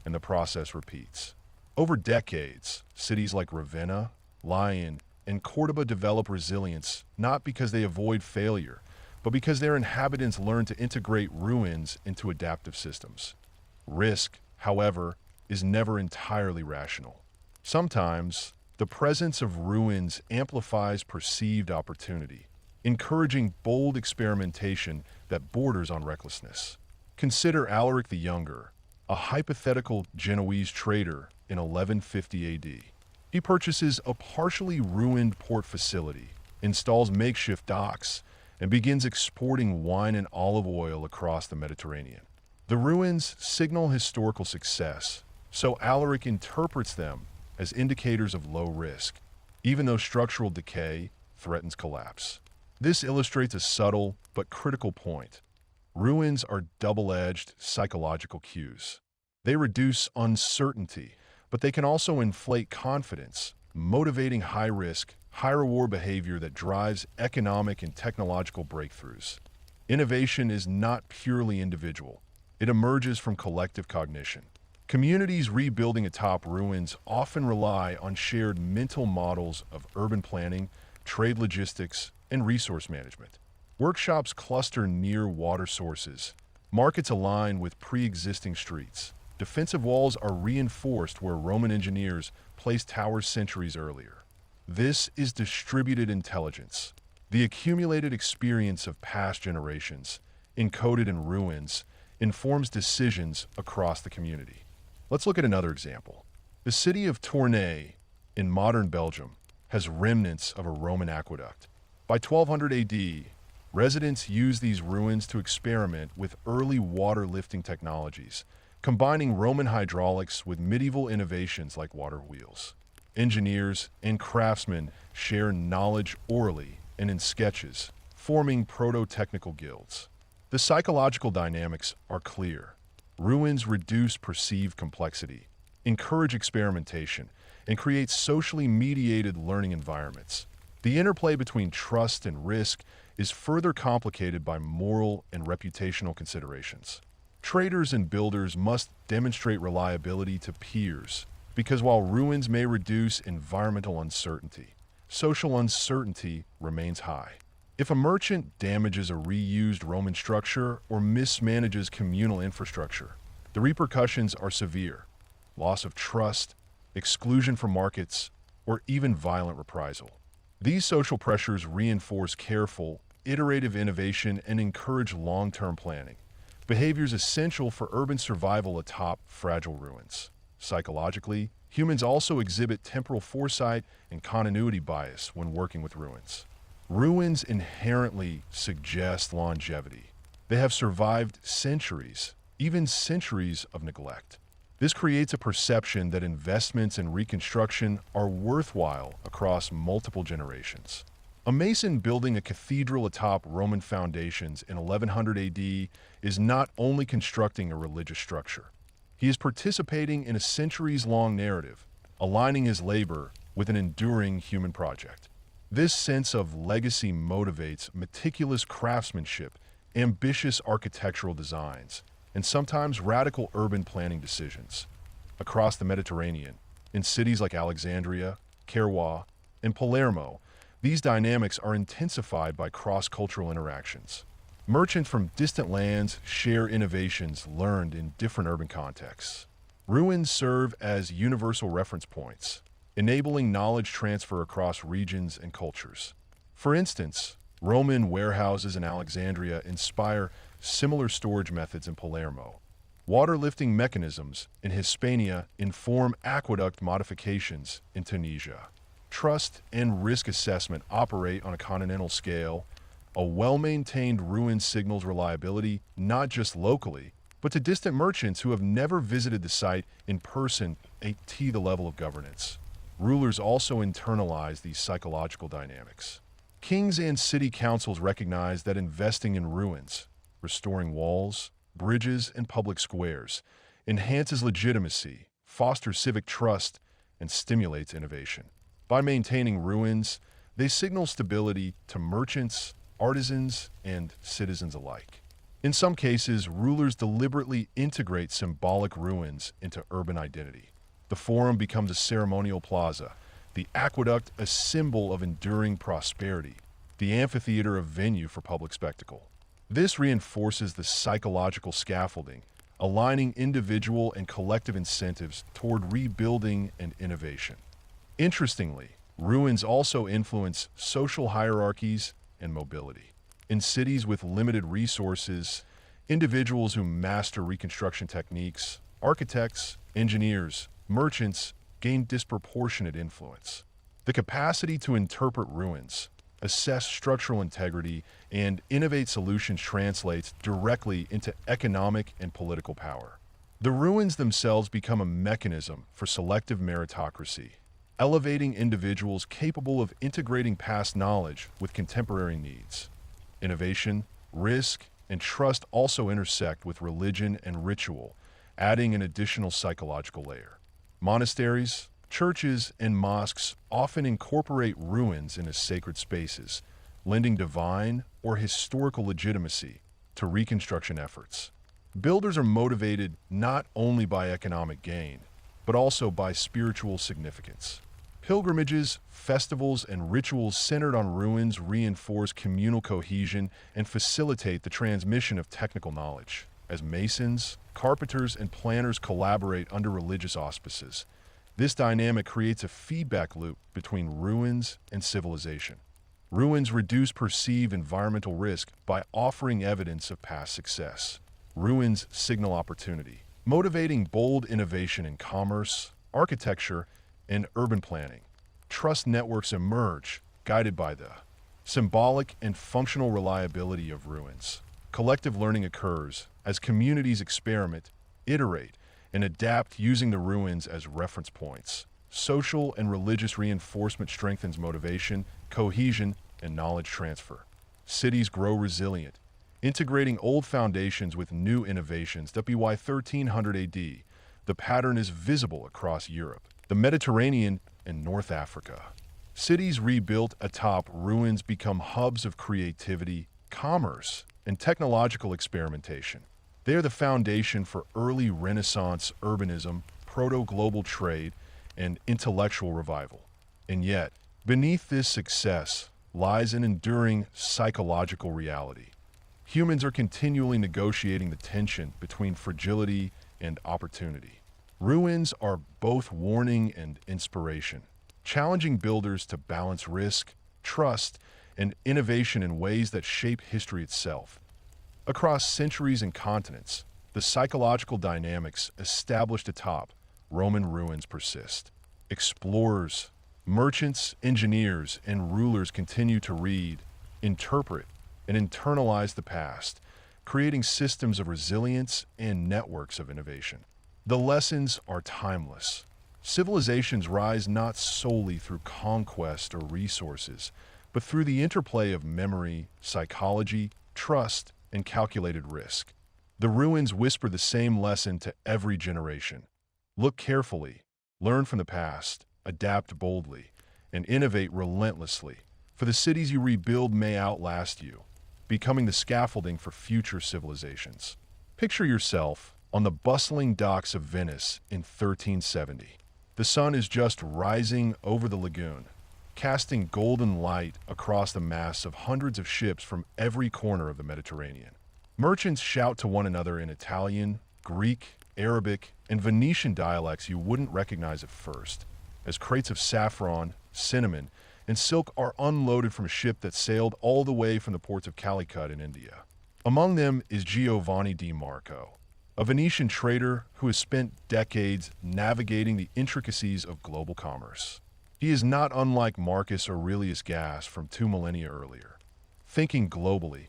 and the process repeats. Over decades, cities like Ravenna, Lyon, and Cordoba develop resilience not because they avoid failure, but because their inhabitants learn to integrate ruins into adaptive systems. Risk, however, is never entirely rational. Sometimes, the presence of ruins amplifies perceived opportunity, encouraging bold experimentation that borders on recklessness. Consider Alaric the Younger, a hypothetical Genoese trader in 1150 AD. He purchases a partially ruined port facility, installs makeshift docks, and begins exporting wine and olive oil across the Mediterranean. The ruins signal historical success, so Alaric interprets them as indicators of low risk, even though structural decay threatens collapse. This illustrates a subtle but critical point. Ruins are double-edged psychological cues. They reduce uncertainty, but they can also inflate confidence, motivating high-risk, high-reward behavior that drives economic and technological breakthroughs. Innovation is not purely individual. It emerges from collective cognition. Communities rebuilding atop ruins often rely on shared mental models of urban planning, trade logistics, and resource management. Workshops cluster near water sources. Markets align with pre-existing streets. Defensive walls are reinforced where Roman engineers placed towers centuries earlier. This is distributed intelligence, the accumulated experience of past generations, encoded in ruins, informs decisions across the community. Let's look at another example. The city of Tournai in modern Belgium has remnants of a Roman aqueduct. By 1200 AD, residents used these ruins to experiment with early water lifting technologies, combining Roman hydraulics with medieval innovations like water wheels. Engineers and craftsmen share knowledge orally and in sketches, forming proto-technical guilds. The psychological dynamics are clear. Ruins reduce perceived complexity, encourage experimentation, and create socially mediated learning environments. The interplay between trust and risk is further complicated by moral and reputational considerations. Traders and builders must demonstrate reliability to peers, because while ruins may reduce environmental uncertainty, social uncertainty remains high. If a merchant damages a reused Roman structure or mismanages communal infrastructure, the repercussions are severe: loss of trust, exclusion from markets, or even violent reprisal. These social pressures reinforce careful, iterative innovation and encourage long-term planning, behaviors essential for urban survival atop fragile ruins. Psychologically, humans also exhibit temporal foresight and continuity bias when working with ruins. Ruins inherently suggest longevity. They have survived centuries, even centuries of neglect. This creates a perception that investments in reconstruction are worthwhile across multiple generations. A mason building a cathedral atop Roman foundations in 1100 AD is not only constructing a religious structure. He is participating in a centuries-long narrative, aligning his labor with an enduring human project. This sense of legacy motivates meticulous craftsmanship, ambitious architectural designs, and sometimes radical urban planning decisions. Across the Mediterranean, in cities like Alexandria, Kairouan, and Palermo, these dynamics are intensified by cross-cultural interactions. Merchants from distant lands share innovations learned in different urban contexts. Ruins serve as universal reference points, enabling knowledge transfer across regions and cultures. For instance, Roman warehouses in Alexandria inspire similar storage methods in Palermo. Water lifting mechanisms in Hispania inform aqueduct modifications in Tunisia. Trust and risk assessment operate on a continental scale. A well-maintained ruin signals reliability not just locally, but to distant merchants who have never visited the site in person at the level of governance. Rulers also internalize these psychological dynamics. Kings and city councils recognize that investing in ruins, restoring walls, bridges, and public squares, enhances legitimacy, fosters civic trust, and stimulates innovation. By maintaining ruins, they signal stability to merchants, artisans, and citizens alike. In some cases, rulers deliberately integrate symbolic ruins into urban identity. The forum becomes a ceremonial plaza, the aqueduct a symbol of enduring prosperity, the amphitheater a venue for public spectacle. This reinforces the psychological scaffolding, aligning individual and collective incentives toward rebuilding and innovation. Interestingly, ruins also influence social hierarchies and mobility. In cities with limited resources, individuals who master reconstruction techniques, architects, engineers, merchants, gain disproportionate influence. The capacity to interpret ruins, assess structural integrity, and innovate solutions translates directly into economic and political power. The ruins themselves become a mechanism for selective meritocracy, elevating individuals capable of integrating past knowledge with contemporary needs. Innovation, risk, and trust also intersect with religion and ritual, adding an additional psychological layer. Monasteries, churches, and mosques often incorporate ruins into sacred spaces, lending divine or historical legitimacy to reconstruction efforts. Builders are motivated not only by economic gain, but also by spiritual significance. Pilgrimages, festivals, and rituals centered on ruins reinforce communal cohesion and facilitate the transmission of technical knowledge. As masons, carpenters, and planners collaborate under religious auspices, this dynamic creates a feedback loop between ruins and civilization. Ruins reduce perceived environmental risk by offering evidence of past success. Ruins signal opportunity, motivating bold innovation in commerce, architecture, and urban planning. Trust networks emerge, guided by the symbolic and functional reliability of ruins. Collective learning occurs as communities experiment, iterate, and adapt using the ruins as reference points. Social and religious reinforcement strengthens motivation, cohesion, and knowledge transfer. Cities grow resilient, integrating old foundations with new innovations. By 1300 AD, the pattern is visible across Europe, the Mediterranean, and North Africa. Cities rebuilt atop ruins become hubs of creativity, commerce, and technological experimentation. They are the foundation for early Renaissance urbanism, proto-global trade, and intellectual revival. And yet, beneath this success lies an enduring psychological reality. Humans are continually negotiating the tension between fragility and opportunity. Ruins are both warning and inspiration, challenging builders to balance risk, trust, and innovation in ways that shape history itself. Across centuries and continents, the psychological dynamics established atop Roman ruins persist. Explorers, merchants, engineers, and rulers continue to read, interpret, and internalize the past, creating systems of resilience and networks of innovation. The lessons are timeless. Civilizations rise not solely through conquest or resources, but through the interplay of memory, psychology, trust, and calculated risk. The ruins whisper the same lesson to every generation. Look carefully, learn from the past, adapt boldly, and innovate relentlessly, for the cities you rebuild may outlast you, becoming the scaffolding for future civilizations. Picture yourself on the bustling docks of Venice in 1370. The sun is just rising over the lagoon, casting golden light across the mass of hundreds of ships from every corner of the Mediterranean. Merchants shout to one another in Italian, Greek, Arabic, and Venetian dialects you wouldn't recognize at first, as crates of saffron, cinnamon, and silk are unloaded from a ship that sailed all the way from the ports of Calicut in India. Among them is Giovanni di Marco, a Venetian trader who has spent decades navigating the intricacies of global commerce. He is not unlike Marcus Aurelius Gas from 2 millennia earlier, thinking globally,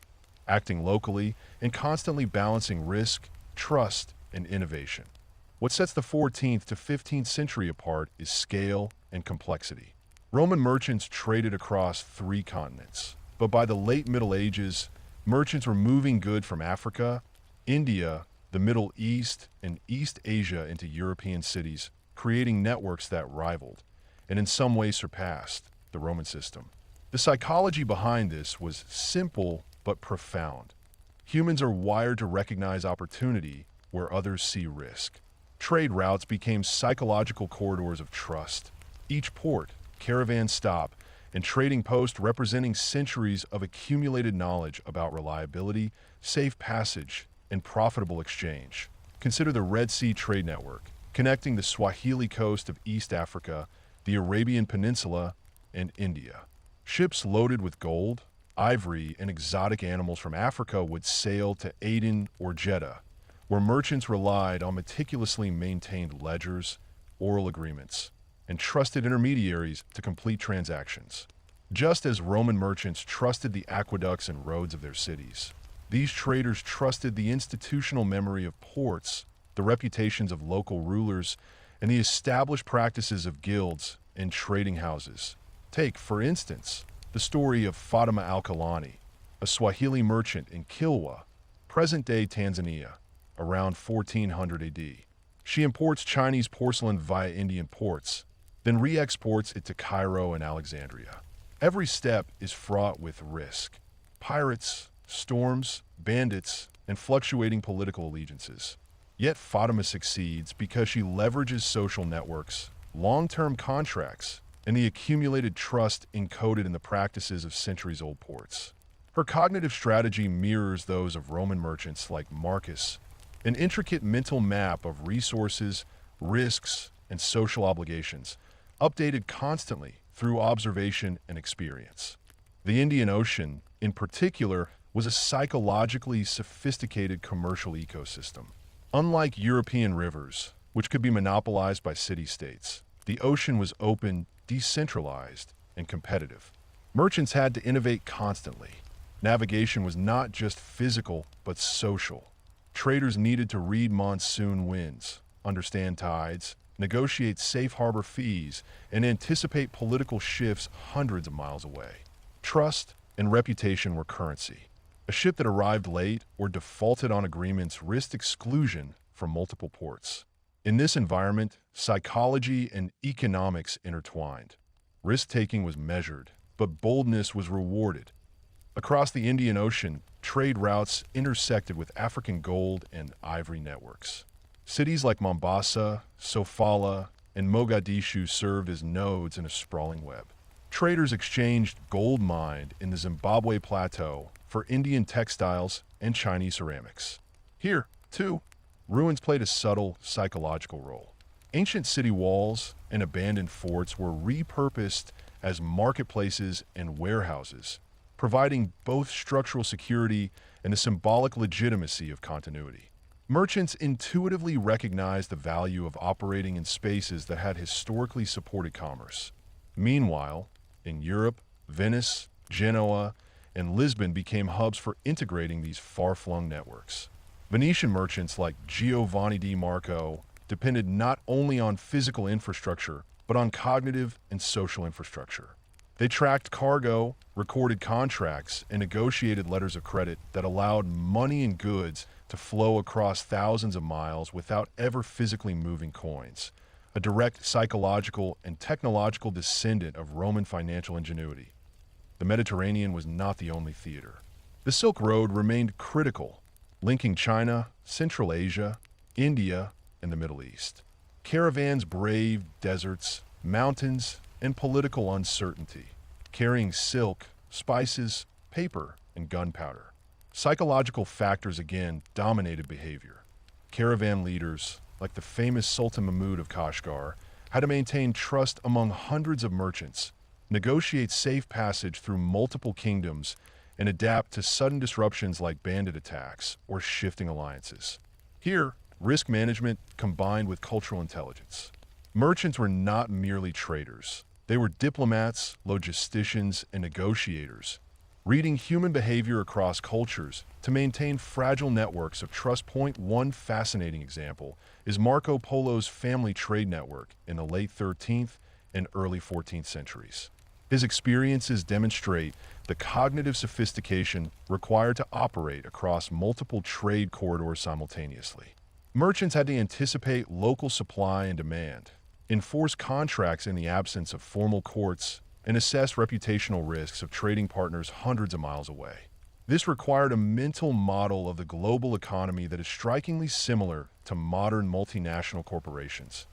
acting locally, and constantly balancing risk, trust, and innovation. What sets the 14th to 15th century apart is scale and complexity. Roman merchants traded across 3 continents, but by the late Middle Ages, merchants were moving goods from Africa, India, the Middle East, and East Asia into European cities, creating networks that rivaled, and in some ways surpassed, the Roman system. The psychology behind this was simple but profound. Humans are wired to recognize opportunity where others see risk. Trade routes became psychological corridors of trust. Each port, caravan stop, and trading post representing centuries of accumulated knowledge about reliability, safe passage, and profitable exchange. Consider the Red Sea Trade Network, connecting the Swahili coast of East Africa, the Arabian Peninsula, and India. Ships loaded with gold, ivory, and exotic animals from Africa would sail to Aden or Jeddah, where merchants relied on meticulously maintained ledgers, oral agreements, and trusted intermediaries to complete transactions. Just as Roman merchants trusted the aqueducts and roads of their cities, these traders trusted the institutional memory of ports, the reputations of local rulers, and the established practices of guilds and trading houses. Take, for instance, the story of Fatima Al-Kalani, a Swahili merchant in Kilwa, present-day Tanzania, around 1400 AD. She imports Chinese porcelain via Indian ports, then re-exports it to Cairo and Alexandria. Every step is fraught with risk. Pirates, storms, bandits, and fluctuating political allegiances. Yet Fatima succeeds because she leverages social networks, long-term contracts, and the accumulated trust encoded in the practices of centuries-old ports. Her cognitive strategy mirrors those of Roman merchants like Marcus, an intricate mental map of resources, risks, and social obligations, updated constantly through observation and experience. The Indian Ocean, in particular, was a psychologically sophisticated commercial ecosystem. Unlike European rivers, which could be monopolized by city-states, the ocean was open, decentralized, and competitive. Merchants had to innovate constantly. Navigation was not just physical, but social. Traders needed to read monsoon winds, understand tides, negotiate safe harbor fees, and anticipate political shifts hundreds of miles away. Trust and reputation were currency. A ship that arrived late or defaulted on agreements risked exclusion from multiple ports. In this environment, psychology and economics intertwined. Risk-taking was measured, but boldness was rewarded. Across the Indian Ocean, trade routes intersected with African gold and ivory networks. Cities like Mombasa, Sofala, and Mogadishu served as nodes in a sprawling web. Traders exchanged gold mined in the Zimbabwe Plateau for Indian textiles and Chinese ceramics. Here, too, ruins played a subtle psychological role. Ancient city walls and abandoned forts were repurposed as marketplaces and warehouses, providing both structural security and the symbolic legitimacy of continuity. Merchants intuitively recognized the value of operating in spaces that had historically supported commerce. Meanwhile, in Europe, Venice, Genoa, and Lisbon became hubs for integrating these far-flung networks. Venetian merchants like Giovanni di Marco depended not only on physical infrastructure, but on cognitive and social infrastructure. They tracked cargo, recorded contracts, and negotiated letters of credit that allowed money and goods to flow across thousands of miles without ever physically moving coins, a direct psychological and technological descendant of Roman financial ingenuity. The Mediterranean was not the only theater. The Silk Road remained critical, linking China, Central Asia, India, and the Middle East. Caravans braved deserts, mountains, and political uncertainty, carrying silk, spices, paper, and gunpowder. Psychological factors again dominated behavior. Caravan leaders, like the famous Sultan Mahmud of Kashgar, had to maintain trust among hundreds of merchants, negotiate safe passage through multiple kingdoms, and adapt to sudden disruptions like bandit attacks or shifting alliances. Here, risk management combined with cultural intelligence. Merchants were not merely traders. They were diplomats, logisticians, and negotiators, reading human behavior across cultures to maintain fragile networks of trust. One fascinating example is Marco Polo's family trade network in the late 13th and early 14th centuries. His experiences demonstrate the cognitive sophistication required to operate across multiple trade corridors simultaneously. Merchants had to anticipate local supply and demand, enforce contracts in the absence of formal courts, and assess reputational risks of trading partners hundreds of miles away. This required a mental model of the global economy that is strikingly similar to modern multinational corporations.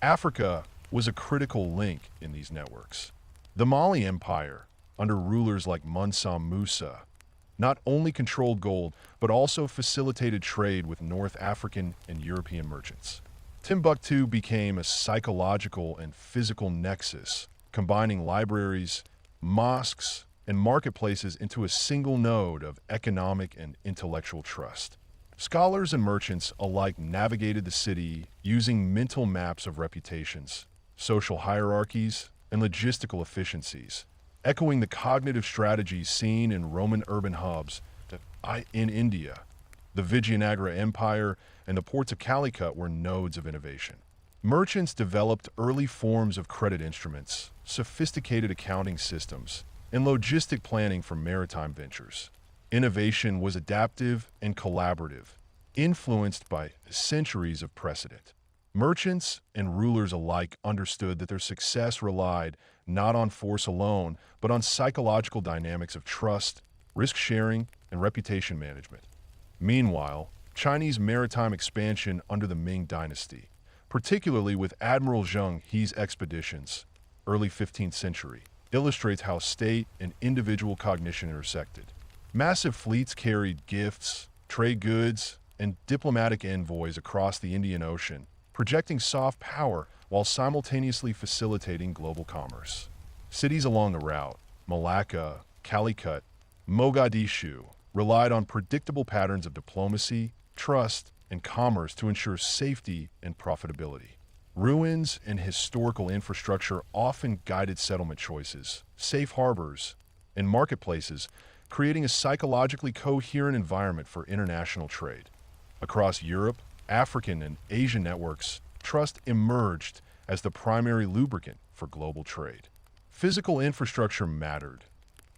Africa was a critical link in these networks. The Mali Empire, under rulers like Mansa Musa, not only controlled gold, but also facilitated trade with North African and European merchants. Timbuktu became a psychological and physical nexus, combining libraries, mosques, and marketplaces into a single node of economic and intellectual trust. Scholars and merchants alike navigated the city using mental maps of reputations, social hierarchies, and logistical efficiencies, echoing the cognitive strategies seen in Roman urban hubs in India. The Vijayanagara Empire and the ports of Calicut were nodes of innovation. Merchants developed early forms of credit instruments, sophisticated accounting systems, and logistic planning for maritime ventures. Innovation was adaptive and collaborative, influenced by centuries of precedent. Merchants and rulers alike understood that their success relied not on force alone, but on psychological dynamics of trust, risk-sharing, and reputation management. Meanwhile, Chinese maritime expansion under the Ming Dynasty, particularly with Admiral Zheng He's expeditions, early 15th century, illustrates how state and individual cognition intersected. Massive fleets carried gifts, trade goods, and diplomatic envoys across the Indian Ocean, projecting soft power while simultaneously facilitating global commerce. Cities along the route, Malacca, Calicut, Mogadishu, relied on predictable patterns of diplomacy, trust, and commerce to ensure safety and profitability. Ruins and historical infrastructure often guided settlement choices, safe harbors, and marketplaces, creating a psychologically coherent environment for international trade. Across Europe, African and Asian networks, trust emerged as the primary lubricant for global trade. Physical infrastructure mattered.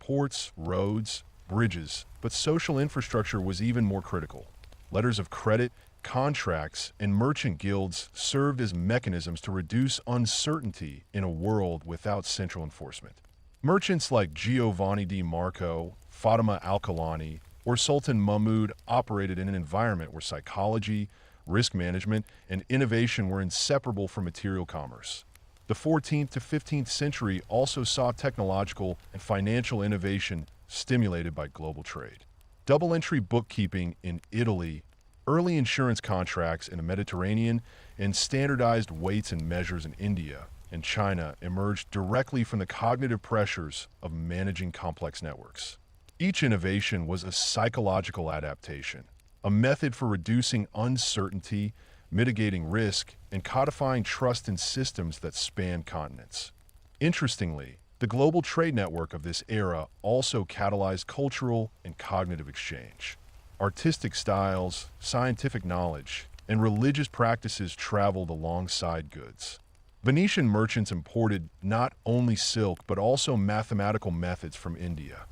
Ports, roads, bridges, but social infrastructure was even more critical. Letters of credit, contracts, and merchant guilds served as mechanisms to reduce uncertainty in a world without central enforcement. Merchants like Giovanni di Marco, Fatima Alkalani, or Sultan Mahmud operated in an environment where psychology, risk management, and innovation were inseparable from material commerce. The 14th to 15th century also saw technological and financial innovation stimulated by global trade. Double-entry bookkeeping in Italy, early insurance contracts in the Mediterranean, and standardized weights and measures in India and China emerged directly from the cognitive pressures of managing complex networks. Each innovation was a psychological adaptation, a method for reducing uncertainty, mitigating risk, and codifying trust in systems that span continents. Interestingly, the global trade network of this era also catalyzed cultural and cognitive exchange. Artistic styles, scientific knowledge, and religious practices traveled alongside goods. Venetian merchants imported not only silk but also mathematical methods from India.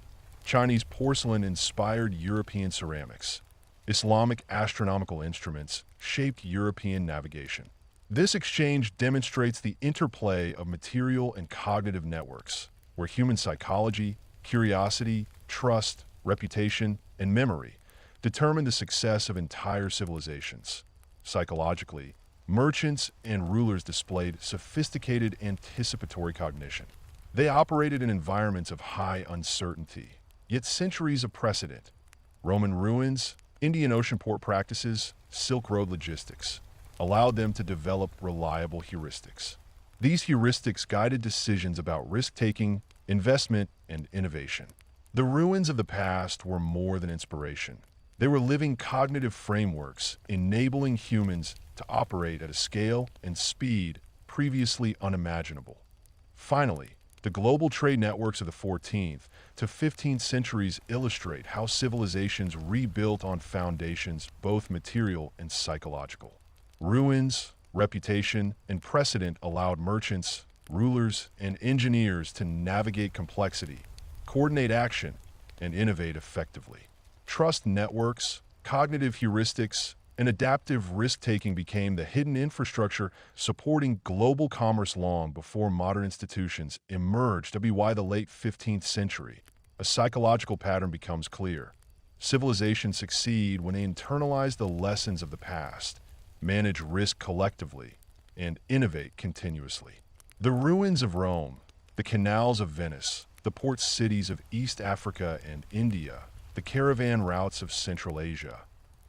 Chinese porcelain inspired European ceramics. Islamic astronomical instruments shaped European navigation. This exchange demonstrates the interplay of material and cognitive networks, where human psychology, curiosity, trust, reputation, and memory determine the success of entire civilizations. Psychologically, merchants and rulers displayed sophisticated anticipatory cognition. They operated in environments of high uncertainty, yet centuries of precedent. Roman ruins, Indian Ocean port practices, Silk Road logistics allowed them to develop reliable heuristics. These heuristics guided decisions about risk-taking, investment, and innovation. The ruins of the past were more than inspiration. They were living cognitive frameworks, enabling humans to operate at a scale and speed previously unimaginable. Finally, the global trade networks of the 14th to 15th centuries illustrate how civilizations rebuilt on foundations both material and psychological. Ruins, reputation, and precedent allowed merchants, rulers, and engineers to navigate complexity, coordinate action, and innovate effectively. Trust networks, cognitive heuristics, and adaptive risk-taking became the hidden infrastructure supporting global commerce long before modern institutions emerged. By the late 15th century, a psychological pattern becomes clear. Civilizations succeed when they internalize the lessons of the past, manage risk collectively, and innovate continuously. The ruins of Rome, the canals of Venice, the port cities of East Africa and India, the caravan routes of Central Asia.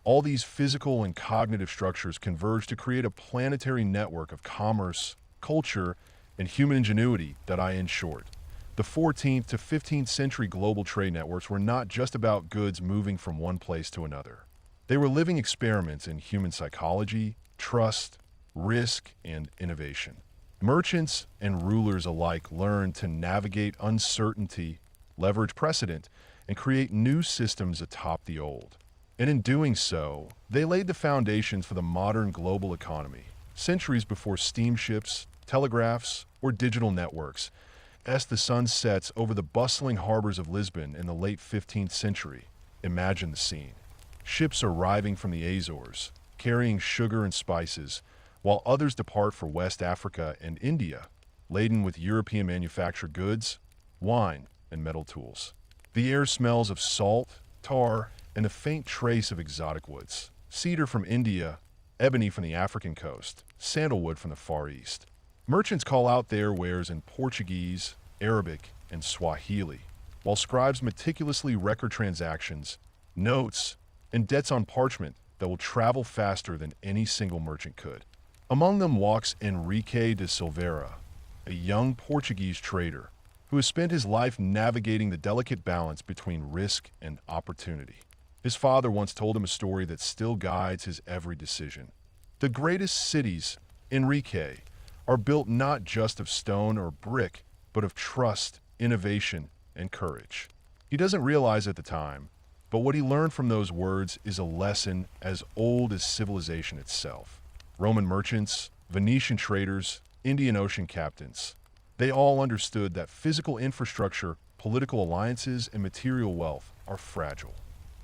All these physical and cognitive structures converge to create a planetary network of commerce, culture, and human ingenuity that in short. The 14th to 15th century global trade networks were not just about goods moving from one place to another. They were living experiments in human psychology, trust, risk, and innovation. Merchants and rulers alike learned to navigate uncertainty, leverage precedent, and create new systems atop the old. And in doing so, they laid the foundations for the modern global economy, centuries before steamships, telegraphs, or digital networks. As the sun sets over the bustling harbors of Lisbon in the late 15th century, imagine the scene. Ships arriving from the Azores, carrying sugar and spices, while others depart for West Africa and India, laden with European manufactured goods, wine, and metal tools. The air smells of salt, tar, and a faint trace of exotic woods. Cedar from India, ebony from the African coast, sandalwood from the Far East. Merchants call out their wares in Portuguese, Arabic, and Swahili, while scribes meticulously record transactions, notes, and debts on parchment that will travel faster than any single merchant could. Among them walks Enrique de Silveira, a young Portuguese trader who has spent his life navigating the delicate balance between risk and opportunity. His father once told him a story that still guides his every decision. The greatest cities, Enrique, are built not just of stone or brick, but of trust, innovation, and courage. He doesn't realize at the time, but what he learned from those words is a lesson as old as civilization itself. Roman merchants, Venetian traders, Indian Ocean captains, they all understood that physical infrastructure, political alliances, and material wealth are fragile.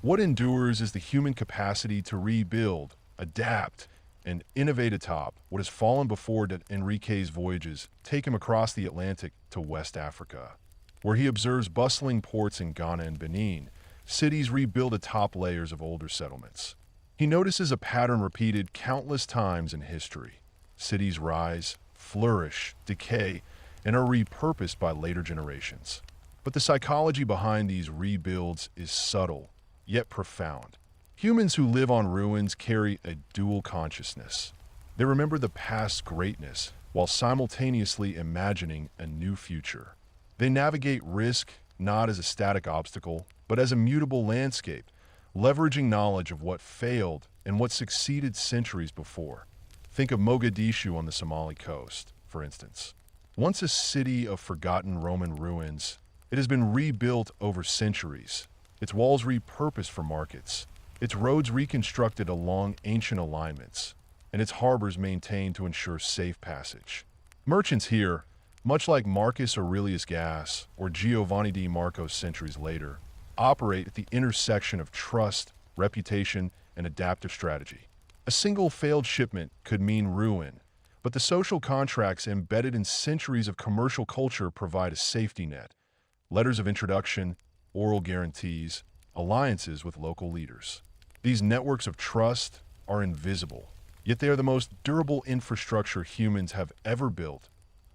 What endures is the human capacity to rebuild, adapt, and innovate atop what has fallen before that Enrique's voyages take him across the Atlantic to West Africa, where he observes bustling ports in Ghana and Benin, cities rebuild atop layers of older settlements. He notices a pattern repeated countless times in history. Cities rise, flourish, decay, and are repurposed by later generations. But the psychology behind these rebuilds is subtle, yet profound. Humans who live on ruins carry a dual consciousness. They remember the past's greatness while simultaneously imagining a new future. They navigate risk not as a static obstacle, but as a mutable landscape, leveraging knowledge of what failed and what succeeded centuries before. Think of Mogadishu on the Somali coast, for instance. Once a city of forgotten Roman ruins, it has been rebuilt over centuries, its walls repurposed for markets, its roads reconstructed along ancient alignments, and its harbors maintained to ensure safe passage. Merchants here, much like Marcus Aurelius Gas or Giovanni di Marco centuries later, operate at the intersection of trust, reputation, and adaptive strategy. A single failed shipment could mean ruin, but the social contracts embedded in centuries of commercial culture provide a safety net. Letters of introduction, oral guarantees, alliances with local leaders. These networks of trust are invisible, yet they are the most durable infrastructure humans have ever built.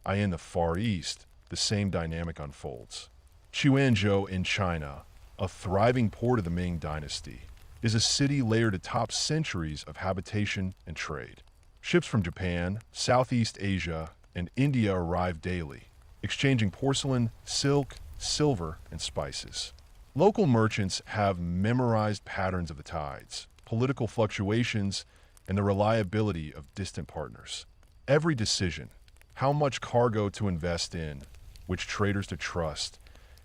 In the Far East, the same dynamic unfolds. Quanzhou in China, a thriving port of the Ming Dynasty, is a city layered atop centuries of habitation and trade. Ships from Japan, Southeast Asia, and India arrive daily, exchanging porcelain, silk, silver, and spices. Local merchants have memorized patterns of the tides, political fluctuations, and the reliability of distant partners. Every decision, how much cargo to invest in, which traders to trust,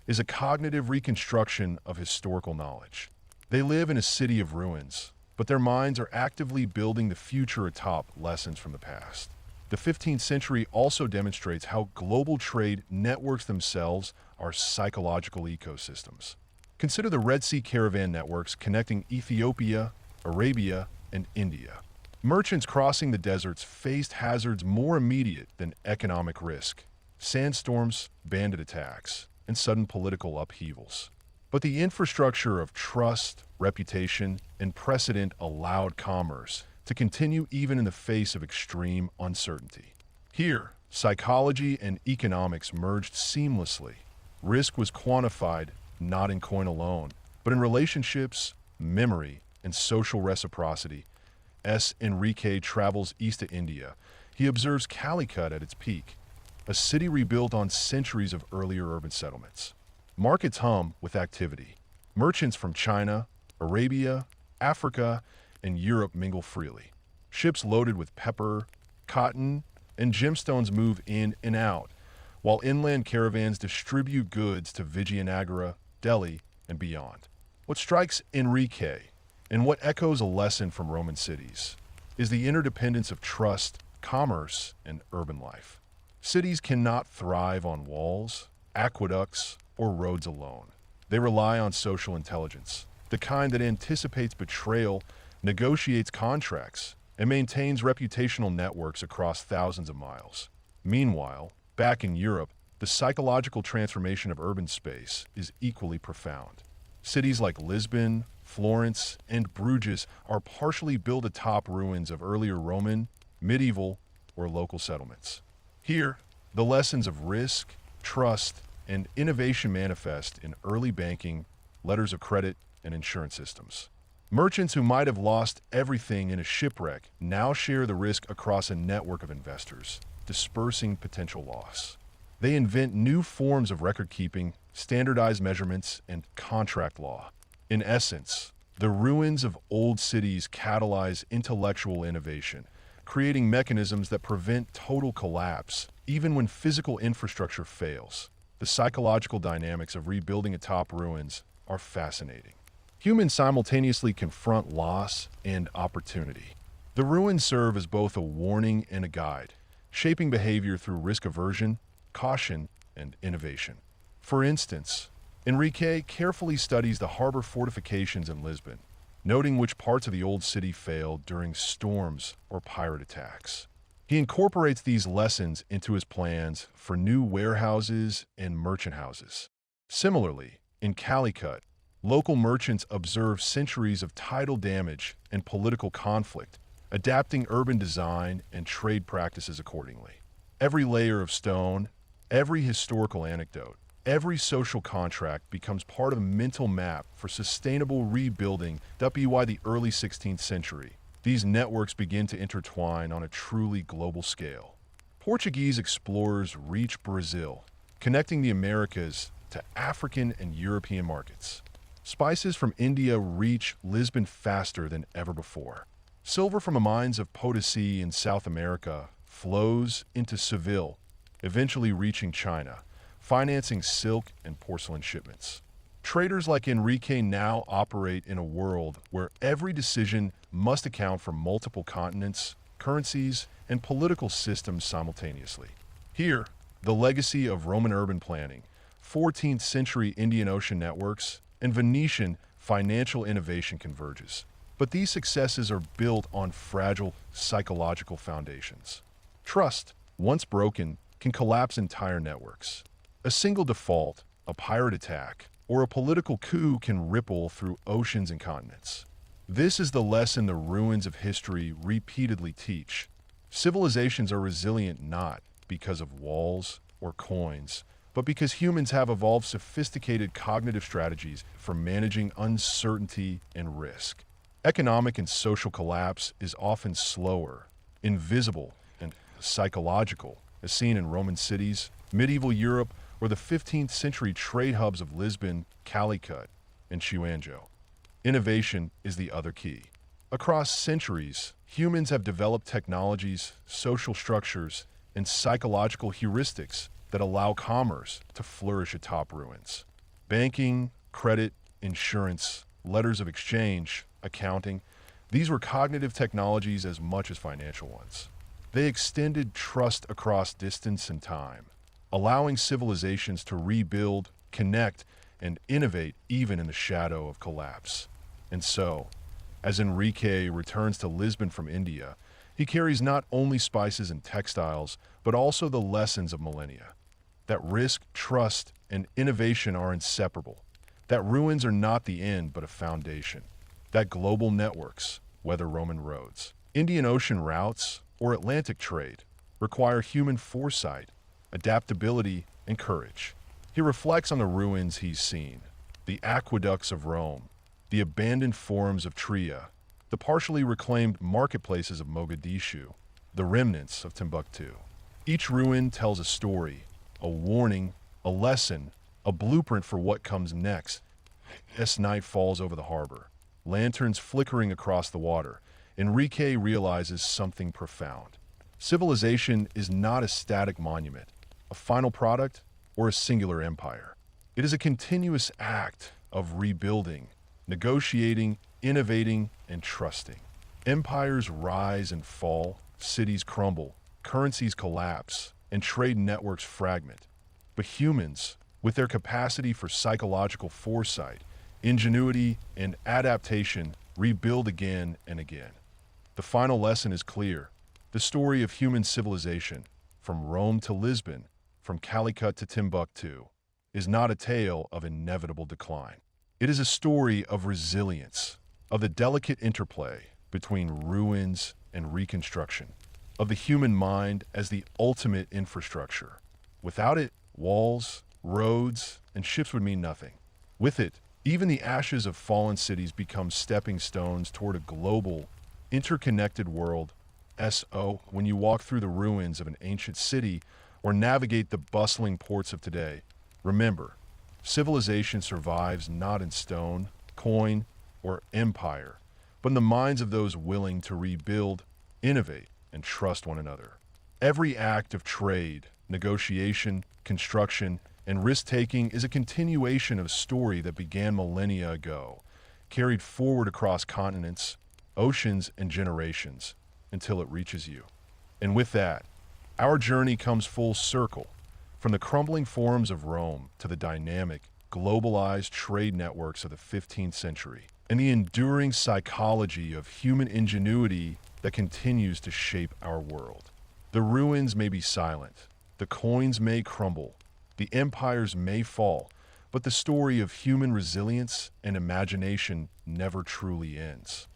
is a cognitive reconstruction of historical knowledge. They live in a city of ruins, but their minds are actively building the future atop lessons from the past. The 15th century also demonstrates how global trade networks themselves are psychological ecosystems. Consider the Red Sea caravan networks connecting Ethiopia, Arabia, and India. Merchants crossing the deserts faced hazards more immediate than economic risk: sandstorms, bandit attacks, and sudden political upheavals. But the infrastructure of trust, reputation, and precedent allowed commerce to continue even in the face of extreme uncertainty. Here, psychology and economics merged seamlessly. Risk was quantified not in coin alone, but in relationships, memory, and social reciprocity. S. Enrique travels east to India. He observes Calicut at its peak, a city rebuilt on centuries of earlier urban settlements. Markets hum with activity. Merchants from China, Arabia, Africa, and Europe mingle freely. Ships loaded with pepper, cotton, and gemstones move in and out, while inland caravans distribute goods to Vijayanagara, Delhi, and beyond. What strikes Enrique, and what echoes a lesson from Roman cities, is the interdependence of trust, commerce, and urban life. Cities cannot thrive on walls, aqueducts, or roads alone. They rely on social intelligence, the kind that anticipates betrayal, negotiates contracts, and maintains reputational networks across thousands of miles. Meanwhile, back in Europe, the psychological transformation of urban space is equally profound. Cities like Lisbon, Florence, and Bruges are partially built atop ruins of earlier Roman, medieval, or local settlements. Here, the lessons of risk, trust, and innovation manifest in early banking, letters of credit, and insurance systems. Merchants who might have lost everything in a shipwreck now share the risk across a network of investors, dispersing potential loss. They invent new forms of record-keeping, standardized measurements, and contract law. In essence, the ruins of old cities catalyze intellectual innovation, creating mechanisms that prevent total collapse, even when physical infrastructure fails. The psychological dynamics of rebuilding atop ruins are fascinating. Humans simultaneously confront loss and opportunity. The ruins serve as both a warning and a guide, shaping behavior through risk aversion, caution, and innovation. For instance, Enrique carefully studies the harbor fortifications in Lisbon, noting which parts of the old city failed during storms or pirate attacks. He incorporates these lessons into his plans for new warehouses and merchant houses. Similarly, in Calicut, local merchants observe centuries of tidal damage and political conflict, adapting urban design and trade practices accordingly. Every layer of stone, every historical anecdote, every social contract becomes part of a mental map for sustainable rebuilding that by the early 16th century. These networks begin to intertwine on a truly global scale. Portuguese explorers reach Brazil, connecting the Americas to African and European markets. Spices from India reach Lisbon faster than ever before. Silver from the mines of Potosi in South America flows into Seville, eventually reaching China, financing silk and porcelain shipments. Traders like Enrique now operate in a world where every decision must account for multiple continents, currencies, and political systems simultaneously. Here, the legacy of Roman urban planning, 14th century Indian Ocean networks, and Venetian financial innovation converges. But these successes are built on fragile psychological foundations. Trust, once broken, can collapse entire networks. A single default, a pirate attack, or a political coup can ripple through oceans and continents. This is the lesson the ruins of history repeatedly teach. Civilizations are resilient not because of walls or coins, but because humans have evolved sophisticated cognitive strategies for managing uncertainty and risk. Economic and social collapse is often slower, invisible, and psychological, as seen in Roman cities, medieval Europe, or the 15th century trade hubs of Lisbon, Calicut, and Chuanjo. Innovation is the other key. Across centuries, humans have developed technologies, social structures, and psychological heuristics that allow commerce to flourish atop ruins. Banking, credit, insurance, letters of exchange, accounting, these were cognitive technologies as much as financial ones. They extended trust across distance and time, allowing civilizations to rebuild, connect, and innovate even in the shadow of collapse. And so, as Enrique returns to Lisbon from India, he carries not only spices and textiles, but also the lessons of millennia. That risk, trust, and innovation are inseparable. That ruins are not the end but a foundation. That global networks, whether Roman roads, Indian Ocean routes, or Atlantic trade, require human foresight, adaptability, and courage. He reflects on the ruins he's seen, the aqueducts of Rome, the abandoned forums of Trier, the partially reclaimed marketplaces of Mogadishu, the remnants of Timbuktu. Each ruin tells a story, a warning, a lesson, a blueprint for what comes next. As night falls over the harbor, lanterns flickering across the water, Enrique realizes something profound. Civilization is not a static monument, a final product, or a singular empire. It is a continuous act of rebuilding, negotiating, innovating, and trusting. Empires rise and fall, cities crumble, currencies collapse, and trade networks fragment. But humans, with their capacity for psychological foresight, ingenuity, and adaptation, rebuild again and again. The final lesson is clear. The story of human civilization, from Rome to Lisbon, from Calicut to Timbuktu, is not a tale of inevitable decline. It is a story of resilience, of the delicate interplay between ruins and reconstruction, of the human mind as the ultimate infrastructure. Without it, walls, roads, and ships would mean nothing. With it, even the ashes of fallen cities become stepping stones toward a global, interconnected world. When you walk through the ruins of an ancient city or navigate the bustling ports of today, remember, civilization survives not in stone, coin, or empire, but in the minds of those willing to rebuild, innovate, and trust one another. Every act of trade, negotiation, construction, and risk-taking is a continuation of a story that began millennia ago, carried forward across continents, oceans, and generations, until it reaches you. And with that, our journey comes full circle, from the crumbling forums of Rome to the dynamic, globalized trade networks of the 15th century, and the enduring psychology of human ingenuity that continues to shape our world. The ruins may be silent, the coins may crumble, the empires may fall, but the story of human resilience and imagination never truly ends.